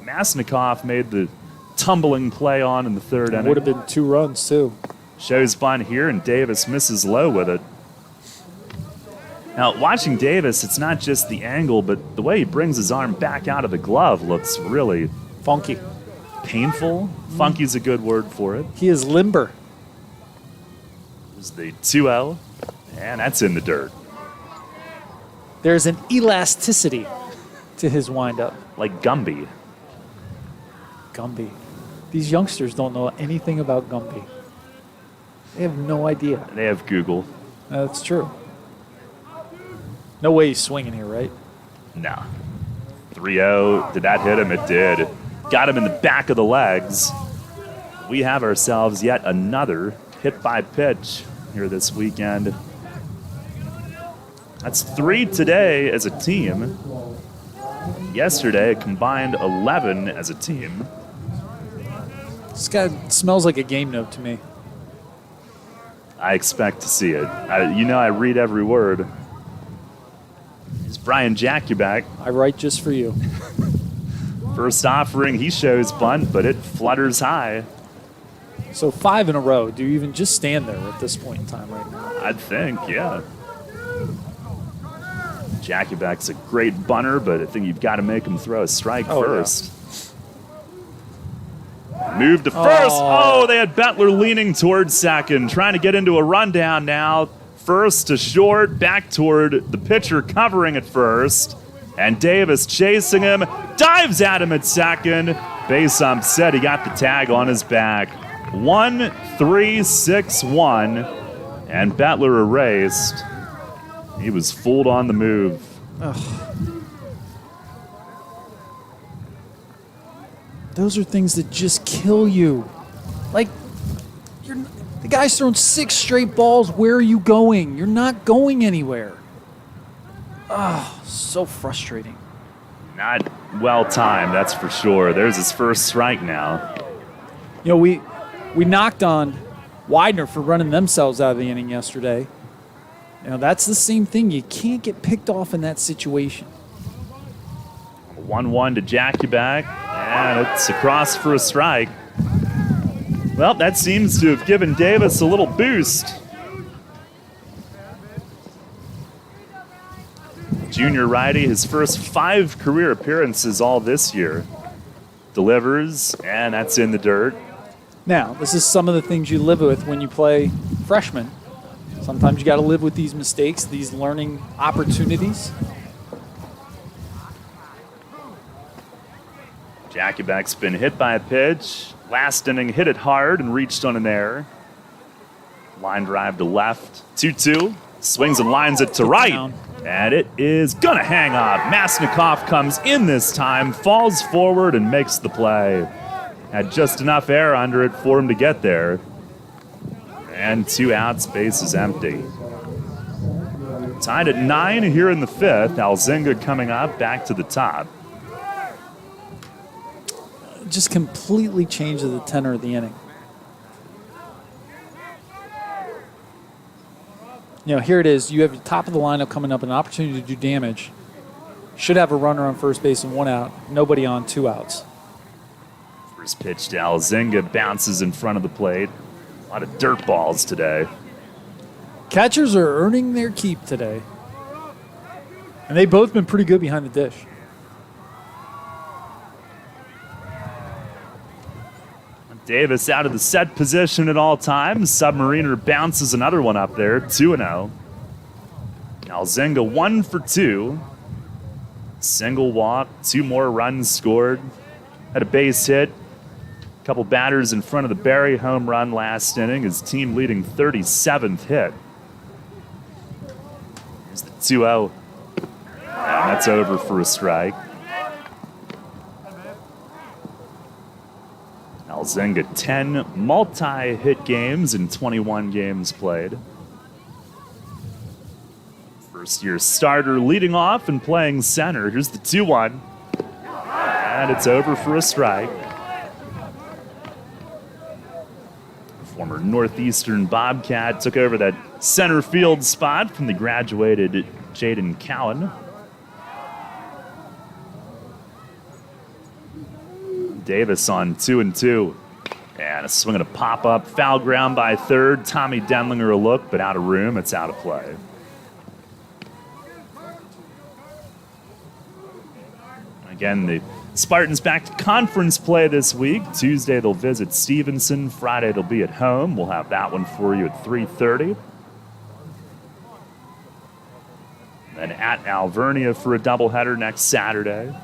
Maznikov made the tumbling play on in the third inning. Would have been 2 runs, too. Shows bunt here, and Davis misses low with it. Now, watching Davis, it's not just the angle, but the way he brings his arm back out of the glove looks really funky. Painful? Funky's a good word for it. He is limber. There's the 2-0, and that's in the dirt. There's an elasticity to his windup. Like Gumby. Gumby. These youngsters don't know anything about Gumby. They have no idea. They have Google. That's true. No way he's swinging here, right? No. 3-0. Did that hit him? It did. Got him in the back of the legs. We have ourselves yet another hit by pitch here this weekend. That's 3 today as a team. Yesterday, a combined 11 as a team. This guy smells like a game note to me. I expect to see it. I read every word. Brian Jakubek. I write just for you. First offering, he shows bunt, but it flutters high. So 5 in a row. Do you even just stand there at this point in time right now? I'd think, yeah. Jakubek's a great bunter, but I think you've got to make him throw a strike first. Yeah. Move to first. Oh, they had Bettler leaning towards second, trying to get into a rundown now. First to short, back toward the pitcher covering at first. And Davis chasing him, dives at him at second. Base ump said he got the tag on his back. 1-3-6-1. And Bettler erased. He was fooled on the move. Ugh. Those are things that just kill you. Like, the guy's thrown 6 straight balls. Where are you going? You're not going anywhere. Oh, so frustrating. Not well timed, that's for sure. There's his first strike now. You know, we knocked on Widener for running themselves out of the inning yesterday. You know, that's the same thing. You can't get picked off in that situation. 1-1 to Jakubek, and it's across for a strike. Well, that seems to have given Davis a little boost. Junior righty, his first 5 career appearances all this year. Delivers, and that's in the dirt. Now, this is some of the things you live with when you play freshman. Sometimes you got to live with these mistakes, these learning opportunities. Jakubek's been hit by a pitch. Last inning, hit it hard and reached on an error. Line drive to left. 2-2. Swings and lines it to right. And it is going to hang up. Maznikov comes in this time, falls forward, and makes the play. Had just enough air under it for him to get there. And 2 outs, base is empty. Tied at 9 here in the 5th. Alzinga coming up, back to the top. Just completely changes the tenor of the inning. You know, here it is. You have your top of the lineup coming up, an opportunity to do damage. Should have a runner on first base and 1 out. Nobody on, 2 outs. First pitch to Alzinga, bounces in front of the plate. A lot of dirt balls today. Catchers are earning their keep today. And they've both been pretty good behind the dish. Davis out of the set position at all times. Submariner bounces another one up there, 2-0. Alzinga 1 for 2. Single walk, 2 more runs scored. Had a base hit. A couple batters in front of the Barry home run last inning. His team leading 37th hit. Here's the 2-0. And that's over for a strike. Alzinga 10 multi-hit games in 21 games played. First-year starter leading off and playing center. Here's the 2-1. And it's over for a strike. Former Northeastern Bobcat took over that center field spot from the graduated Jaden Cowan. Davis on 2-2. And a swing and a pop-up. Foul ground by third. Tommy Denlinger a look, but out of room. It's out of play. Again, the Spartans back to conference play this week. Tuesday they'll visit Stevenson. Friday they'll be at home. We'll have that one for you at 3:30. Then at Alvernia for a doubleheader next Saturday.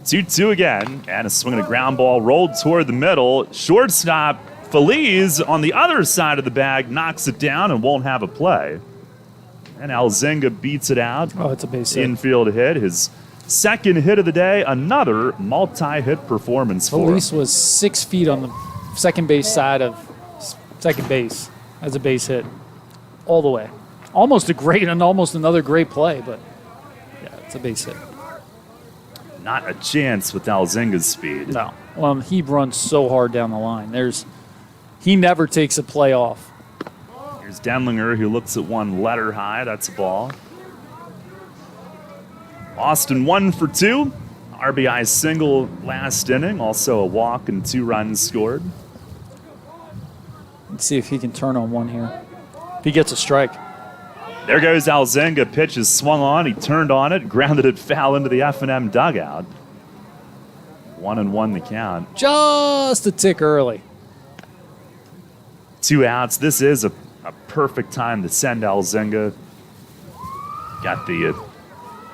2-2 again, and a swing and a ground ball rolled toward the middle. Shortstop Feliz on the other side of the bag knocks it down and won't have a play. And Alzinga beats it out. Oh, it's a base hit. Infield hit. His second hit of the day, another multi-hit performance for him. Feliz was 6 feet on the second base side of second base as a base hit all the way. Almost another great play, but yeah, it's a base hit. Not a chance with Alzinga's speed. No. Well, he runs so hard down the line. He never takes a play off. Here's Denlinger, who looks at one letter high. That's a ball. Austin 1 for 2. RBI single last inning. Also a walk and 2 runs scored. Let's see if he can turn on one here. If he gets a strike. There goes Alzenga. Pitch is swung on. He turned on it, grounded it foul into the F&M dugout. 1-1 the count. Just a tick early. 2 outs. This is a perfect time to send Alzenga. Got the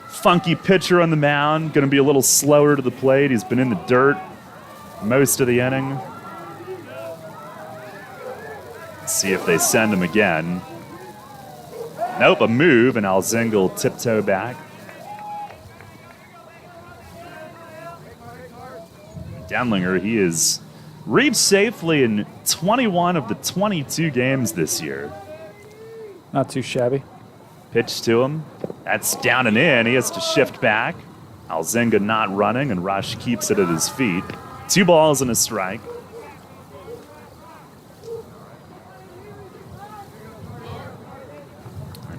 funky pitcher on the mound. Going to be a little slower to the plate. He's been in the dirt most of the inning. Let's see if they send him again. Nope, a move, and Alzenga will tiptoe back. Deminger, he is reached safely in 21 of the 22 games this year. Not too shabby. Pitch to him. That's down and in. He has to shift back. Alzenga not running, and Rush keeps it at his feet. 2 balls and a strike.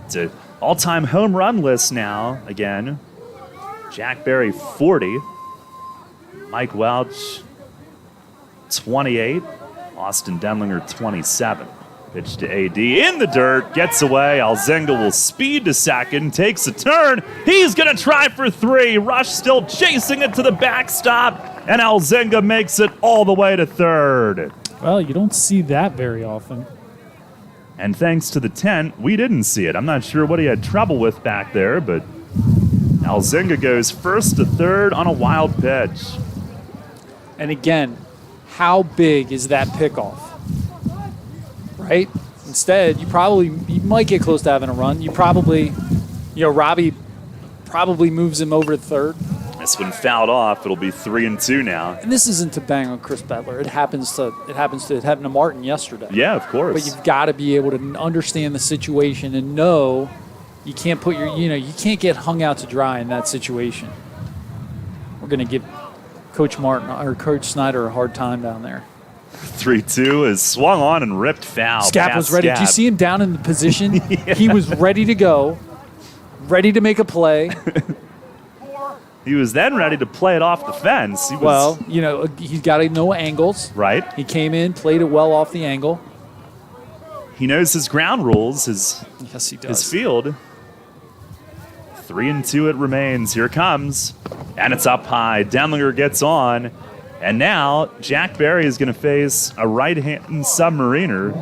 It's an all-time home run list now, again. Jack Berry, 40. Mike Welch, 28. Austin Deminger, 27. Pitch to AD in the dirt, gets away. Alzenga will speed to second, takes a turn. He's going to try for 3. Rush still chasing it to the backstop, and Alzenga makes it all the way to third. Well, you don't see that very often. And thanks to the tent, we didn't see it. I'm not sure what he had trouble with back there, but Alzenga goes first to third on a wild pitch. And again, how big is that pickoff? Right? Instead, you might get close to having a run. Robbie probably moves him over to third. This one fouled off. It'll be 3-2 now. And this isn't to bang on Chris Bedler. It happened to Martin yesterday. Yeah, of course. But you've got to be able to understand the situation and know you can't you can't get hung out to dry in that situation. We're going to give Coach Snyder a hard time down there. 3-2 is swung on and ripped foul. Scap was ready. Do you see him down in the position? Yeah. He was ready to go, ready to make a play. He was then ready to play it off the fence. He's got to know angles. Right. He came in, played it well off the angle. He knows his ground rules, yes, he does. His field. 3-2 it remains. Here comes. And it's up high. Deminger gets on. And now Jack Berry is going to face a right-hand submariner.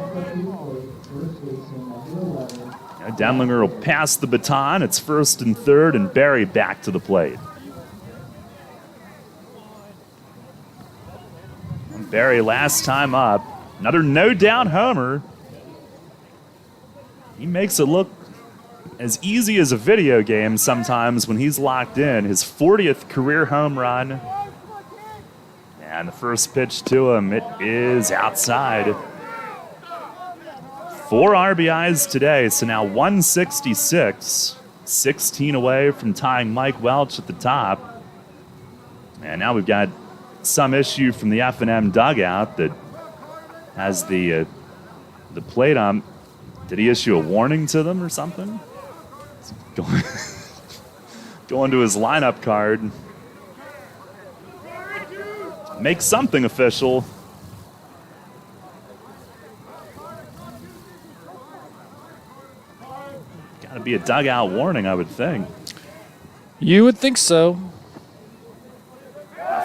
Deminger will pass the baton. It's first and third, and Berry back to the plate. Berry last time up. Another no-down homer. He makes it look as easy as a video game sometimes when he's locked in. His 40th career home run. And the first pitch to him, it is outside. 4 RBIs today, so now 166. 16 away from tying Mike Welch at the top. And now we've got some issue from the F&M dugout that has the plate on. Did he issue a warning to them or something? Going to his lineup card. Make something official. Got to be a dugout warning, I would think. You would think so.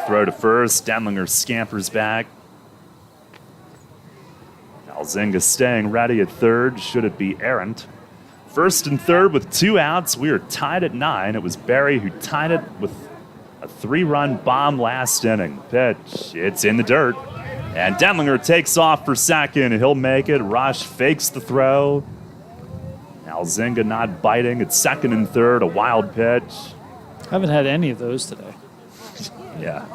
Throw to first. Deminger scampers back. Alzenga staying ready at third. Should it be errant? First and third with 2 outs. We are tied at 9. It was Berry who tied it with a 3-run bomb last inning. Pitch. It's in the dirt. And Deminger takes off for second. He'll make it. Rush fakes the throw. Alzenga not biting. It's second and third. A wild pitch. Haven't had any of those today. Yeah.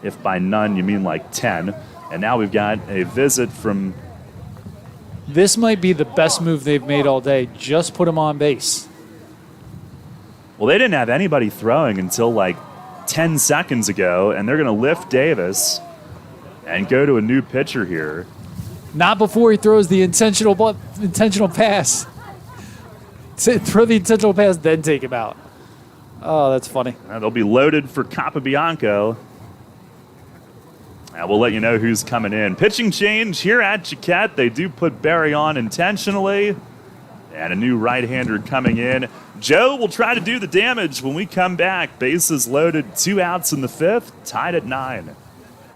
If by none you mean like 10. And now we've got a visit from... This might be the best move they've made all day. Just put him on base. Well, they didn't have anybody throwing until like 10 seconds ago, and they're going to lift Davis and go to a new pitcher here. Not before he throws the intentional pass. Throw the intentional pass, then take him out. Oh, that's funny. They'll be loaded for Capobianco. We'll let you know who's coming in. Pitching change here at Chiquette. They do put Barry on intentionally. And a new right-hander coming in. Joe will try to do the damage when we come back. Bases loaded, 2 outs in the 5th, tied at 9.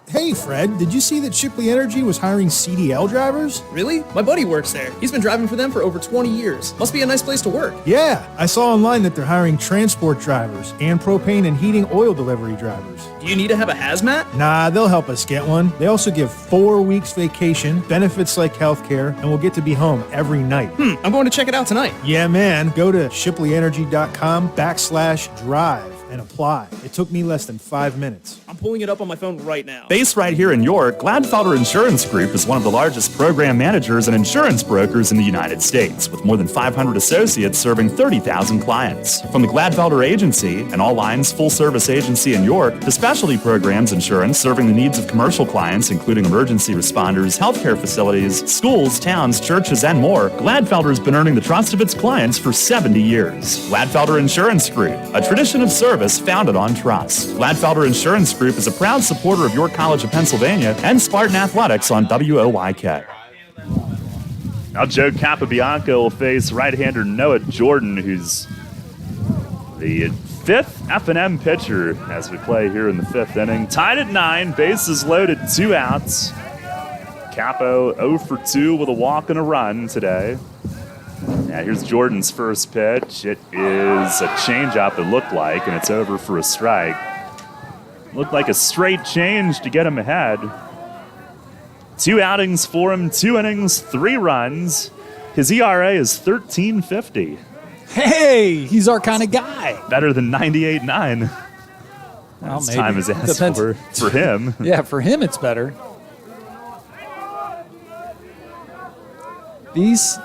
Hey, Fred, did you see that Shipley Energy was hiring CDL drivers? Really? My buddy works there. He's been driving for them for over 20 years. Must be a nice place to work. Yeah, I saw online that they're hiring transport drivers and propane and heating oil delivery drivers. Do you need to have a hazmat? Nah, they'll help us get one. They also give 4 weeks vacation, benefits like healthcare, and we'll get to be home every night. I'm going to check it out tonight. Yeah, man. Go to shipleyenergy.com/drive and apply. It took me less than 5 minutes. I'm pulling it up on my phone right now. Based right here in York, Gladfelder Insurance Group is one of the largest program managers and insurance brokers in the United States, with more than 500 associates serving 30,000 clients. From the Gladfelder Agency, an all-lines full-service agency in York, to specialty programs insurance serving the needs of commercial clients, including emergency responders, healthcare facilities, schools, towns, churches, and more, Gladfelder has been earning the trust of its clients for 70 years. Gladfelder Insurance Group, a tradition of service founded on trust. Gladfelder Insurance Group is a proud supporter of York College of Pennsylvania and Spartan Athletics on WOYK. Now Joe Capobianco will face right-hander Noah Jordan, who's the 5th F&M pitcher as we play here in the 5th inning. Tied at 9, bases loaded, 2 outs. Capo 0 for 2 with a walk and a run today. Now here's Jordan's first pitch. It is a changeup, it looked like, and it's over for a strike. Looked like a straight change to get him ahead. 2 outings for him, 2 innings, 3 runs. His ERA is 13.50. Hey, he's our kind of guy. Better than 98.9. Well, As maybe. time is asked Depends. for him. Yeah, for him it's better. These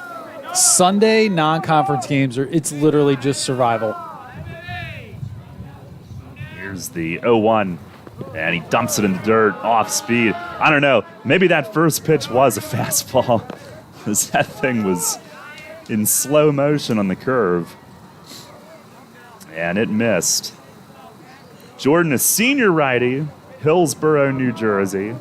Sunday non-conference games it's literally just survival. Here's the 0-1, and he dumps it in the dirt off speed. I don't know, maybe that first pitch was a fastball, because that thing was in slow motion on the curve, and it missed. Jordan, a senior righty, Hillsborough, New Jersey.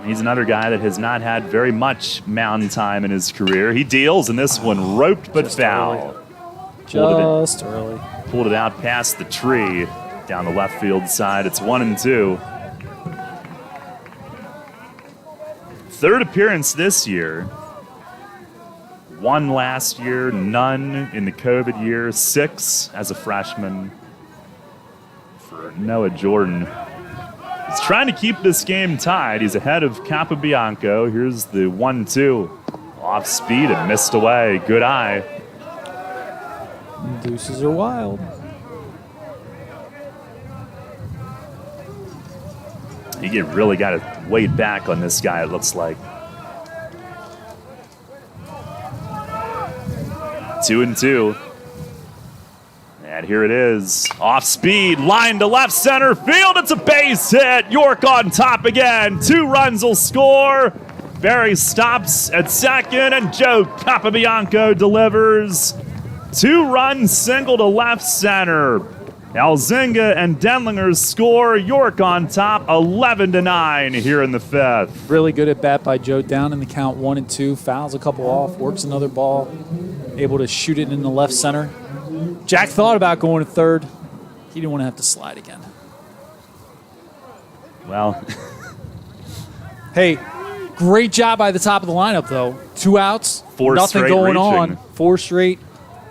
He's another guy that has not had very much mound time in his career. He deals, and this one roped but foul. Just early. Pulled it out past the tree down the left field side. It's 1-2. Third appearance this year. 1 last year, none in the COVID year, 6 as a freshman for Noah Jordan. He's trying to keep this game tied. He's ahead of Capobianco. Here's the 1-2. Off speed and missed away. Good eye. Deuces are wild. You really got to wait back on this guy, it looks like. 2-2. And here it is. Off speed, line to left center field. It's a base hit. York on top again. 2 runs will score. Barry stops at second, and Joe Capobianco delivers. 2-run single to left center. Alzinga and Deminger score. York on top, 11-9 here in the 5th. Really good at bat by Joe, down in the count 1-2. Fouls a couple off, works another ball, able to shoot it in the left center. Jack thought about going to third. He didn't want to have to slide again. Well, hey, great job by the top of the lineup, though. 2 outs, 4 nothing straight going reaching. on. 4 straight.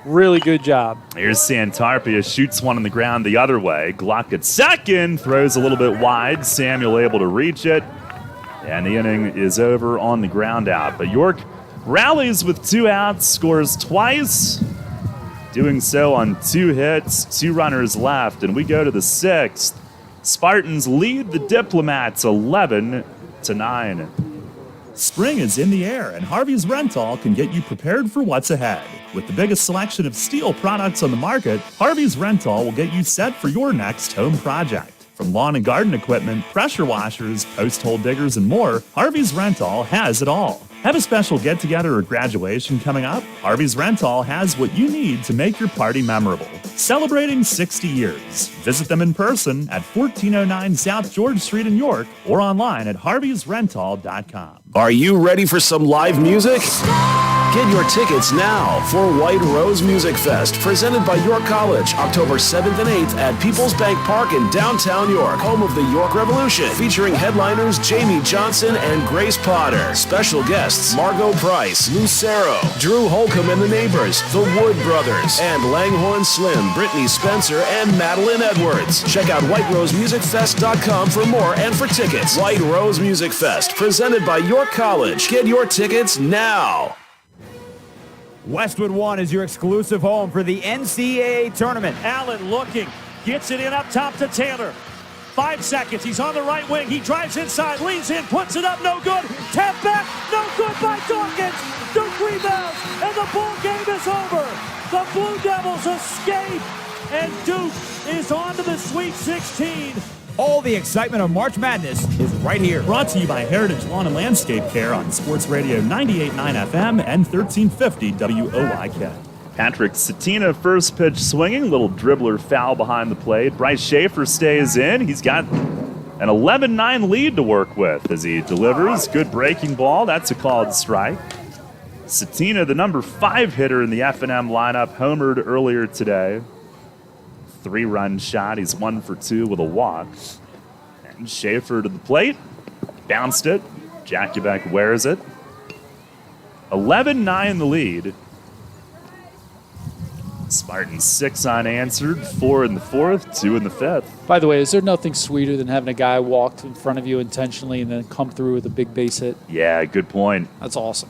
Really good job. Here's Santarpia, shoots one on the ground the other way. Glock at second, throws a little bit wide. Samuel able to reach it. And the inning is over on the ground out. But York rallies with 2 outs, scores twice. Doing so on 2 hits, 2 runners left. And we go to the 6th. Spartans lead the Diplomats 11-9. Spring is in the air, and Harvey's Rental can get you prepared for what's ahead. With the biggest selection of steel products on the market, Harvey's Rental will get you set for your next home project. From lawn and garden equipment, pressure washers, post hole diggers, and more, Harvey's Rental has it all. Have a special get-together or graduation coming up? Harvey's Rental has what you need to make your party memorable. Celebrating 60 years. Visit them in person at 1409 South George Street in York or online at harveysrental.com. Are you ready for some live music? Get your tickets now for White Rose Music Fest, presented by York College, October 7th and 8th at People's Bank Park in downtown York, home of the York Revolution, featuring headliners Jamie Johnson and Grace Potter. Special guests Margot Price, Lucero, Drew Holcomb and the Neighbors, the Wood Brothers, and Langhorne Slim, Brittany Spencer, and Madeline Edwards. Check out whiterosemusicfest.com for more and for tickets. White Rose Music Fest, presented by York College. Get your tickets now. Westwood One is your exclusive home for the NCAA tournament. Allen looking, gets it in up top to Taylor. 5 seconds, he's on the right wing, he drives inside, leans in, puts it up, no good. Tap back, no good by Dawkins. Duke rebounds, and the ball game is over. The Blue Devils escape, and Duke is on to the Sweet 16. All the excitement of March Madness is right here. Brought to you by Heritage Lawn and Landscape Care on Sports Radio 98.9 FM and 1350 WOYK. Patrick Satina, first pitch swinging, little dribbler foul behind the plate. Bryce Schaefer stays in. He's got an 11-9 lead to work with as he delivers. Good breaking ball. That's a called strike. Satina, the number 5 hitter in the F&M lineup, homered earlier today. 3-run shot. He's 1 for 2 with a walk. And Schaefer to the plate. Bounced it. Jakubek wears it. 11-9 the lead. Spartans 6 unanswered, 4 in the 4th, 2 in the 5th. By the way, is there nothing sweeter than having a guy walk in front of you intentionally and then come through with a big base hit? Yeah, good point. That's awesome.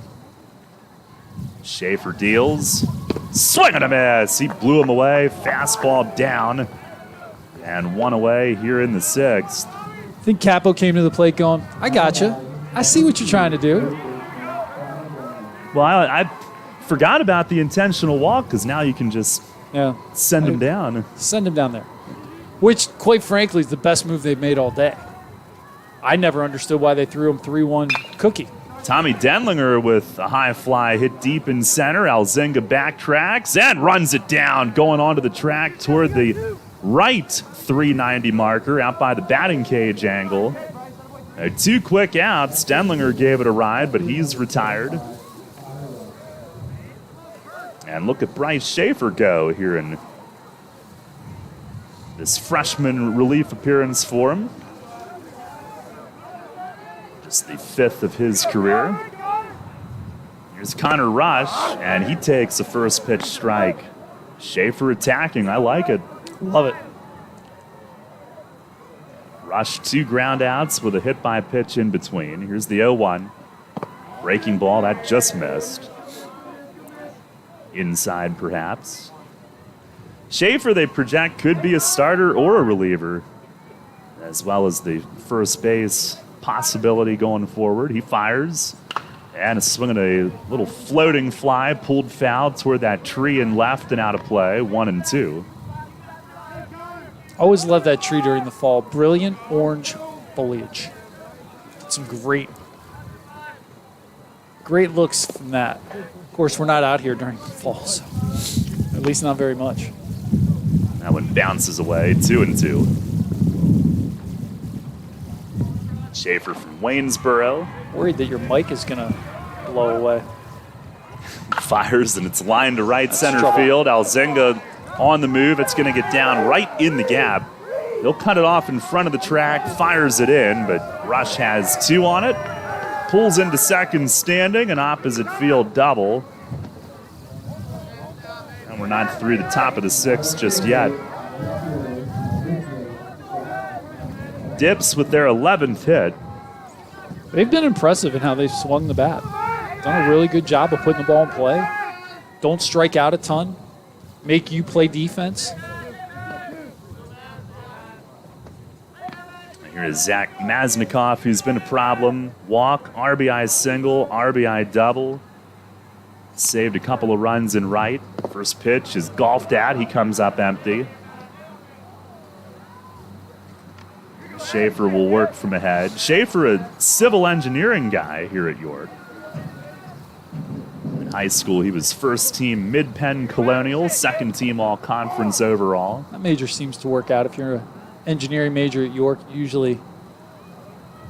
Schaefer deals. Swing and a miss. He blew him away. Fastball down. And 1 away here in the 6th. I think Capo came to the plate going, I gotcha. I see what you're trying to do. Well, I forgot about the intentional walk because now you can just send him down. Send him down there. Which, quite frankly, is the best move they've made all day. I never understood why they threw him 3-1 cookie. Tommy Denlinger with a high fly hit deep in center. Alzinga backtracks and runs it down, going onto the track toward the right 390 marker out by the batting cage angle. 2 quick outs. Denlinger gave it a ride, but he's retired. And look at Bryce Schaefer go here in this freshman relief appearance for him. Just the 5th of his career. Here's Connor Rush, and he takes a first pitch strike. Schaefer attacking. I like it. Love it. Rush 2 ground outs with a hit by pitch in between. Here's the 0-1. Breaking ball, that just missed. Inside, perhaps. Schaefer, they project, could be a starter or a reliever, as well as the first base possibility going forward. He fires, and is swinging a little floating fly, pulled foul toward that tree and left and out of play, 1-2. Always love that tree during the fall. Brilliant orange foliage. Some great looks from that. Of course, we're not out here during the fall, so at least not very much. That one bounces away, 2-2. Schaefer from Waynesboro. Worried that your mic is going to blow away. Fires, and it's lined to right center trouble. field. Alzinga on the move. It's going to get down right in the gap. He'll cut it off in front of the track, fires it in, but Rush has 2 on it. Pulls into second standing, an opposite field double. And we're not through the top of the 6th just yet. Dips with their 11th hit. They've been impressive in how they've swung the bat. Done a really good job of putting the ball in play. Don't strike out a ton. Make you play defense. Here is Zach Maznikov, who's been a problem. Walk, RBI single, RBI double. Saved a couple of runs in right. First pitch is golfed at. He comes up empty. Schaefer will work from ahead. Schaefer, a civil engineering guy here at York. high school, he was first team Mid-Penn Colonial, second team all-conference overall. That major seems to work out. If you're an engineering major at York, you usually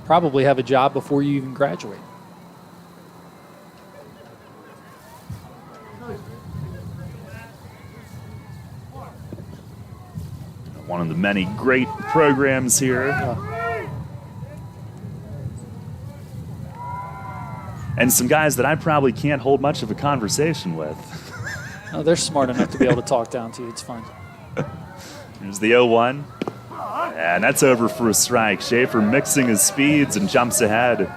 probably have a job before you even graduate. One of the many great programs here. And some guys that I probably can't hold much of a conversation with. Oh, they're smart enough to be able to talk down to you. It's fine. Here's the 0-1. And that's over for a strike. Schaefer mixing his speeds and jumps ahead.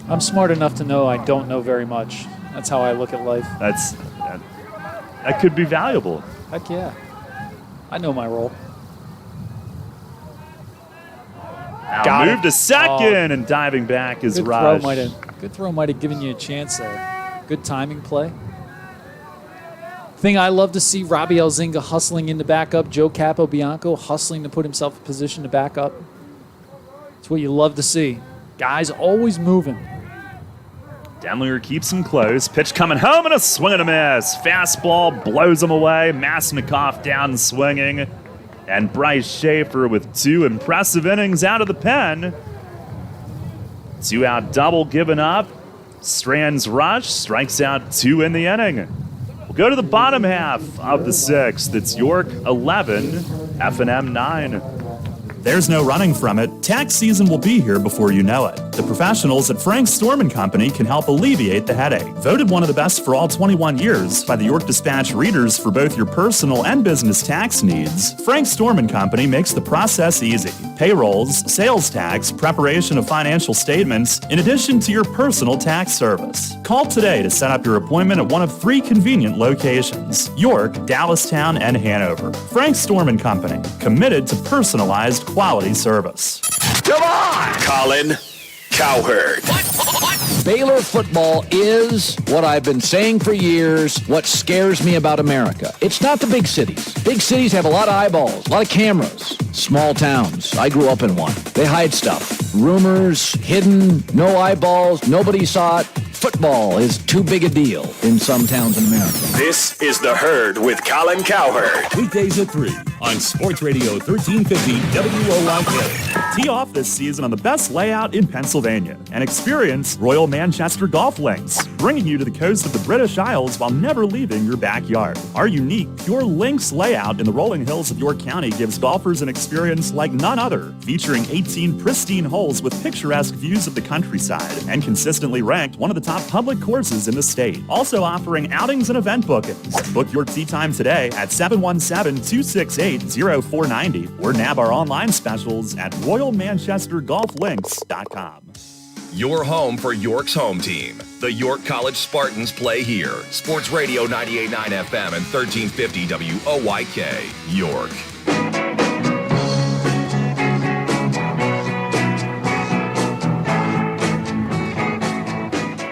I'm smart enough to know I don't know very much. That's how I look at life. That could be valuable. Heck yeah. I know my role. Now moved to second, and diving back is Rush. Good throw might have given you a chance there. Good timing play. Thing I love to see, Robbie Elzinga hustling in to back up. Joe Capobianco hustling to put himself in position to back up. It's what you love to see. Guys always moving. Deminger keeps him close. Pitch coming home and a swing and a miss. Fastball blows him away. Maznikov down swinging. And Bryce Schaefer with 2 impressive innings out of the pen. 2 out double given up. Strands Rush strikes out 2 in the inning. We'll go to the bottom half of the 6th. It's York 11, F&M 9. There's no running from it. Tax season will be here before you know it. The professionals at Frank Storm & Company can help alleviate the headache. Voted one of the best for all 21 years by the York Dispatch readers for both your personal and business tax needs, Frank Storm & Company makes the process easy. Payrolls, sales tax, preparation of financial statements, in addition to your personal tax service. Call today to set up your appointment at one of 3 convenient locations: York, Dallastown, and Hanover. Frank Storm & Company, committed to personalized quality service. Come on, Colin Cowherd. Baylor football is what I've been saying for years, what scares me about America. It's not the big cities. Big cities have a lot of eyeballs, a lot of cameras. Small towns. I grew up in one. They hide stuff. Rumors, hidden, no eyeballs, nobody saw it. Football is too big a deal in some towns in America. This is The Herd with Colin Cowherd. Weekdays at 3 on Sports Radio 1350 WOYK. Tee off this season on the best layout in Pennsylvania and experience Royal Manchester Golf Links, bringing you to the coast of the British Isles while never leaving your backyard. Our unique Pure Links layout in the rolling hills of York County gives golfers an experience like none other, featuring 18 pristine holes with picturesque views of the countryside and consistently ranked one of the top public courses in the state. Also offering outings and event bookings. Book your tee time today at 717-268-0490 or nab our online specials at royalmanchestergolflinks.com. Your home for York's home team. The York College Spartans play here. Sports Radio 98.9 FM and 1350 WOYK, York.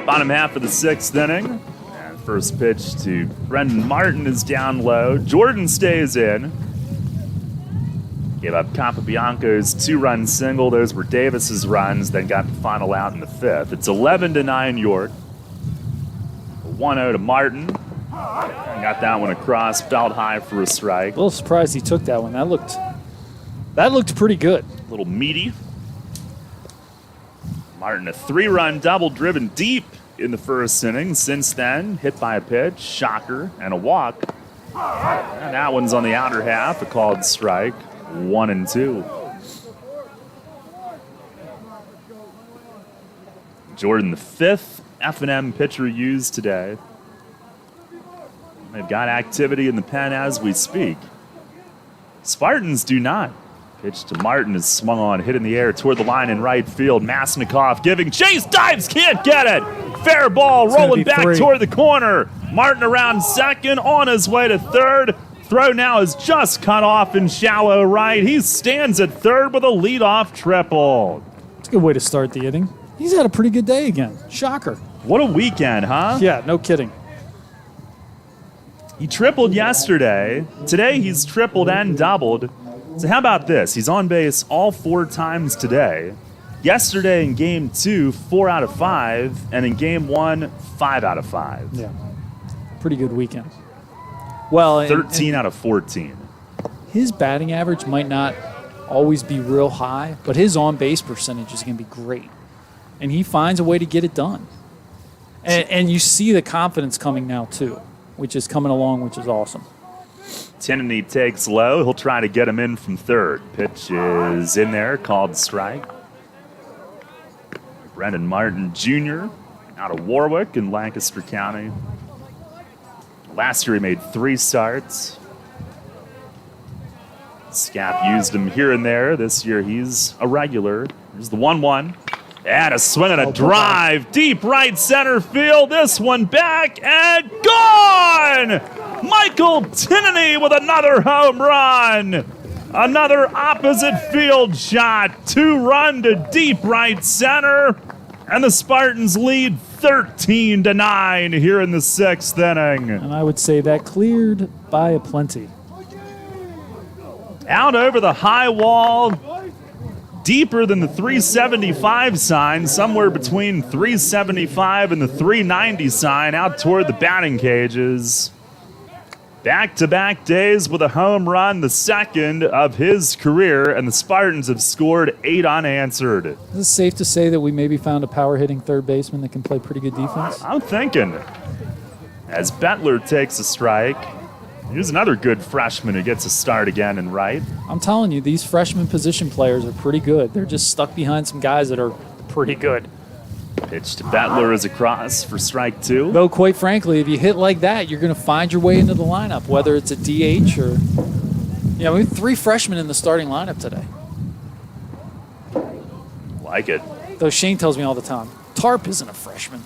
Bottom half of the 6th inning. And first pitch to Brendan Martin is down low. Jordan stays in. Gave up Capobianco's 2-run single. Those were Davis's runs, then got the final out in the 5th. It's 11-9 York. 1-0 to Martin. Got that one across, fouled high for a strike. A little surprised he took that one. That looked pretty good. A little meaty. Martin, a 3-run double driven deep in the first inning. Since then, hit by a pitch, shocker, and a walk. And that one's on the outer half, a called strike. 1-2. Jordan, the 5th F&M pitcher used today. They've got activity in the pen as we speak. Spartans do not. Pitch to Martin is swung on, hit in the air toward the line in right field. Maznikov giving chase, dives, can't get it. Fair ball, rolling back toward the corner. Martin around second, on his way to third. Throw now is just cut off in shallow right. He stands at third with a leadoff triple. It's a good way to start the inning. He's had a pretty good day again. Shocker. What a weekend, huh? Yeah, no kidding. He tripled yesterday. Today he's tripled and doubled. So how about this? He's on base all 4 times today. Yesterday in Game 2, 4 out of 5, and in Game 1, 5 out of 5. Yeah, pretty good weekend. Well, 13 out of 14. His batting average might not always be real high, but his on-base percentage is going to be great. And he finds a way to get it done. And you see the confidence coming now, too, which is coming along, which is awesome. Tinnity takes low. He'll try to get him in from third. Pitch is in there, called strike. Brendan Martin Jr. out of Warwick in Lancaster County. Last year he made 3 starts. Scap used him here and there. This year he's a regular. Here's the 1-1. And a swing and a drive. Deep right center field. This one back and gone! Michael Tinnity with another home run. Another opposite field shot. 2-run to deep right center. And the Spartans lead 13-9 here in the 6th inning. And I would say that cleared by a plenty. Out over the high wall. Deeper than the 375 sign, somewhere between 375 and the 390 sign, out toward the batting cages. Back-to-back days with a home run, the second of his career, and the Spartans have scored 8 unanswered. Is it safe to say that we maybe found a power-hitting third baseman that can play pretty good defense? I'm thinking. As Bettler takes a strike, here's another good freshman who gets a start again in right. I'm telling you, these freshman position players are pretty good. They're just stuck behind some guys that are pretty good. Pitch to Bettler is across for strike 2. Though, quite frankly, if you hit like that, you're going to find your way into the lineup, whether it's a DH or... we have 3 freshmen in the starting lineup today. Like it. Though Shane tells me all the time, Tarp isn't a freshman.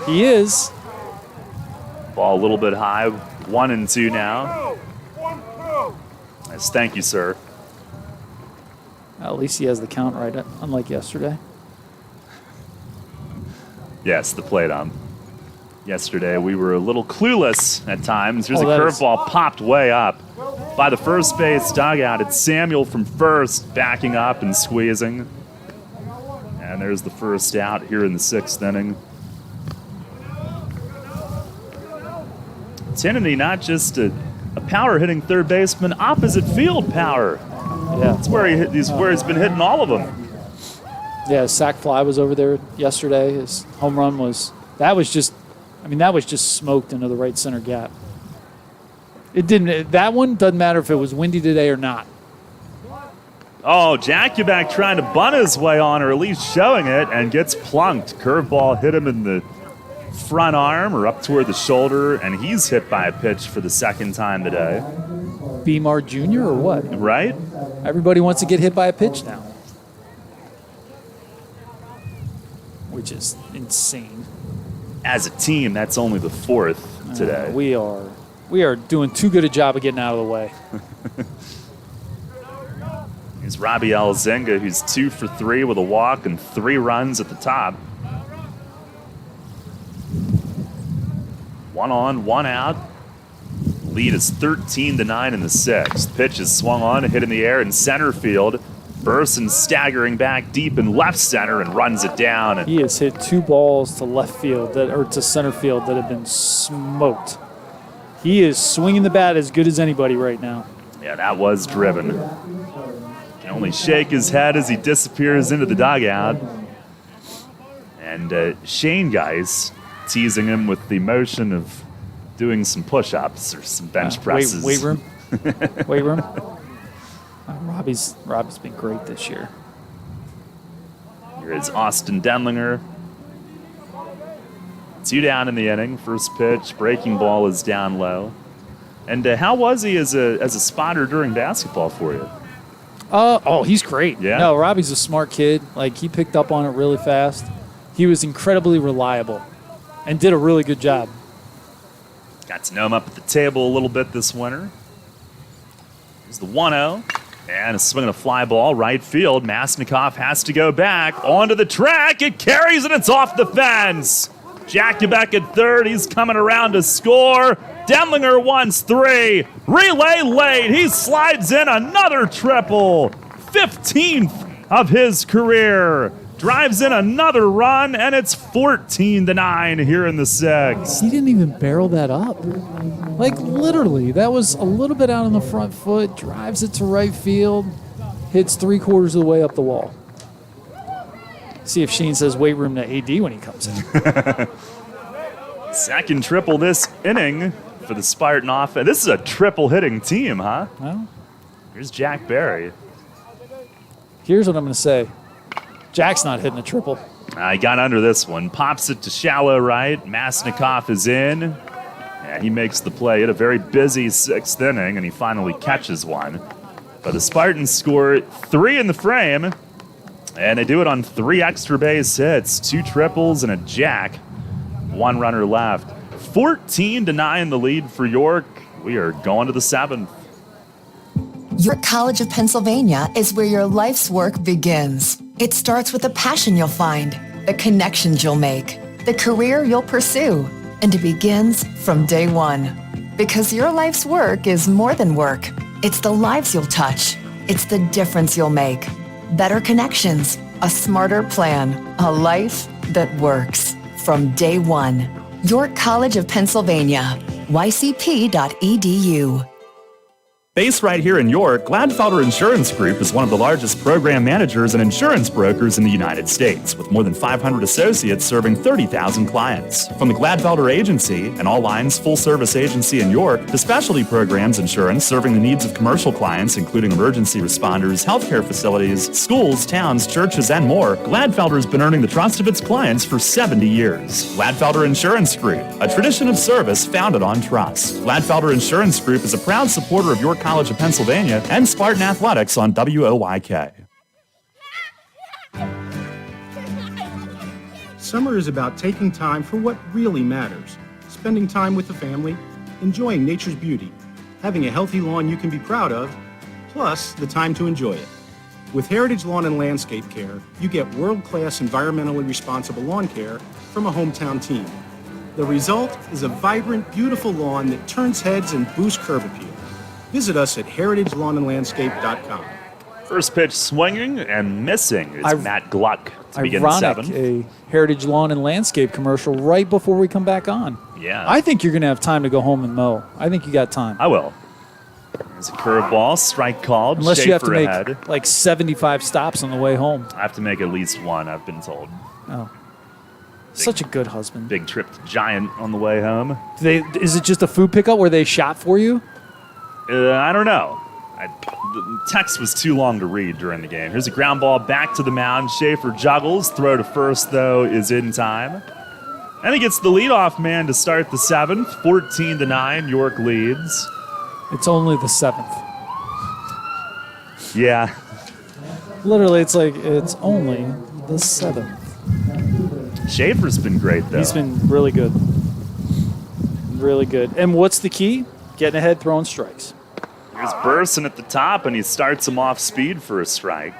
He is. Ball a little bit high. 1-2 now. Nice, thank you, sir. At least he has the count right, unlike yesterday. Yes, the plate on. Yesterday, we were a little clueless at times. Here's a that curveball popped way up by the first base dugout. It's Samuel from first backing up and squeezing. And there's the first out here in the 6th inning. Tinnity, not just a power-hitting third baseman, opposite field power. Yeah, that's where he's been hitting all of them. Yeah, his sac fly was over there yesterday. His home run that was just smoked into the right center gap. That one doesn't matter if it was windy today or not. Oh, Jakubak trying to bunt his way on, or at least showing it, and gets plunked. Curveball hit him in the front arm or up toward the shoulder, and he's hit by a pitch for the 2nd time today. Beamar Jr. or what? Right? Everybody wants to get hit by a pitch now. Which is insane. As a team, that's only the 4th today. We are doing too good a job of getting out of the way. Here's Robbie Alzenga, who's 2 for 3 with a walk and 3 runs at the top. 1 on, 1 out. Lead is 13-9 in the 6th. Pitch is swung on, hit in the air in center field. Burson staggering back deep in left center and runs it down. He has hit 2 balls to left field or to center field that have been smoked. He is swinging the bat as good as anybody right now. Yeah, that was driven. Can only shake his head as he disappears into the dugout. And Shane Geis teasing him with the motion of doing some push-ups or some bench presses. Weight room. Weight room. Robbie's been great this year. Here is Austin Deminger. 2 down in the inning. First pitch, breaking ball is down low. And how was he as a spotter during basketball for you? He's great. Yeah. No, Robbie's a smart kid. Like, he picked up on it really fast. He was incredibly reliable and did a really good job. Got to know him up at the table a little bit this winter. Here's the 1-0. And a swing and a fly ball, right field. Maznikov has to go back onto the track. It carries and it's off the fence. Jakubek at third. He's coming around to score. Deminger wants 3. Relay late. He slides in another triple. 15th of his career. Drives in another run, and it's 14-9 here in the sixth. He didn't even barrel that up. Like, literally, that was a little bit out on the front foot, drives it to right field, hits 3/4 of the way up the wall. See if Sheen says weight room to AD when he comes in. Second triple this inning for the Spartan offense. This is a triple hitting team, huh? Well, here's Jack Barry. Here's what I'm going to say. Jack's not hitting a triple. He got under this one. Pops it to shallow right. Maznikov is in. Yeah, he makes the play. He had a very busy sixth inning, and he finally catches one. But the Spartans score 3 in the frame, and they do it on 3 extra base hits, 2 triples, and a jack. 1 runner left. 14-9 the lead for York. We are going to the 7th. York College of Pennsylvania is where your life's work begins. It starts with the passion you'll find, the connections you'll make, the career you'll pursue, and it begins from day one. Because your life's work is more than work. It's the lives you'll touch. It's the difference you'll make. Better connections, a smarter plan, a life that works. From day one. York College of Pennsylvania, ycp.edu. Based right here in York, Gladfelder Insurance Group is one of the largest program managers and insurance brokers in the United States, with more than 500 associates serving 30,000 clients. From the Gladfelder Agency, an all-lines full-service agency in York, to specialty programs insurance serving the needs of commercial clients, including emergency responders, healthcare facilities, schools, towns, churches, and more, Gladfelder has been earning the trust of its clients for 70 years. Gladfelder Insurance Group, a tradition of service founded on trust. Gladfelder Insurance Group is a proud supporter of York College of Pennsylvania and Spartan Athletics on WOYK. Summer is about taking time for what really matters. Spending time with the family, enjoying nature's beauty, having a healthy lawn you can be proud of, plus the time to enjoy it. With Heritage Lawn and Landscape Care, you get world-class environmentally responsible lawn care from a hometown team. The result is a vibrant, beautiful lawn that turns heads and boosts curb appeal. Visit us at heritagelawnandlandscape.com. First pitch swinging and missing. It's Matt Gluck to begin the Ironic, 7th. a Heritage Lawn and Landscape commercial right before we come back on. Yeah. I think you're going to have time to go home and mow. I think you got time. I will. There's a curveball, strike called. Unless Schaefer you have to make ahead. like 75 stops on the way home. I have to make at least one, I've been told. Oh. Such a good husband. Big trip to Giant on the way home. Is it just a food pickup where they shop for you? I don't know. The text was too long to read during the game. Here's a ground ball back to the mound. Schaefer juggles. Throw to first, though, is in time. And he gets the leadoff man to start the 7th. 14-9, York leads. It's only the 7th. Yeah. Literally, it's like, it's only the 7th. Schaefer's been great, though. He's been really good. Really good. And what's the key? Getting ahead, throwing strikes. Here's Burson at the top, and he starts him off speed for a strike.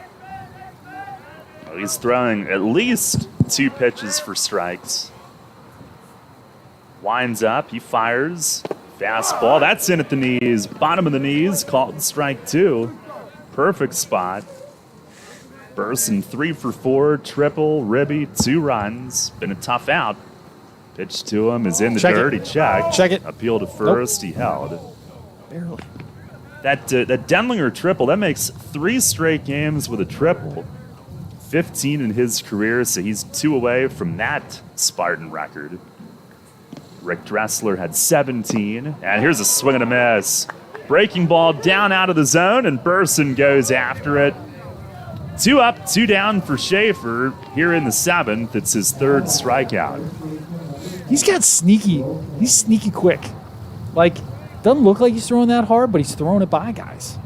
Well, he's throwing at least 2 pitches for strikes. Winds up, he fires. Fastball, that's in at the knees. Bottom of the knees, called strike 2. Perfect spot. Burson 3 for 4, triple, ribby, 2 runs. Been a tough out. Pitch to him is in the dirty check. Check it. Appeal to first, He held. Barely. That Deminger triple, that makes 3 straight games with a triple. 15 in his career, so he's 2 away from that Spartan record. Rick Dressler had 17. And here's a swing and a miss. Breaking ball down out of the zone, and Burson goes after it. 2 up, 2 down for Schaefer. Here in the 7th, it's his 3rd strikeout. He's got sneaky. He's sneaky quick. Like, doesn't look like he's throwing that hard, but he's throwing it by guys.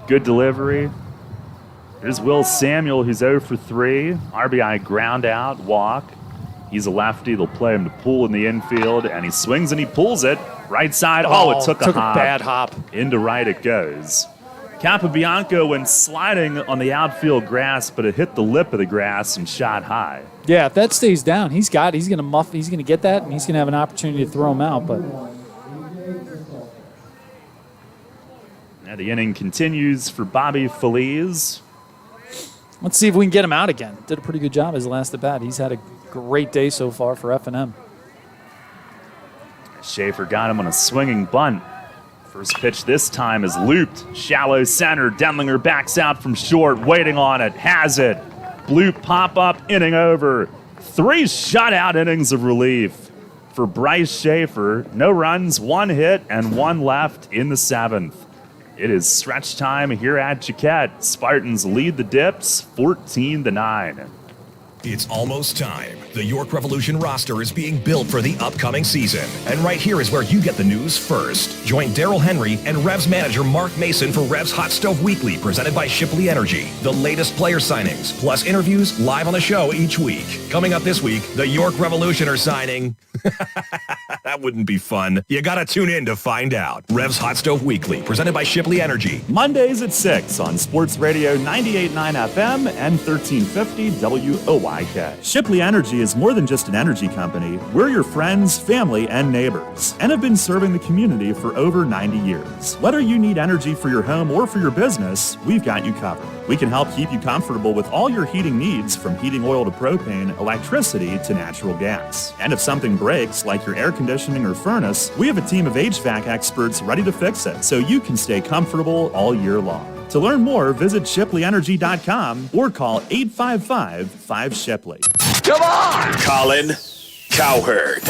Good delivery. There's Will Samuel, who's 0 for 3. RBI ground out, walk. He's a lefty. They'll play him to pull in the infield, and he swings and he pulls it. Right side. Oh, it took a hop. Bad hop. Into right it goes. Capobianco went sliding on the outfield grass, but it hit the lip of the grass and shot high. Yeah, if that stays down, he's going to get that, and he's going to have an opportunity to throw him out. But Yeah, the inning continues for Bobby Feliz. Let's see if we can get him out again. Did a pretty good job his last at bat. He's had a great day so far for F&M. Schaefer got him on a swinging bunt. First pitch this time is looped. Shallow center. Deminger backs out from short, waiting on it. Has it. Bloop pop-up, inning over. 3 shutout innings of relief for Bryce Schaefer. No runs, 1 hit, and 1 left in the 7th. It is stretch time here at Chiquette. Spartans lead the Dips 14-9. It's almost time. The York Revolution roster is being built for the upcoming season. And right here is where you get the news first. Join Daryl Henry and Revs manager Mark Mason for Revs Hot Stove Weekly, presented by Shipley Energy. The latest player signings, plus interviews live on the show each week. Coming up this week, the York Revolution are signing... That wouldn't be fun. You gotta tune in to find out. Revs Hot Stove Weekly, presented by Shipley Energy. Mondays at 6 on Sports Radio 98.9 FM and 1350 WOYK. Shipley Energy is more than just an energy company. We're your friends, family, and neighbors, and have been serving the community for over 90 years. Whether you need energy for your home or for your business, we've got you covered. We can help keep you comfortable with all your heating needs, from heating oil to propane, electricity to natural gas. And if something breaks, like your air conditioning or furnace, we have a team of HVAC experts ready to fix it so you can stay comfortable all year long. To learn more, visit ShipleyEnergy.com or call 855-5-SHIPLEY. Come on! Colin Cowherd.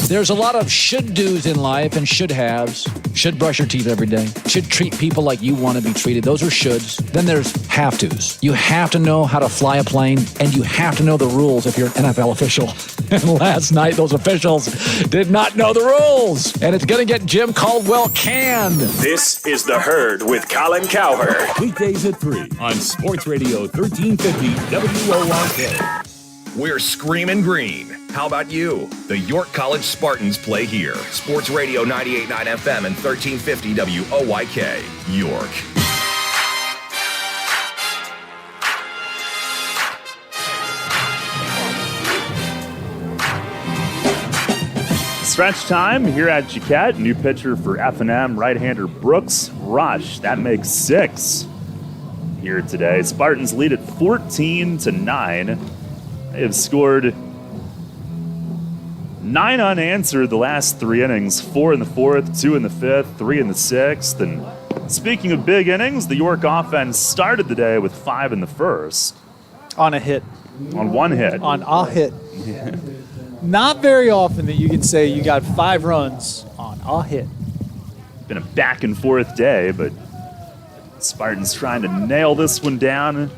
There's a lot of should-dos in life and should-haves. Should brush your teeth every day. Should treat people like you want to be treated. Those are shoulds. Then there's have-tos. You have to know how to fly a plane, and you have to know the rules if you're an NFL official. And last night, those officials did not know the rules. And it's going to get Jim Caldwell canned. This is The Herd with Colin Cowherd. Weekdays at 3 on Sports Radio 1350 WOYK. We're screaming green. How about you? The York College Spartans play here. Sports Radio 98.9 FM and 1350 WOYK, York. Stretch time here at Chiquette. New pitcher for F&M, right-hander Brooks Rush. That makes 6 here today. Spartans lead at 14-9. They have scored 9 unanswered the last 3 innings, 4 in the 4th, 2 in the 5th, 3 in the 6th. And speaking of big innings, the York offense started the day with 5 in the 1st. On a hit. On 1 hit. On a hit. Not very often that you can say you got 5 runs on a hit. Been a back and forth day, but Spartans trying to nail this one down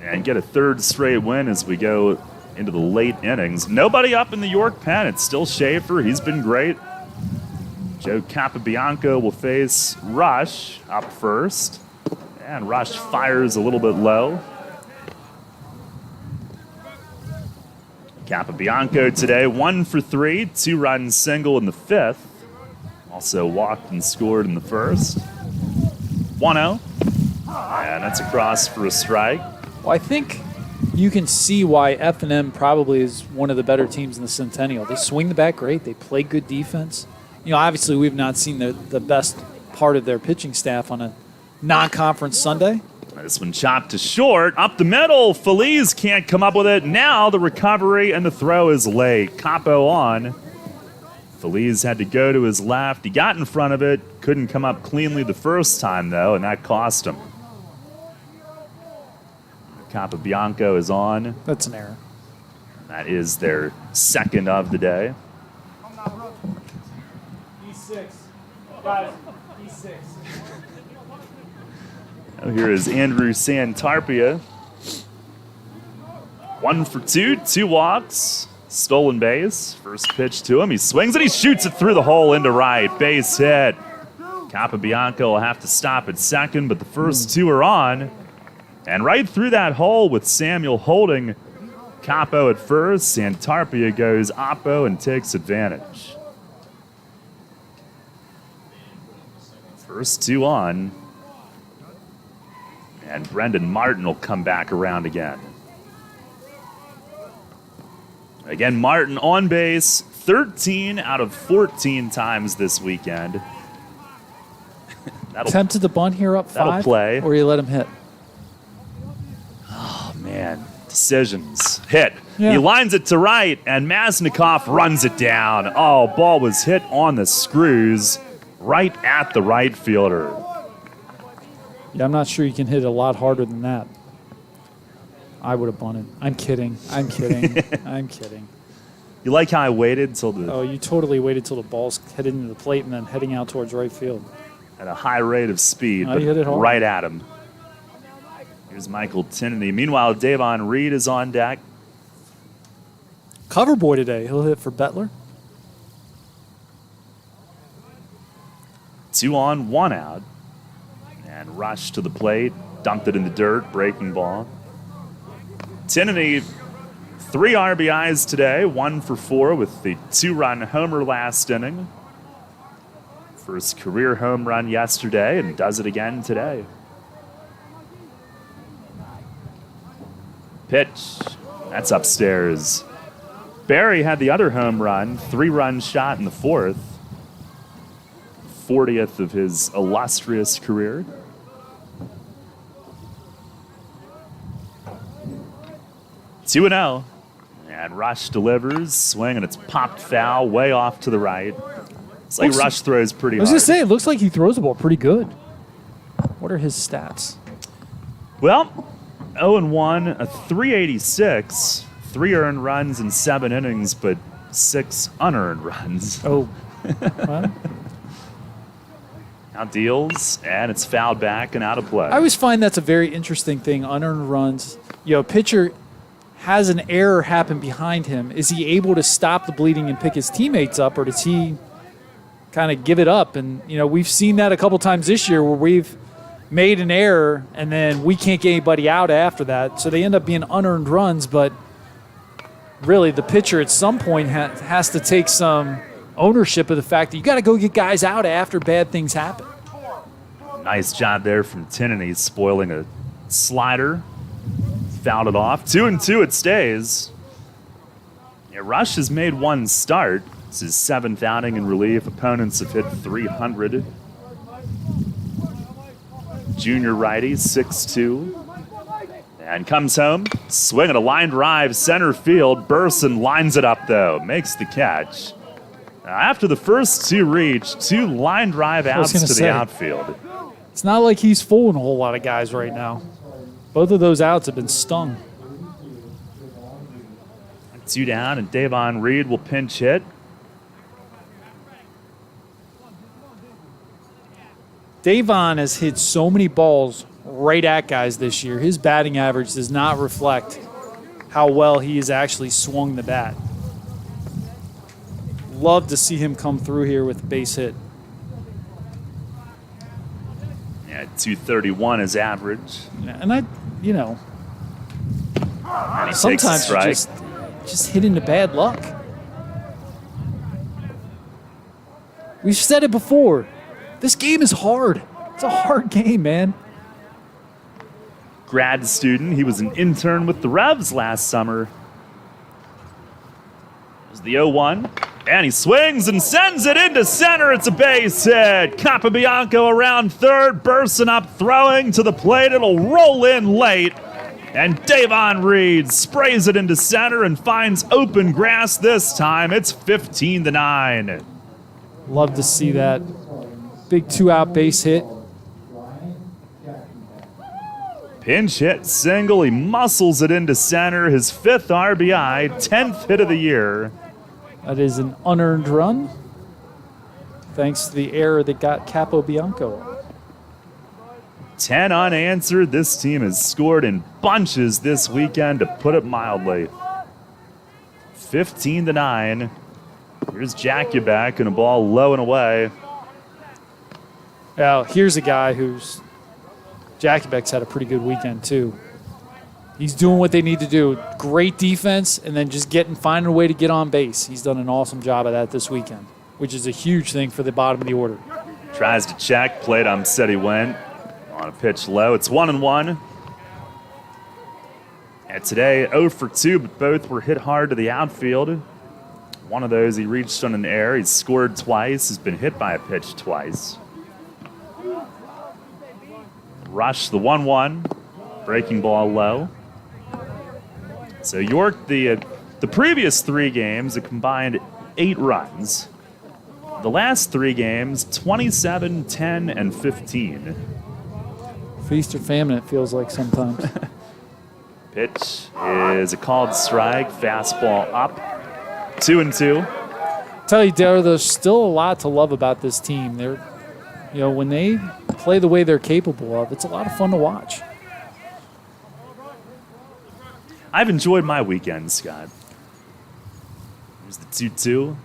and get a 3rd straight win as we go into the late innings. Nobody up in the York pen. It's still Schaefer. He's been great. Joe Capabianco will face Rush up first. And Rush fires a little bit low. Capabianco today, 1 for 3, 2-run single in the 5th. Also walked and scored in the 1st. 1-0. And that's a cross for a strike. Well, I think you can see why F&M probably is one of the better teams in the Centennial. They swing the bat great. They play good defense. You know, obviously we've not seen the best part of their pitching staff on a non-conference Sunday. This one chopped to short. Up the middle. Feliz can't come up with it. Now the recovery and the throw is late. Capo on. Feliz had to go to his left. He got in front of it. Couldn't come up cleanly the first time, though, and that cost him. Capabianco is on. That's an error. That is their 2nd of the day. E6. Guys, E6. Now here is Andrew Santarpia. 1 for 2, 2 walks, stolen base. First pitch to him. He swings and he shoots it through the hole into right. Base hit. Capabianco will have to stop at second, but the first 2 are on. And right through that hole with Samuel holding Capo at first, Santarpia goes oppo and takes advantage. First 2 on. And Brendan Martin will come back around again. Again, Martin on base 13 out of 14 times this weekend. Tempted to bunt here up 5? That'll play. Or you let him hit? Oh, man. Decisions. Hit. Yeah. He lines it to right, and Maznikov runs it down. Oh, ball was hit on the screws right at the right fielder. Yeah, I'm not sure you can hit it a lot harder than that. I would have bunted. I'm kidding. I'm kidding. I'm kidding. You like how I waited till the... Oh, you totally waited till the ball's headed into the plate and then heading out towards right field. At a high rate of speed, Oh, but you hit it hard. right at him. Here's Michael Tinnity. Meanwhile, Davon Reed is on deck. Cover boy today. He'll hit for Bettler. 2 on, 1 out. And Rush to the plate. Dumped it in the dirt. Breaking ball. Tinnity, 3 RBIs today. 1 for 4 with the 2-run homer last inning. First career home run yesterday and does it again today. Pitch. That's upstairs. Barry had the other home run, 3-run shot in the 4th. 40th of his illustrious career. Two and 0. And Rush delivers. Swing, and it's popped foul way off to the right. It's like Rush throws pretty I was hard. going to say, it looks like he throws the ball pretty good. What are his stats? Well, 0-1, a 386, 3 earned runs in 7 innings, but 6 unearned runs. Oh, well. Now deals, and it's fouled back and out of play. I always find that's a very interesting thing, unearned runs. You know, pitcher has an error happen behind him. Is he able to stop the bleeding and pick his teammates up, or does he kind of give it up? And, you know, we've seen that a couple times this year where we've made an error and then we can't get anybody out after that. So they end up being unearned runs, but really the pitcher at some point has to take some ownership of the fact that you got to go get guys out after bad things happen. Nice job there from Tinnity, spoiling a slider. Fouled it off. 2-2 it stays. Yeah, Rush has made 1 start. It's his 7th outing in relief. Opponents have hit 300. Junior righty, 6'2". And comes home, swinging a line drive, center field. Burson lines it up, though. Makes the catch. After the first 2 reach, 2 line drive outs to the outfield. It's not like he's fooling a whole lot of guys right now. Both of those outs have been stung. 2 down, and Davon Reed will pinch hit. Davon has hit so many balls right at guys this year. His batting average does not reflect how well he has actually swung the bat. Love to see him come through here with a base hit. Yeah, 231 is average. And I, you know, And he sometimes takes a you strike. just hit into bad luck. We've said it before. This game is hard. It's a hard game, man. Grad student. He was an intern with the Revs last summer. There's the 0-1. And he swings and sends it into center. It's a base hit. Capobianco around third. Burson up throwing to the plate. It'll roll in late. And Davon Reed sprays it into center and finds open grass this time. It's 15-9. Love to see that. Big 2-out base hit. Pinch hit single. He muscles it into center. His 5th RBI, 10th hit of the year. That is an unearned run. Thanks to the error that got Capobianco. 10 unanswered. This team has scored in bunches this weekend, to put it mildly. 15-9. Here's Jakubek and a ball low and away. Now, here's a guy who's... Jakubek's had a pretty good weekend, too. He's doing what they need to do. Great defense, and then just finding a way to get on base. He's done an awesome job of that this weekend, which is a huge thing for the bottom of the order. Tries to check. Plate said he went. On a pitch low. It's 1-1. And today, 0 for 2, but both were hit hard to the outfield. One of those he reached on an error. He's scored twice. He's been hit by a pitch twice. rush the 1-1. Breaking ball low. So York, the previous 3 games, a combined 8 runs. The last 3 games, 27, 10, and 15. Feast or famine, it feels like sometimes. Pitch is a called strike. Fastball up. 2-2. Tell you, Darryl, there's still a lot to love about this team. They're, when they play the way they're capable of, it's a lot of fun to watch. I've enjoyed my weekend, Scott. Here's the 2-2.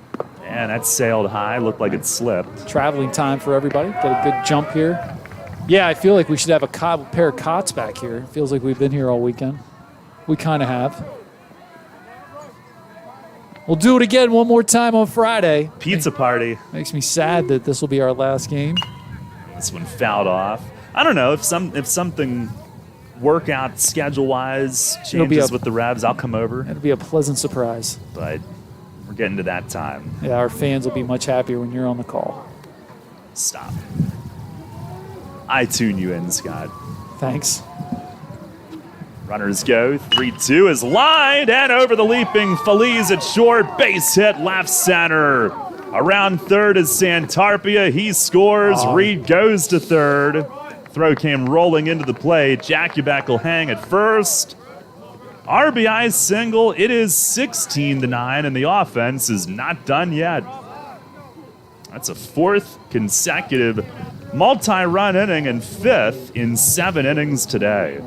Man, that sailed high. Looked like it slipped. Traveling time for everybody. Get a good jump here. Yeah, I feel like we should have a pair of cots back here. It feels like we've been here all weekend. We kind of have. We'll do it again one more time on Friday. Pizza party. Makes me sad that this will be our last game. This one fouled off. I don't know if something workout schedule-wise changes with the Revs, I'll come over. It'll be a pleasant surprise. But we're getting to that time. Yeah, our fans will be much happier when you're on the call. Stop. I tune you in, Scott. Thanks. Runners go. 3-2 is lined and over the leaping Feliz at short. Base hit left center. Around third is Santarpia. He scores. Reed goes to third. Throw came rolling into the plate. Jakubek will hang at first. RBI single. It is 16-9, and the offense is not done yet. That's a 4th consecutive multi-run inning and 5th in 7 innings today.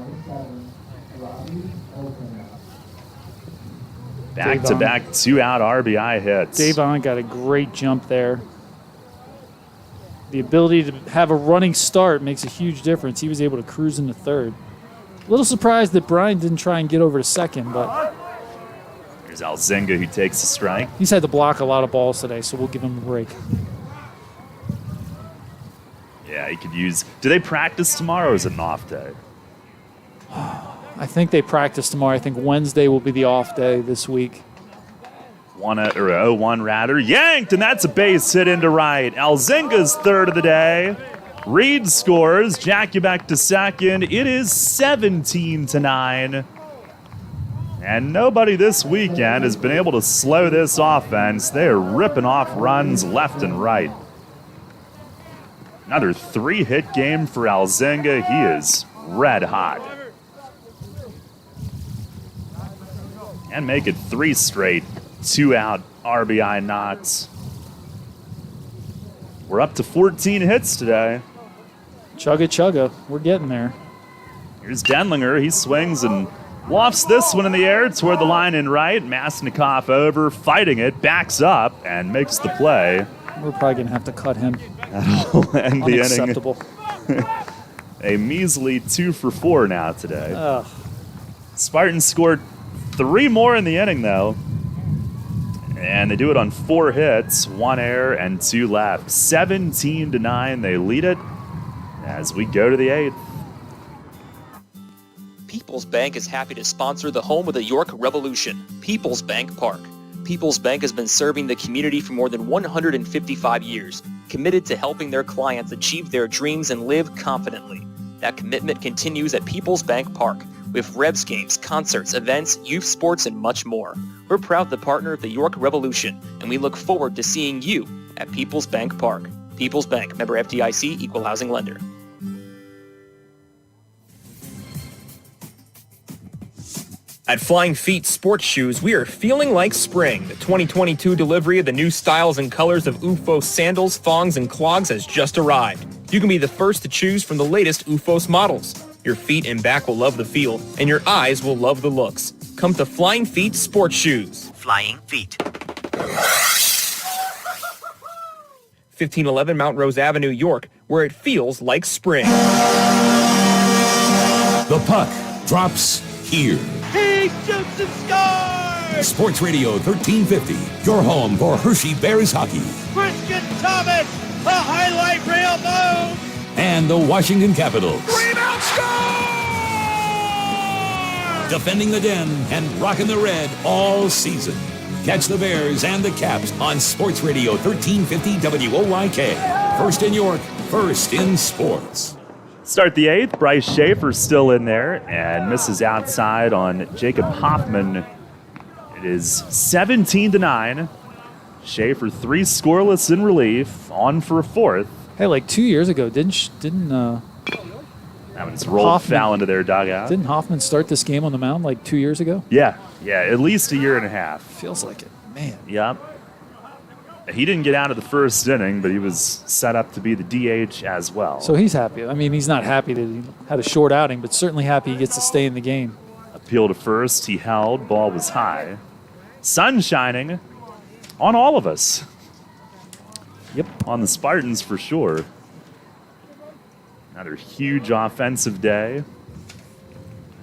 Back-to-back 2-out RBI hits. Davon got a great jump there. The ability to have a running start makes a huge difference. He was able to cruise into third. A little surprised that Brian didn't try and get over to second, but here's Alzinga who takes a strike. He's had to block a lot of balls today, so we'll give him a break. Yeah, he could use... Do they practice tomorrow or is it an off day? I think they practice tomorrow. I think Wednesday will be the off day this week. 0-1 rather. Yanked, and that's a base hit into right. Alzinga's third of the day. Reed scores. Jakubek to second. It is 17-9. And nobody this weekend has been able to slow this offense. They are ripping off runs left and right. Another 3-hit game for Alzinga. He is red hot. And make it 3 straight 2-out RBI knots. We're up to 14 hits today. Chugga. We're getting there. Here's Deminger. He swings and lofts this one in the air toward the line in right. Maznikov over, fighting it, backs up, and makes the play. We're probably going to have to cut him. That'll end the inning. Unacceptable. A measly 2 for 4 now today. Spartans scored 3 more in the inning, though. And they do it on 4 hits, 1 error, and 2 left. 17-9, they lead it as we go to the 8th. People's Bank is happy to sponsor the home of the York Revolution, People's Bank Park. People's Bank has been serving the community for more than 155 years, committed to helping their clients achieve their dreams and live confidently. That commitment continues at People's Bank Park, with Revs games, concerts, events, youth sports, and much more. We're proud to partner of the York Revolution, and we look forward to seeing you at People's Bank Park. People's Bank, member FDIC, equal housing lender. At Flying Feet Sports Shoes, we are feeling like spring. The 2022 delivery of the new styles and colors of UFO sandals, thongs, and clogs has just arrived. You can be the first to choose from the latest UFOS models. Your feet and back will love the feel, and your eyes will love the looks. Come to Flying Feet Sports Shoes. Flying Feet. 1511 Mount Rose Avenue, York, where it feels like spring. The puck drops here. He shoots and scores! Sports Radio 1350, your home for Hershey Bears hockey. Christian Thomas, a highlight reel move! And the Washington Capitals. Rebound score! Defending the Den and rocking the red all season. Catch the Bears and the Caps on Sports Radio 1350 WOYK. First in York, first in sports. Start the 8th. Bryce Schaefer still in there and misses outside on Jacob Hoffman. It is 17-9. Schaefer 3 scoreless in relief, on for a 4th. Hey, like 2 years ago, didn't That one's rolled foul into their dugout. Didn't Hoffman start this game on the mound like 2 years ago? Yeah, at least a year and a half. Feels like it, man. Yep. He didn't get out of the first inning, but he was set up to be the DH as well. So he's happy. I mean, he's not happy that he had a short outing, but certainly happy he gets to stay in the game. Appeal to first, he held, ball was high. Sun shining on all of us. Yep. On the Spartans for sure. Another huge offensive day.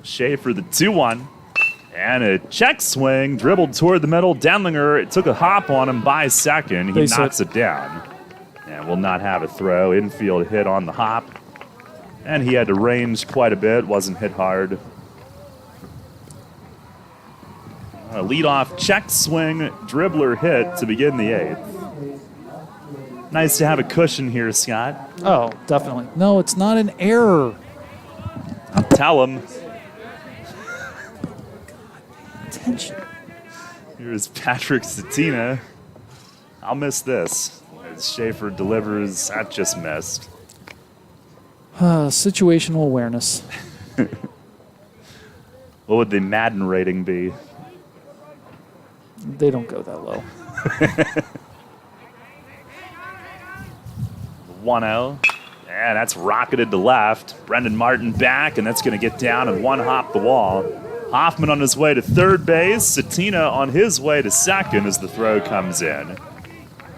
Schaefer the 2-1. And a check swing, dribbled toward the middle. Deminger, it took a hop on him by second. He knocks it down. And will not have a throw. Infield hit on the hop. And he had to range quite a bit, wasn't hit hard. A leadoff check swing, dribbler hit to begin the 8th. Nice to have a cushion here, Scott. Oh, definitely. No, it's not an error. Tell him. Attention. Here's Patrick Cetina. I'll miss this. As Schaefer delivers, that just missed. Situational awareness. What would the Madden rating be? They don't go that low. 1-0. And that's rocketed to left. Brendan Martin back, and that's going to get down and one hop the wall. Hoffman on his way to third base. Cetina on his way to second as the throw comes in.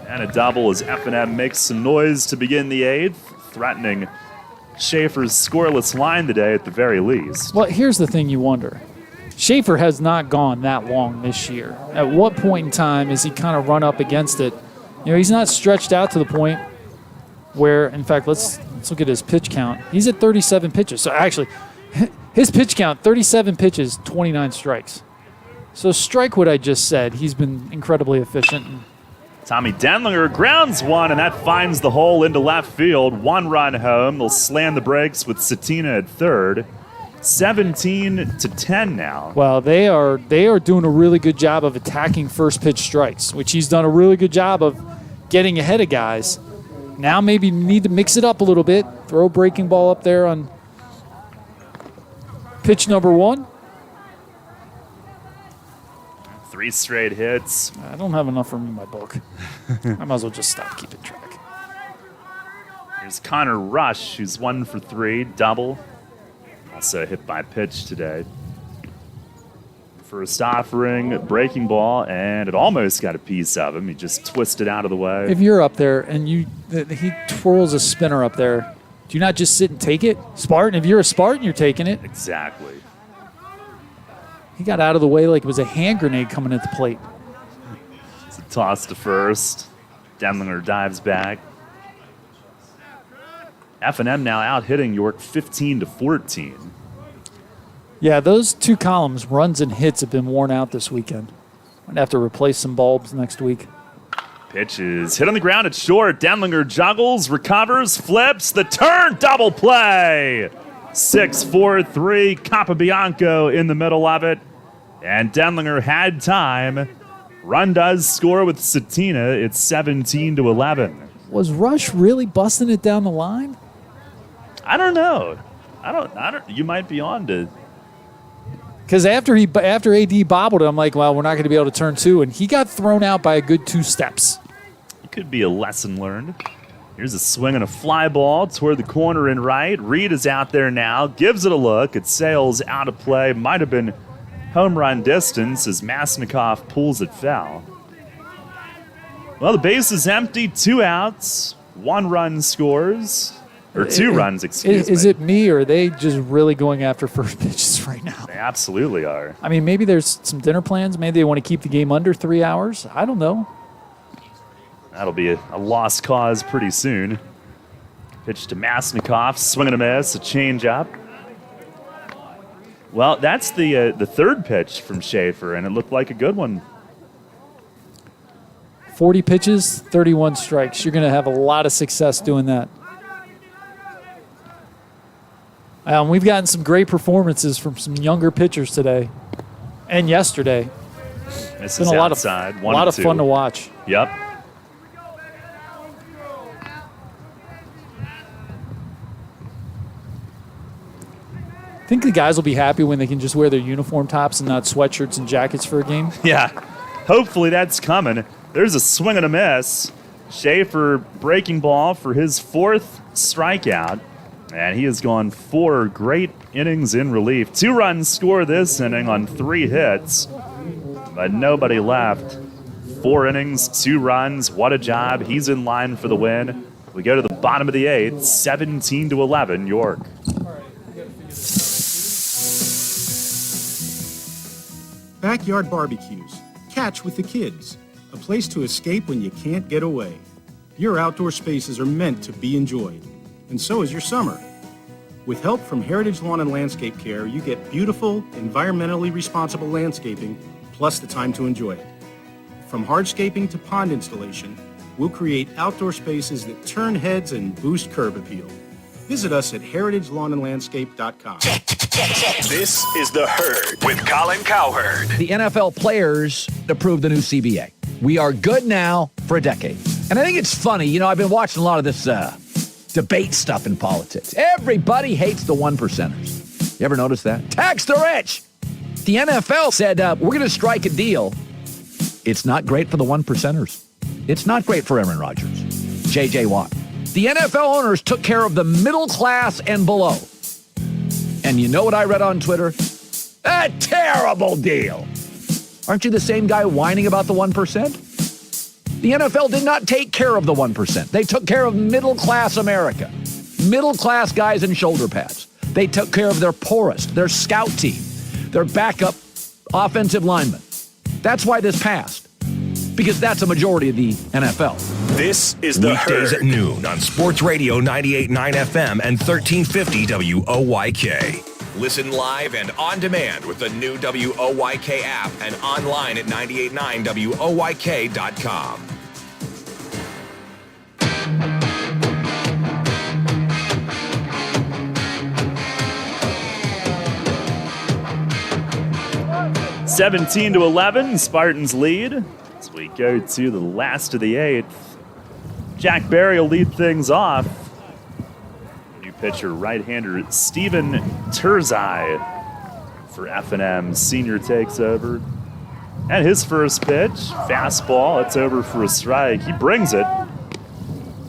And a double as F&M makes some noise to begin the 8th, threatening Schaefer's scoreless line today at the very least. Well, here's the thing you wonder. Schaefer has not gone that long this year. At what point in time is he kind of run up against it? You know, he's not stretched out to the point where, in fact, let's look at his pitch count. He's at 37 pitches. So actually, his pitch count, 37 pitches, 29 strikes. So strike what I just said. He's been incredibly efficient. Tommy Deminger grounds one, and that finds the hole into left field. 1 run home. They'll slam the brakes with Cetina at third. 17-10 now. Well, they are doing a really good job of attacking first pitch strikes, which he's done a really good job of getting ahead of guys. Now maybe need to mix it up a little bit. Throw a breaking ball up there on pitch number 1. 3 straight hits. I don't have enough room in my book. I might as well just stop keeping track. Here's Connor Rush, who's 1 for 3, double. Also hit by pitch today. First offering, breaking ball, and it almost got a piece of him. He just twisted out of the way. If you're up there and he twirls a spinner up there, do you not just sit and take it? Spartan, if you're a Spartan, you're taking it. Exactly. He got out of the way like it was a hand grenade coming at the plate. It's a toss to first. Deminger dives back. F&M now out hitting York 15-14. Yeah, those 2 columns, runs and hits, have been worn out this weekend. Might have to replace some bulbs next week. Pitch is hit on the ground. It's short. Deminger juggles, recovers, flips. The turn, double play. 6-4-3. Capobianco in the middle of it. And Deminger had time. Run does score with Cetina. It's 17-11. Was Rush really busting it down the line? I don't know. I don't. You might be on to. Because after AD bobbled it, I'm like, well, we're not going to be able to turn 2. And he got thrown out by a good 2 steps. It could be a lesson learned. Here's a swing and a fly ball toward the corner and right. Reed is out there now. Gives it a look. It sails out of play. Might have been home run distance as Maznikov pulls it foul. Well, the base is empty. 2 outs. 1 run scores. Or 2 runs, excuse me. Is it me, or are they just really going after first pitches right now? They absolutely are. I mean, maybe there's some dinner plans. Maybe they want to keep the game under 3 hours. I don't know. That'll be a lost cause pretty soon. Pitch to Maznikov, swing and a miss, a changeup. Well, that's the third pitch from Schaefer, and it looked like a good one. 40 pitches, 31 strikes. You're going to have a lot of success doing that. We've gotten some great performances from some younger pitchers today and yesterday. This It's is been a outside. lot of fun to watch. Yep. I think the guys will be happy when they can just wear their uniform tops and not sweatshirts and jackets for a game. Yeah. Hopefully that's coming. There's a swing and a miss. Schaefer breaking ball for his 4th strikeout. And he has gone 4 great innings in relief. 2 runs scored this inning on 3 hits. But nobody left. 4 innings, 2 runs. What a job. He's in line for the win. We go to the bottom of the 8th, 17-11, York. Backyard barbecues. Catch with the kids. A place to escape when you can't get away. Your outdoor spaces are meant to be enjoyed. And so is your summer. With help from Heritage Lawn and Landscape Care, you get beautiful, environmentally responsible landscaping, plus the time to enjoy it. From hardscaping to pond installation, we'll create outdoor spaces that turn heads and boost curb appeal. Visit us at heritagelawnandlandscape.com. This is The Herd with Colin Cowherd. The NFL players approved the new CBA. We are good now for a decade. And I think it's funny, you know, I've been watching a lot of this debate stuff in politics. Everybody hates the 1%ers. You ever notice that? Tax the rich! The NFL said, we're going to strike a deal. It's not great for the 1%ers. It's not great for Aaron Rodgers, J.J. Watt. The NFL owners took care of the middle class and below. And you know what I read on Twitter? A terrible deal. Aren't you the same guy whining about the 1%? The NFL did not take care of the 1%. They took care of middle-class America. Middle-class guys in shoulder pads. They took care of their poorest, their scout team, their backup offensive linemen. That's why this passed. Because that's a majority of the NFL. This is The Weekdays Herd. at noon on Sports Radio 98.9 FM and 1350 WOYK. Listen live and on demand with the new WOYK app and online at 989WOYK.com. $17 to 11, Spartans lead. As we go to the last of the 8th, Jack Barry will lead things off. New pitcher, right-hander Steven Terzai for F&M. Senior takes over. And his first pitch, fastball, it's over for a strike. He brings it.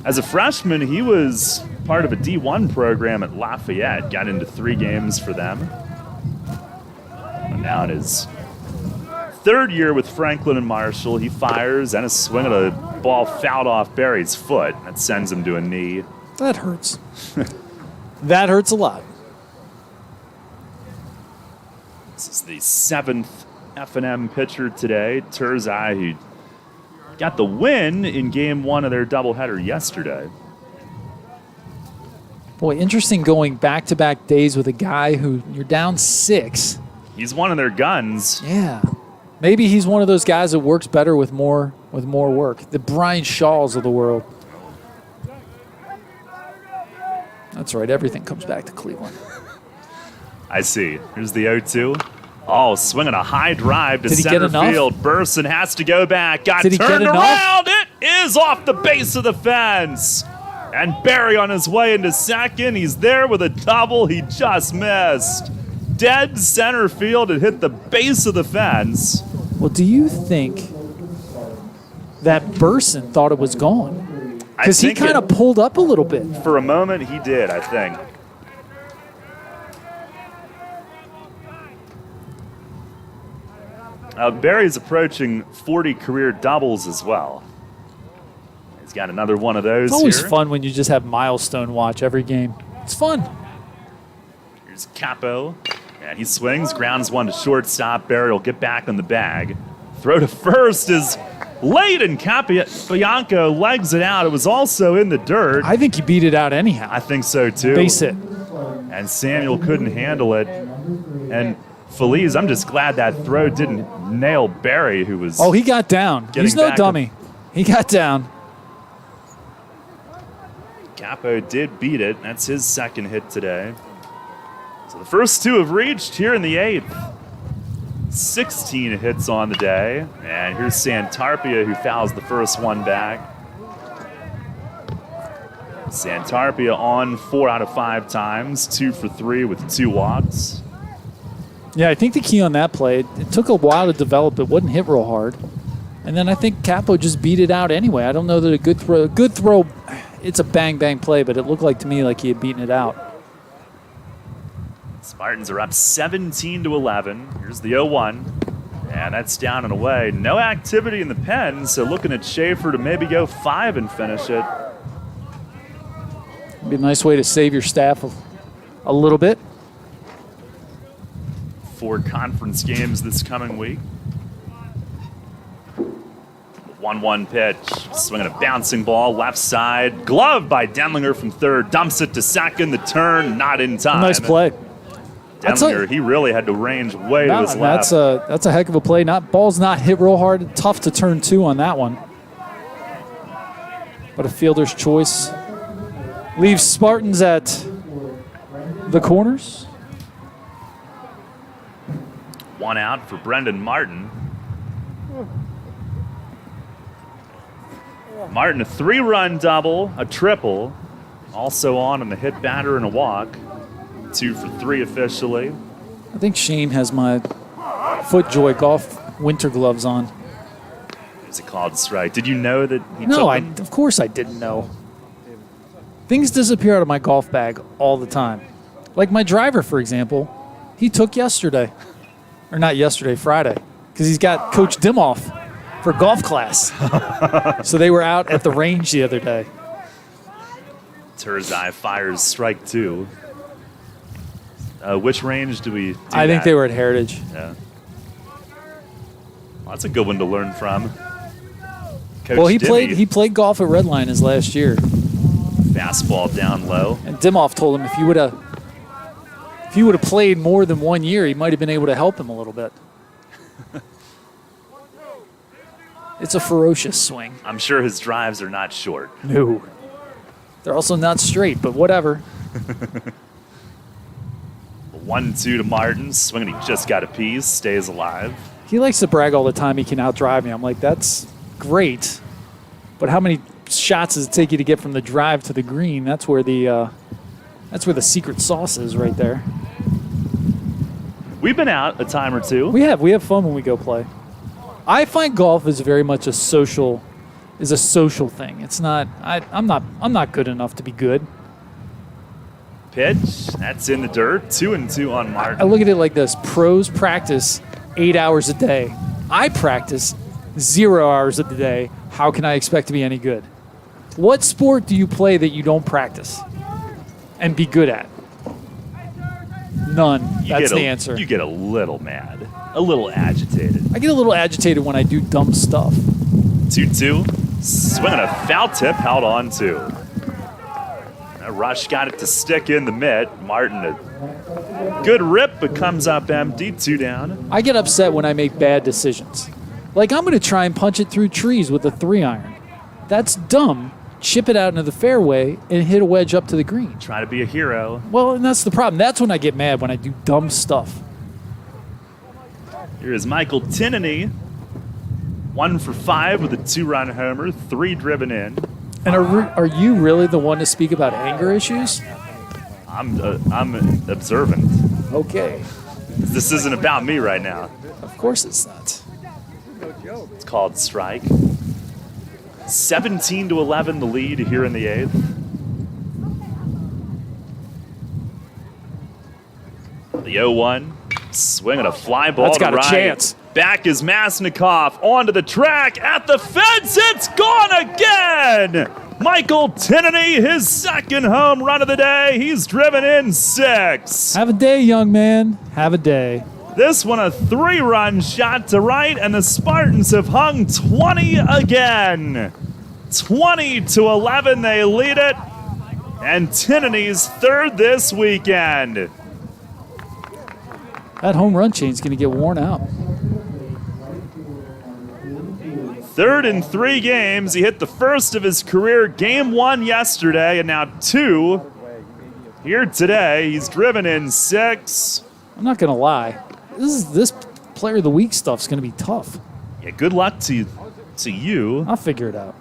As a freshman, he was part of a D1 program at Lafayette, got into 3 games for them. And now in his 3rd year with Franklin and Marshall, he fires and a swing at a ball fouled off Barry's foot. That sends him to a knee. That hurts. That hurts a lot. This is the 7th F&M pitcher today, Terzai, who got the win in Game 1 of their doubleheader yesterday. Boy, interesting going back-to-back days with a guy who you're down 6. He's one of their guns. Yeah. Maybe he's one of those guys that works better with more work. The Brian Shaws of the world. That's right. Everything comes back to Cleveland. I see. Here's the 0-2. Oh, swinging a high drive to center field. Burson has to go back. Got turned around. It is off the base of the fence. And Barry on his way into second. He's there with a double. He just missed. Dead center field. It hit the base of the fence. Well, do you think that Burson thought it was gone? Because he kind of pulled up a little bit. For a moment, he did, I think. Barry's approaching 40 career doubles as well. He's got another one of those. It's always here. fun when you just have milestone watch every game. It's fun. Here's Capo. And he swings, grounds one to shortstop. Barry will get back on the bag. Throw to first is late, and Bianco legs it out. It was also in the dirt. I think he beat it out anyhow. I think so, too. Base hit. And Samuel couldn't handle it. And Feliz, I'm just glad that throw didn't nail Barry, who was... Oh, he got down. He's no dummy. He got down. Capo did beat it. That's his second hit today. So the first two have reached here in the 8th. 16 hits on the day. And here's Santarpia, who fouls the first one back. Santarpia on 4 out of 5 times, 2 for 3 with 2 walks. Yeah, I think the key on that play, it took a while to develop. It wasn't hit real hard. And then I think Capo just beat it out anyway. I don't know that a good throw, it's a bang-bang play, but it looked like to me like he had beaten it out. Spartans are up 17-11. Here's the 0-1. And that's down and away. No activity in the pen, so looking at Schaefer to maybe go 5 and finish it. It'd be a nice way to save your staff a little bit. 4 conference games this coming week. 1-1 pitch, swinging a bouncing ball left side. Glove by Deminger from third, dumps it to second. The turn not in time. Nice play. Deminger, he really had to range way to his left. That's a heck of a play. Ball's not hit real hard. Tough to turn 2 on that one. But a fielder's choice leaves Spartans at the corners. 1 out for Brendan Martin. Martin, a 3-run double, a triple. Also on in the hit batter and a walk. 2 for 3 officially. I think Shane has my FootJoy golf winter gloves on. Is it called strike? Did you know that he No, took them? of course I didn't know. Things disappear out of my golf bag all the time. Like my driver, for example, he took yesterday. Or not yesterday, Friday. Because he's got Coach Dimoff for golf class. So they were out at the range the other day. Turzai fires strike 2. Which range do we do I think they were at Heritage. Yeah. Well, that's a good one to learn from. Coach Well, he Dimmy, played golf at Redline his last year. fastball down low. And Dimoff told him if you would have played more than 1 year, he might have been able to help him a little bit. It's a ferocious swing. I'm sure his drives are not short. No. They're also not straight, but whatever. 1-2 to Martin. Swinging, he just got a piece. Stays alive. He likes to brag all the time he can outdrive me. I'm like, that's great. But how many shots does it take you to get from the drive to the green? That's where the secret sauce is right there. We've been out a time or two. We have fun when we go play. I find golf is very much a social thing. It's not. I'm not good enough to be good. Pitch. That's in the dirt. 2-2 on Martin. I look at it like this: pros practice 8 hours a day. I practice 0 hours a day. How can I expect to be any good? What sport do you play that you don't practice and be good at? None. That's the answer. You get a little mad, a little agitated. I get a little agitated when I do dumb stuff. 2-2. Swinging a foul tip, held on to. Rush got it to stick in the mitt. Martin, a good rip, but comes up empty. 2 down. I get upset when I make bad decisions. Like I'm going to try and punch it through trees with a 3-iron. That's dumb. Chip it out into the fairway and hit a wedge up to the green. Try to be a hero. Well, and that's the problem. That's when I get mad, when I do dumb stuff. Here is Michael Tinnity. 1 for 5 with a 2-run homer, 3 driven in. And are you really the one to speak about anger issues? I'm observant. Okay. This isn't about me right now. Of course it's not. It's called strike. 17-11 the lead here in the 8th. The 0-1, swinging a fly ball That's to got a right. chance. Back is Maznikov onto the track at the fence. It's gone again. Michael Tinnity, his second home run of the day. He's driven in 6. Have a day, young man. Have a day. This one a 3-run shot to right, and the Spartans have hung 20 again. 20-11, they lead it. And Tinnity's third this weekend. That home run chain's going to get worn out. Third in 3 games. He hit the first of his career, game 1 yesterday, and now 2 Here today, he's driven in 6. I'm not going to lie. This Player of the Week stuff's going to be tough. Yeah, good luck to you. I'll figure it out.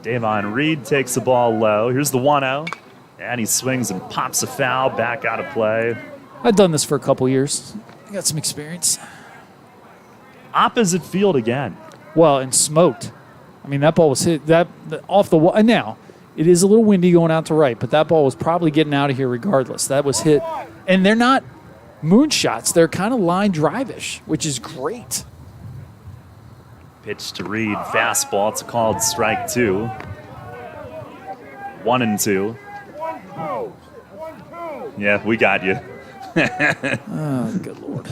Davon Reed takes the ball low. Here's the 1-0. And he swings and pops a foul back out of play. I've done this for a couple years. I got some experience. Opposite field again. Well, and smoked. I mean, that ball was hit off the wall. And now, it is a little windy going out to right, but that ball was probably getting out of here regardless. That was hit. And they're not moonshots. They're kind of line drive-ish, which is great. Pitch to Reed. Fastball. It's a called strike 2. 1-2. Yeah, we got you. Oh, good Lord.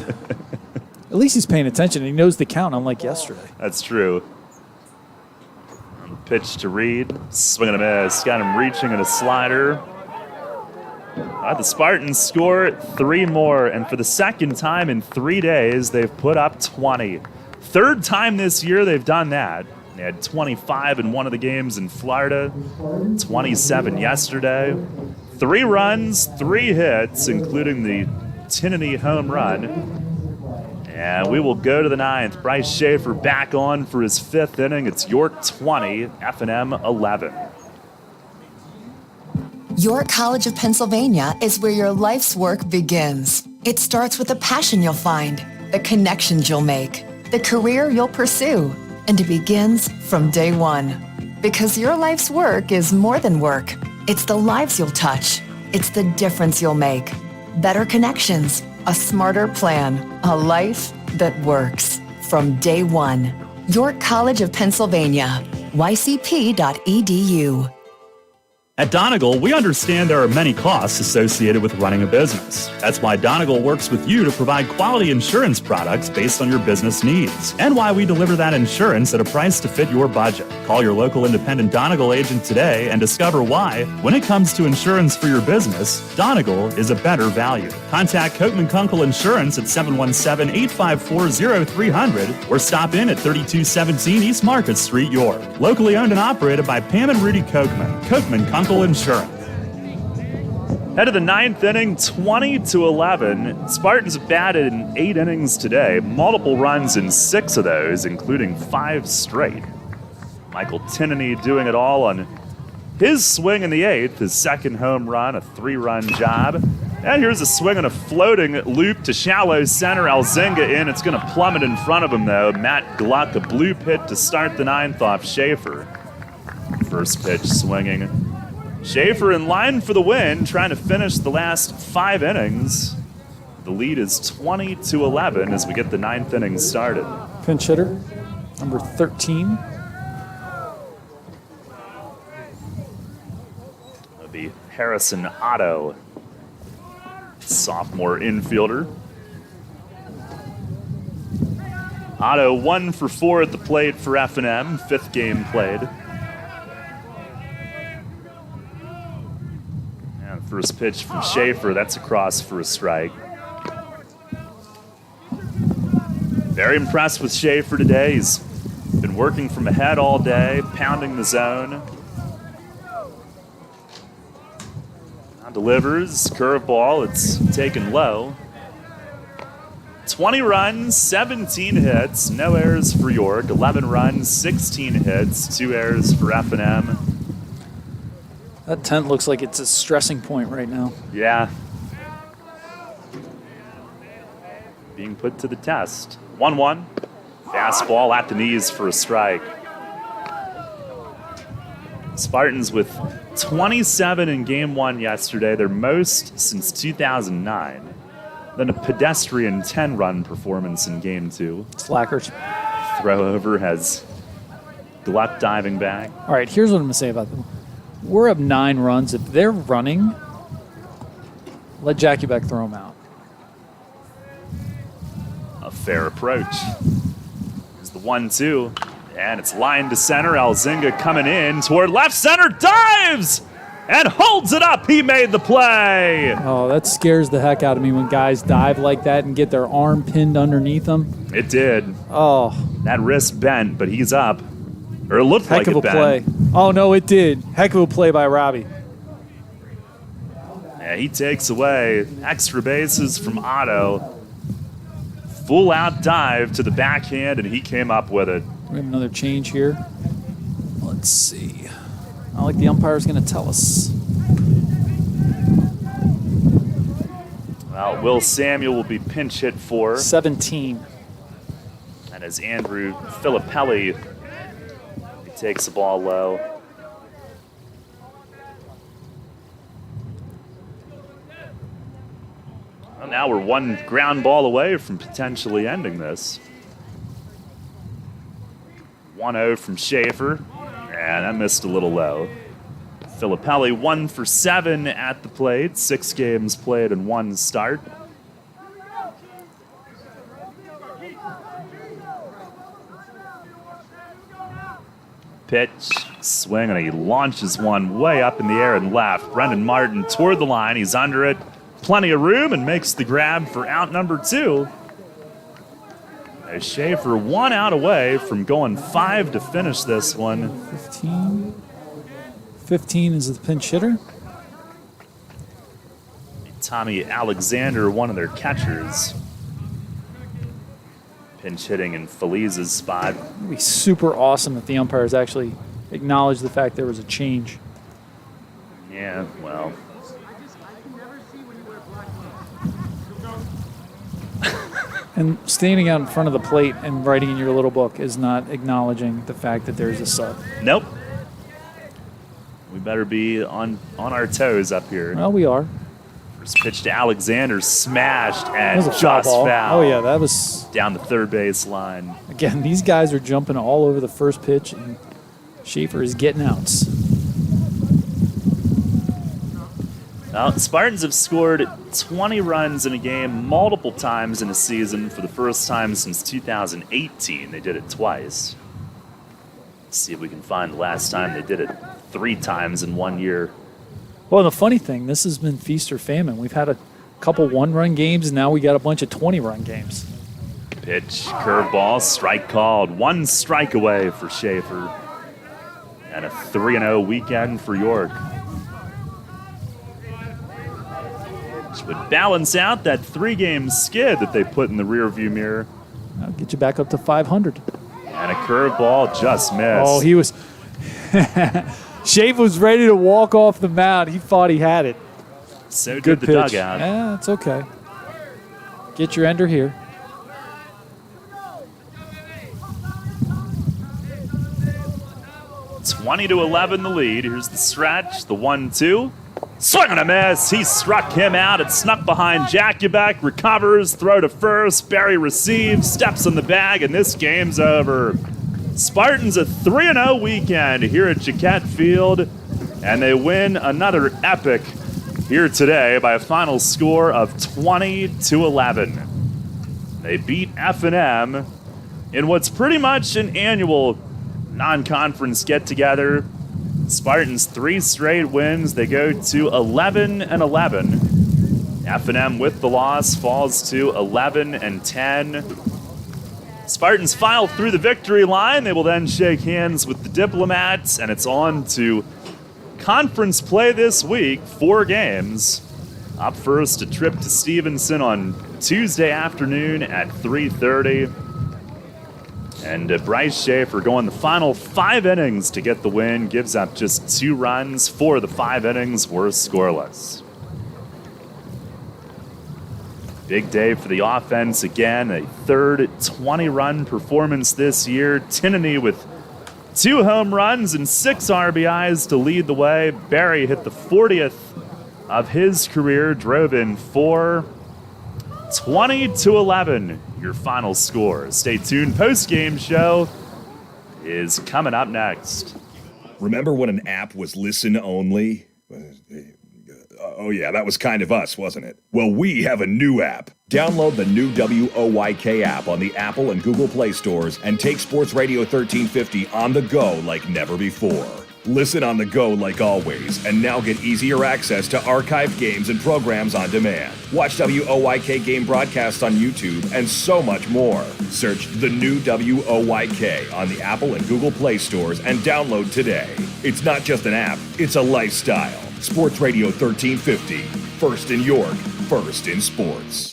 At least he's paying attention. He knows the count, unlike yesterday. That's true. Pitch to Reed. Swing and a miss. Got him reaching in a slider. The Spartans score 3 more, and for the second time in 3 days, they've put up 20. Third time this year they've done that. They had 25 in one of the games in Florida, 27 yesterday. 3 runs, 3 hits, including the Tinnity home run. And we will go to the 9th. Bryce Schaefer back on for his 5th inning. It's York 20, F&M 11. York College of Pennsylvania is where your life's work begins. It starts with the passion you'll find, the connections you'll make, the career you'll pursue, and it begins from day one. Because your life's work is more than work. It's the lives you'll touch. It's the difference you'll make. Better connections, a smarter plan, a life that works. From day one. York College of Pennsylvania, ycp.edu. At Donegal, we understand there are many costs associated with running a business. That's why Donegal works with you to provide quality insurance products based on your business needs, and why we deliver that insurance at a price to fit your budget. Call your local independent Donegal agent today and discover why, when it comes to insurance for your business, Donegal is a better value. Contact Kochman Kunkel Insurance at 717-854-0300 or stop in at 3217 East Market Street, York. Locally owned and operated by Pam and Rudy Kochman. Kochman Kunkel Insurance. Head of the 9th inning, 20-11. Spartans have batted in 8 innings today. Multiple runs in 6 of those, including 5 straight. Michael Tinnity doing it all on his swing in the 8th, his 2nd home run, a 3-run job. And here's a swing on a floating loop to shallow center. Alzinga in. It's going to plummet in front of him, though. Matt Gluck, a blue pit to start the 9th off Schaefer. First pitch swinging. Schaefer in line for the win, trying to finish the last 5 innings. The lead is 20-11 as we get the 9th inning started. Pinch hitter, number 13. That'll be Harrison Otto, sophomore infielder. Otto 1 for 4 at the plate for F&M, 5th game played. First pitch from Schaefer, that's across for a strike. Very impressed with Schaefer today. He's been working from ahead all day, pounding the zone. Now delivers, curveball, it's taken low. 20 runs, 17 hits, no errors for York. 11 runs, 16 hits, 2 errors for F&M. That tent looks like it's a stressing point right now. Yeah. Being put to the test. 1-1. Fastball at the knees for a strike. Spartans with 27 in game 1 yesterday, their most since 2009. Then a pedestrian 10-run performance in game 2. Slackers. Throw over has Gluck diving back. All right, here's what I'm going to say about them. We're up 9 runs. If they're running, let Jackie Beck throw them out. A fair approach. Here's the 1-2, and it's lined to center. Alzinga coming in toward left center, dives and holds it up. He made the play. Oh, that scares the heck out of me when guys dive like that and get their arm pinned underneath them. It did. Oh. That wrist bent, but he's up. Or it looked like it bent. Heck of a play. Oh, no, it did. Heck of a play by Robbie. Yeah, he takes away extra bases from Otto. Full out dive to the backhand, and he came up with it. We have another change here. Let's see. Not like the umpire's going to tell us. Well, Will Samuel will be pinch hit for 17. And as Andrew Filippelli, he takes the ball low. Well, now we're one ground ball away from potentially ending this. 1-0 from Schaefer, and that missed a little low. Filippelli 1 for 7 at the plate, 6 games played and 1 start. Pitch, swing, and he launches one way up in the air and left. Brendan Martin toward the line, he's under it. Plenty of room and makes the grab for out number 2. As Schaefer 1 out away from going 5 to finish this one. 15 is the pinch hitter. Tommy Alexander, one of their catchers. Pinch hitting in Felice's spot. It would be super awesome if the umpires actually acknowledged the fact there was a change. Yeah, well. And standing out in front of the plate and writing in your little book is not acknowledging the fact that there's a sub. Nope. We better be on our toes up here. Well, we are. First pitch to Alexander, smashed and That was a foul just ball. foul. Oh, yeah, that was... Down the third base line. Again, these guys are jumping all over the first pitch, and Schaefer is getting outs. Well, Spartans have scored 20 runs in a game multiple times in a season for the first time since 2018. They did it twice. Let's see if we can find the last time they did it 3 times in 1 year. Well, the funny thing, this has been feast or famine. We've had a couple 1-run games, and now we got a bunch of 20-run games. Pitch, curveball, strike called. 1 strike away for Schaefer. And a 3-0 weekend for York. Which would balance out that 3-game skid that they put in the rearview mirror. That'll get you back up to 500. And a curveball just missed. Oh, he was... Schaefer was ready to walk off the mound. He thought he had it. So Good the pitch. dugout. Yeah, it's okay. Get your ender here. (20-11) the lead. Here's the stretch, the 1-2. Swing and a miss. He struck him out. It snuck behind Jakubek. Recovers. Throw to first. Barry receives. Steps in the bag, and this game's over. Spartans a 3-0 weekend here at Jaquette Field, and they win another epic here today by a final score of 20-11. They beat F&M in what's pretty much an annual non-conference get-together. Spartans 3 straight wins. They go to 11-11. F&M with the loss falls to 11-10. Spartans file through the victory line. They will then shake hands with the Diplomats, and it's on to conference play this week. 4 games. Up first, a trip to Stevenson on Tuesday afternoon at 3:30. And Bryce Schaefer going the final 5 innings to get the win. Gives up just 2 runs. 4 of the 5 innings were scoreless. Big day for the offense again. A third 20-run performance this year. Tinnity with 2 home runs and 6 RBIs to lead the way. Barry hit the 40th of his career. Drove in 4. 20-11, your final score. Stay tuned. Post-game show is coming up next. Remember when an app was listen only? Oh yeah, that was kind of us, wasn't it? Well, we have a new app. Download the new WOYK app on the Apple and Google Play stores and take Sports Radio 1350 on the go like never before. Listen on the go like always, and now get easier access to archived games and programs on demand. Watch WOYK game broadcasts on YouTube and so much more. Search the new WOYK on the Apple and Google Play stores and download today. It's not just an app, it's a lifestyle. Sports Radio 1350. First in York, first in sports.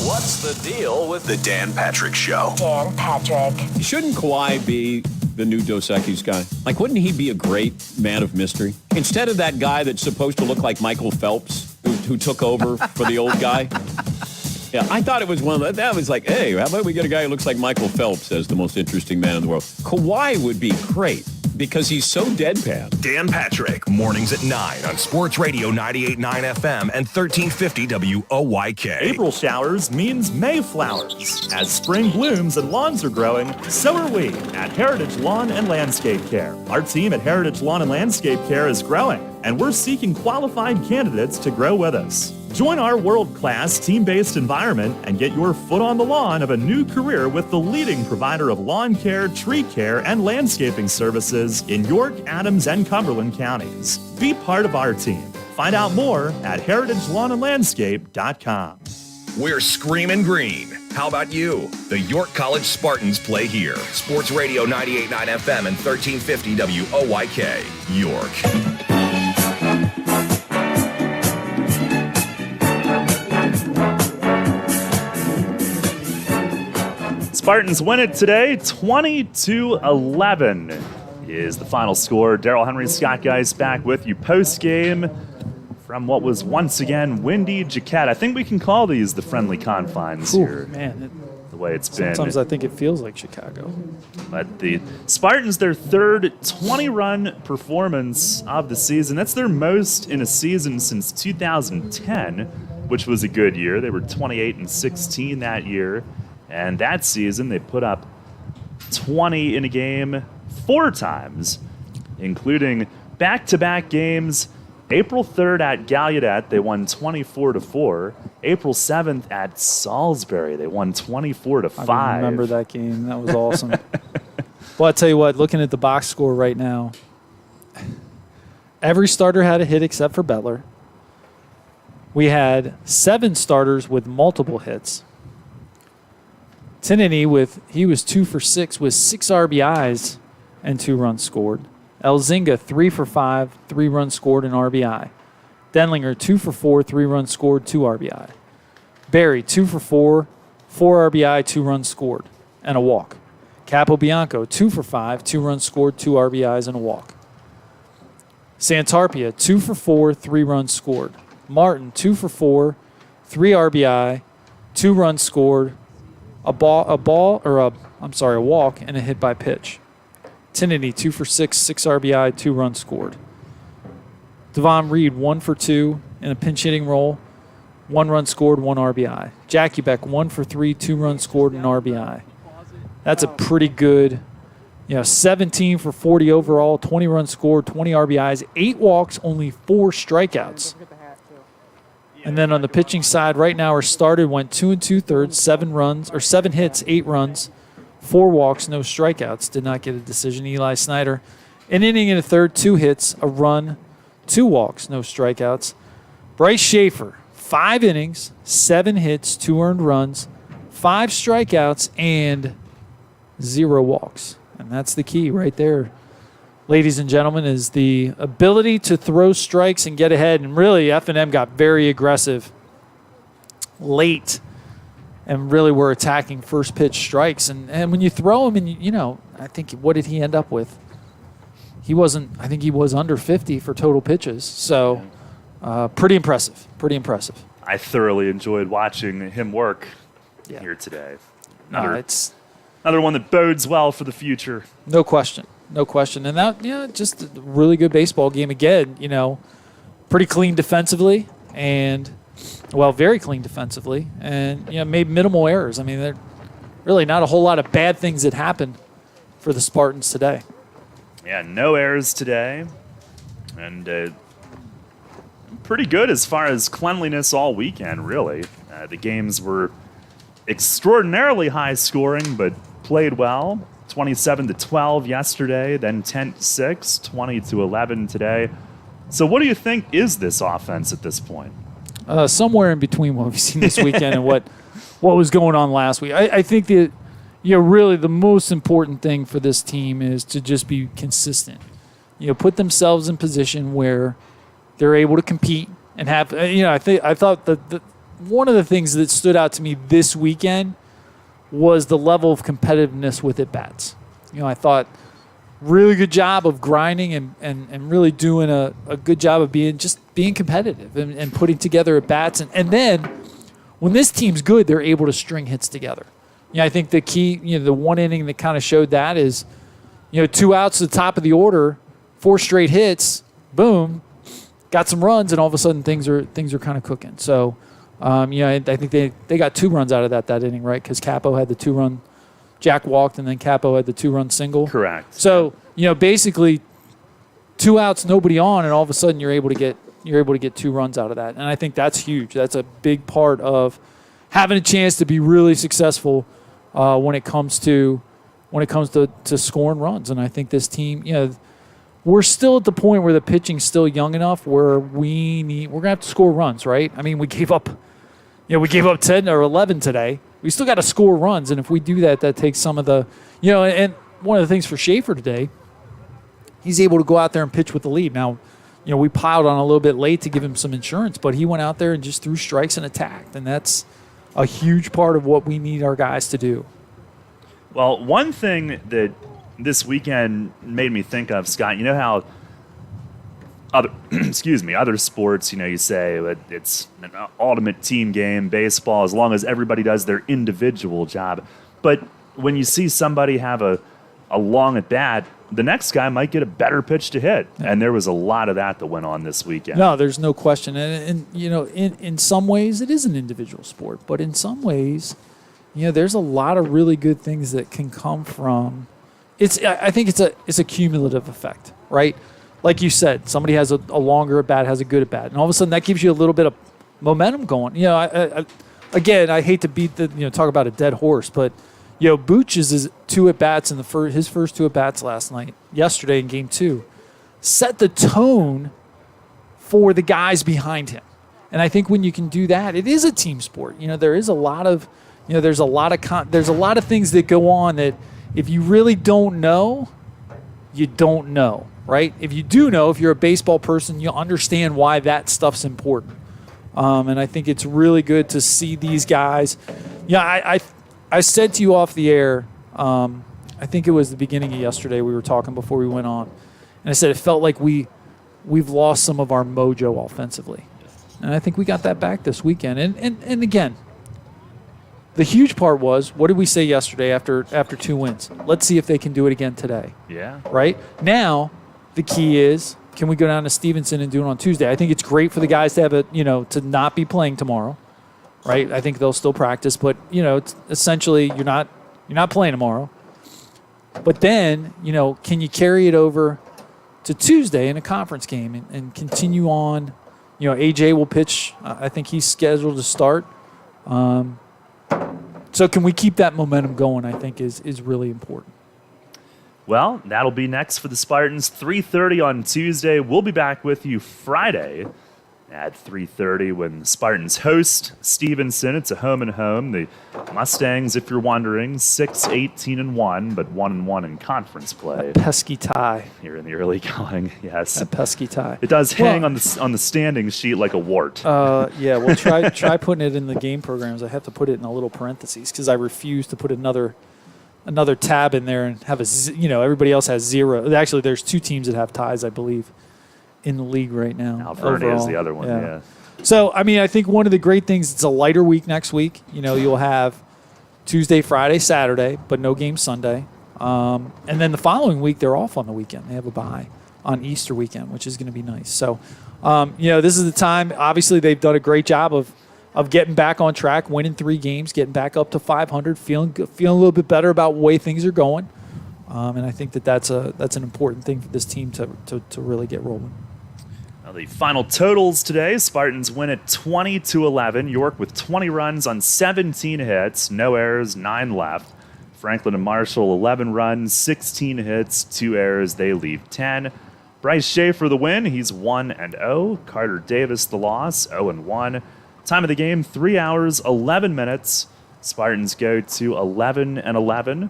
What's the deal with the Dan Patrick Show? Dan Patrick. Shouldn't Kawhi be the new Dos Equis guy? Like, wouldn't he be a great man of mystery? Instead of that guy that's supposed to look like Michael Phelps, who took over for the old guy. Yeah, I thought it was one of that was like, hey, how about we get a guy who looks like Michael Phelps as the most interesting man in the world? Kawhi would be great because he's so deadpan. Dan Patrick, mornings at 9 on Sports Radio 98.9 FM and 1350 WOYK. April showers means May flowers. As spring blooms and lawns are growing, so are we at Heritage Lawn and Landscape Care. Our team at Heritage Lawn and Landscape Care is growing, and we're seeking qualified candidates to grow with us. Join our world-class team-based environment and get your foot on the lawn of a new career with the leading provider of lawn care, tree care, and landscaping services in York, Adams, and Cumberland counties. Be part of our team. Find out more at heritagelawnandlandscape.com. We're screaming green. How about you? The York College Spartans play here. Sports Radio 98.9 FM and 1350 WOYK, York. Spartans win it today, 20-11 is the final score. Daryl Henry, Scott Geis back with you post-game from what was once again windy Jaquette. I think we can call these the friendly confines here. Man, the way it's been. Sometimes I think it feels like Chicago. But the Spartans, their third 20-run performance of the season. That's their most in a season since 2010, which was a good year. They were 28-16 that year. And that season, they put up 20 in a game 4 times, including back-to-back games. April 3rd at Gallaudet, they won 24-4. April 7th at Salisbury, they won 24-5. I remember that game. That was awesome. Well, I tell you what, looking at the box score right now, every starter had a hit except for Bettler. We had 7 starters with multiple hits. Tinnity, he was 2 for 6 with 6 RBIs and 2 runs scored. Elzinga, 3 for 5, 3 runs scored and RBI. Denlinger, 2 for 4, 3 runs scored, 2 RBI. Barry, 2 for 4, 4 RBI, 2 runs scored, and a walk. Capobianco, 2 for 5, 2 runs scored, 2 RBIs, and a walk. Santarpia, 2 for 4, 3 runs scored. Martin, 2 for 4, 3 RBI, 2 runs scored, a walk, and a hit by pitch. Tinnity, 2 for 6, 6 RBI, 2 runs scored. Devon Reed, 1 for 2 in a pinch hitting role, 1 run scored, 1 RBI. Jackie Beck, 1 for 3, 2 runs scored, and RBI. That's a pretty good, 17 for 40 overall, 20 runs scored, 20 RBIs, 8 walks, only 4 strikeouts. And then on the pitching side, right now our starter went 2 2/3, 7 hits, 8 runs, 4 walks, no strikeouts. Did not get a decision. Eli Snyder, an inning and a third, 2 hits, a run, 2 walks, no strikeouts. Bryce Schaefer, 5 innings, 7 hits, 2 earned runs, 5 strikeouts, and 0 walks. And that's the key right there, ladies and gentlemen, is the ability to throw strikes and get ahead. And really, F&M got very aggressive late and really were attacking first pitch strikes. And when you throw him, and I think, what did he end up with? I think he was under 50 for total pitches. So pretty impressive. I thoroughly enjoyed watching him work here today. Another one that bodes well for the future. No question. And that, just a really good baseball game again, pretty clean defensively and, very clean defensively and, made minimal errors. I mean, there really not a whole lot of bad things that happened for the Spartans today. Yeah, no errors today. And pretty good as far as cleanliness all weekend, really. The games were extraordinarily high scoring, but played well. 27-12 yesterday, then 10-6, 20-11 today. So what do you think is this offense at this point? Somewhere in between what we've seen this weekend and what was going on last week. I think that really the most important thing for this team is to just be consistent. Put themselves in position where They're able to compete and have. I thought that one of the things that stood out to me this weekend was the level of competitiveness with at-bats. I thought really good job of grinding and really doing a good job of being competitive and putting together at-bats. And then when this team's good, they're able to string hits together. I think the key, the one inning that kind of showed that is, 2 outs at the top of the order, 4 straight hits, boom, got some runs, and all of a sudden things are kind of cooking. So, I think they got 2 runs out of that inning, right? Because Capo had the 2-run, Jack walked, and then Capo had the 2-run single. Correct. So, basically 2 outs, nobody on, and all of a sudden you're able to get 2 runs out of that. And I think that's huge. That's a big part of having a chance to be really successful when it comes to scoring runs. And I think this team, we're still at the point where the pitching's still young enough where we're gonna have to score runs, right? I mean, we gave up 10 or 11 today. We still got to score runs, and if we do that, that takes some of the, and one of the things for Schaefer today, he's able to go out there and pitch with the lead. Now, we piled on a little bit late to give him some insurance, but he went out there and just threw strikes and attacked, and that's a huge part of what we need our guys to do. Well, one thing that this weekend made me think of, Scott, how other sports, you say that it's an ultimate team game, baseball, as long as everybody does their individual job. But when you see somebody have a long at bat, the next guy might get a better pitch to hit. Yeah. And there was a lot of that went on this weekend. No, there's no question. And in some ways it is an individual sport, but in some ways, there's a lot of really good things that can come from I think it's a cumulative effect, right? Like you said, somebody has a longer at bat, has a good at bat, and all of a sudden that gives you a little bit of momentum going. I hate to talk about a dead horse, but Booch's 2 at bats in his first 2 at bats yesterday in Game 2, set the tone for the guys behind him, and I think when you can do that, it is a team sport. There is a lot of there's a lot of things that go on that if you really don't know, you don't know. Right? If you do know, if you're a baseball person, you'll understand why that stuff's important. And I think it's really good to see these guys. I said to you off the air, I think it was the beginning of yesterday, we were talking before we went on, and I said it felt like we've lost some of our mojo offensively. And I think we got that back this weekend. And again, the huge part was, what did we say yesterday after 2 wins? Let's see if they can do it again today. Yeah. Right? Now, the key is, can we go down to Stevenson and do it on Tuesday? I think it's great for the guys to have to not be playing tomorrow, right? I think they'll still practice, but it's essentially you're not playing tomorrow. But then, can you carry it over to Tuesday in a conference game and continue on? AJ will pitch. I think he's scheduled to start. So can we keep that momentum going? I think is really important. Well, that'll be next for the Spartans, 3:30 on Tuesday. We'll be back with you Friday at 3:30 when the Spartans host Stevenson. It's a home and home. The Mustangs, if you're wondering, 6-18-1, but 1-1 in conference play. A pesky tie here in the early going. Yes, a pesky tie. It does hang on the standing sheet like a wart. Yeah. Well, try putting it in the game programs. I have to put it in a little parentheses because I refuse to put another tab in there and have everybody else has 0. Actually, there's 2 teams that have ties, I believe, in the league right now. Alvernia is the other one, yeah. So, I think one of the great things, it's a lighter week next week. You'll have Tuesday, Friday, Saturday, but no game Sunday. And then the following week, they're off on the weekend. They have a bye on Easter weekend, which is going to be nice. So, this is the time. Obviously, they've done a great job of getting back on track, winning 3 games, getting back up to 500, feeling a little bit better about the way things are going. And I think that's an important thing for this team to really get rolling. Now the final totals today, Spartans win at 20-11. York with 20 runs on 17 hits, no errors, 9 left. Franklin and Marshall, 11 runs, 16 hits, 2 errors. They leave 10. Bryce Schaefer the win. He's 1-0. Carter Davis the loss, 0-1. Time of the game, 3 hours, 11 minutes. Spartans go to 11-11.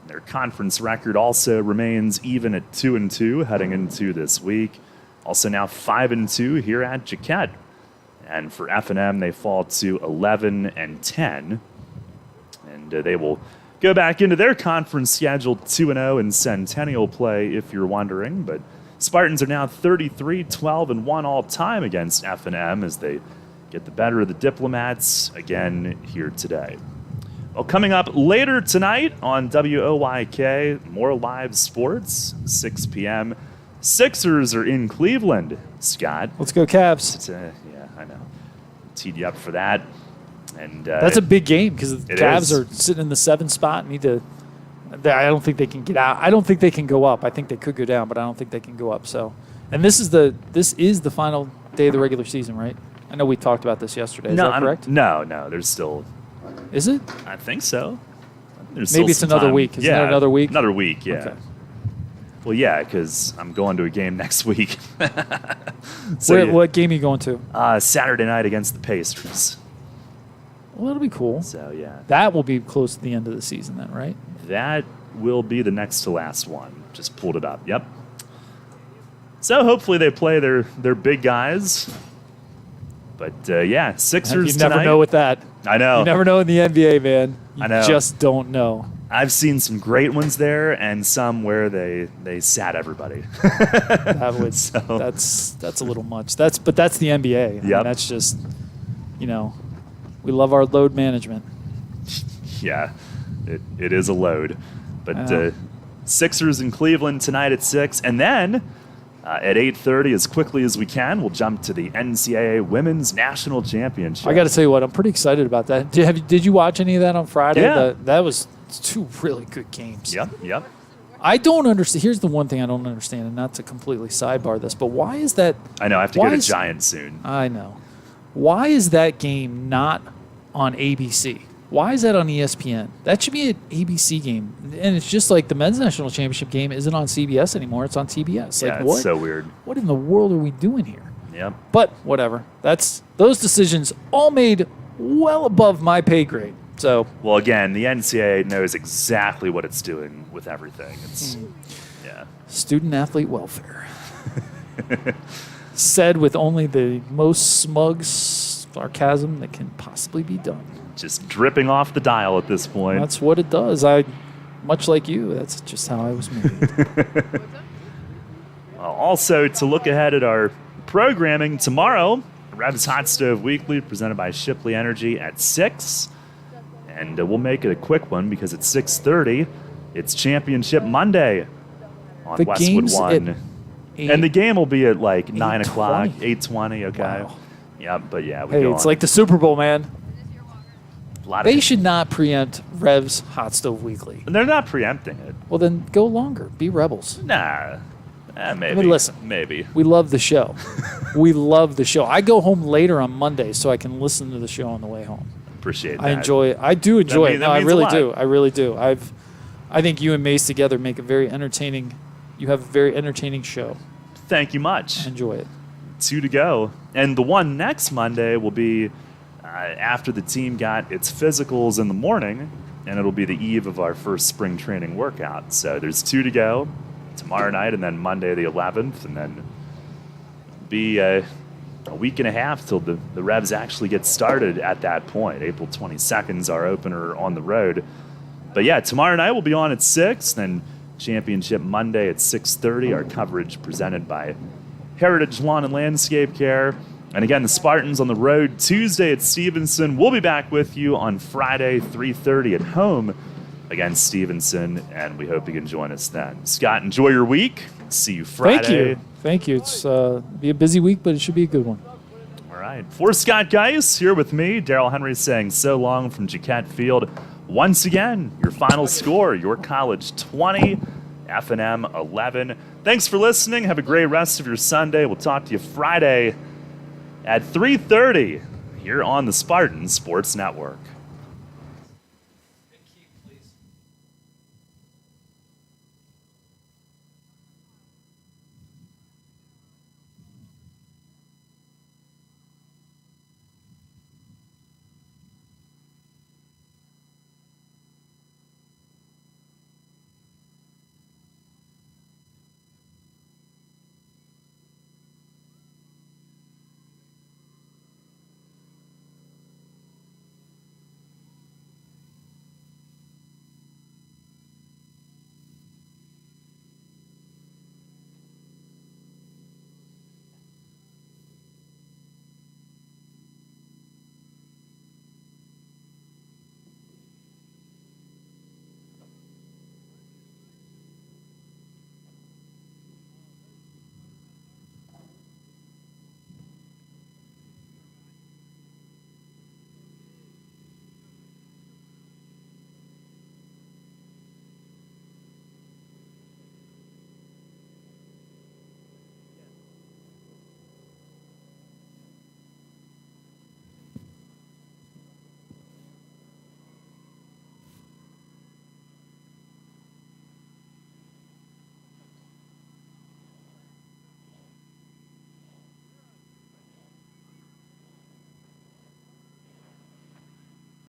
Their conference record also remains even at 2-2 heading into this week. Also now 5-2 here at Jaquette. And for F&M, they fall to 11-10. And they will go back into their conference schedule 2-0 in Centennial play, if you're wondering. But Spartans are now 33-12-1 all time against F&M as they get the better of the Diplomats again here today. Well, coming up later tonight on WOYK, more live sports, 6 p.m. Sixers are in Cleveland, Scott. Let's go Cavs. Yeah, I know. Teed you up for that. And that's a big game because the Cavs is. are sitting in the 7th spot and need to. I don't think they can get out. I don't think they can go up. I think they could go down, but I don't think they can go up. So, and this is the final day of the regular season, right? I know we talked about this yesterday. Is that correct? No. There's still. Is it? I think so. Maybe it's another week. Isn't it another week? Another week, yeah. Okay. Well, yeah, because I'm going to a game next week. So what game are you going to? Saturday night against the Pacers. Well, that'll be cool. So, yeah. That will be close to the end of the season then, right? That will be the next to last one. Just pulled it up. Yep. So hopefully they play their big guys. But, yeah, Sixers You never tonight. know with that. I know. You never know in the NBA, man. You I know. just don't know. I've seen some great ones there and some where they sat everybody. That's a little much. That's the NBA. I mean, that's just, we love our load management. Yeah, it is a load. But Sixers in Cleveland tonight at 6. And then at 8:30, as quickly as we can, we'll jump to the NCAA Women's National Championship. I got to tell you what, I'm pretty excited about that. Did you watch any of that on Friday? Yeah. That was 2 really good games. Yep. I don't understand. Here's the one thing I don't understand, and not to completely sidebar this, but why is that? I know. I have to go to Giant soon. I know. Why is that game not on ABC? Why is that on ESPN? That should be an ABC game. And it's just like the men's national championship game isn't on CBS anymore. It's on TBS. Yeah, Like, it's what? so weird. What in the world are we doing here? Yep. But whatever. Those decisions all made well above my pay grade. So, well, again, the NCAA knows exactly what it's doing with everything. It's student athlete welfare. Said with only the most smug sarcasm that can possibly be done. Just dripping off the dial at this point. That's what it does. Much like you, that's just how I was made. Also, to look ahead at our programming tomorrow, Rev's Hot Stove Weekly presented by Shipley Energy at 6. And we'll make it a quick one because at 6:30, it's Championship Monday on The Westwood game's 1. at And the game will be at like 9 o'clock, 8:20. 8:20, okay. Wow. Yeah, but yeah, we Hey, go it's on. like the Super Bowl, man. A They should not preempt Rev's Hot Stove Weekly. They're not preempting it. Well, then go longer. Be rebels. Nah. Maybe. I mean, listen. Maybe. We love the show. We love the show. I go home later on Monday so I can listen to the show on the way home. Appreciate that. I enjoy it. I do enjoy it. No, I means a really lot. do. I really do. I think you and Mace together make a very entertaining. You have a very entertaining show. Thank you much. I enjoy it. 2 to go. And the one next Monday will be after the team got its physicals in the morning, and it'll be the eve of our first spring training workout. So there's 2 to go tomorrow night, and then Monday the 11th, and then be a week and a half till the Revs actually get started at that point. April 22nd is our opener on the road. But yeah, tomorrow night we'll be on at 6, then Championship Monday at 6:30, our coverage presented by Heritage Lawn and Landscape Care. And again, the Spartans on the road Tuesday at Stevenson. We'll be back with you on Friday, 3:30 at home against Stevenson, and we hope you can join us then. Scott, enjoy your week. See you Friday. Thank you. It's be a busy week, but it should be a good one. All right. For Scott Geis, here with me, Daryl Henry saying so long from Jaquette Field. Once again, your final score, York College 20, F&M 11. Thanks for listening. Have a great rest of your Sunday. We'll talk to you Friday at 3:30 here on the Spartan Sports Network.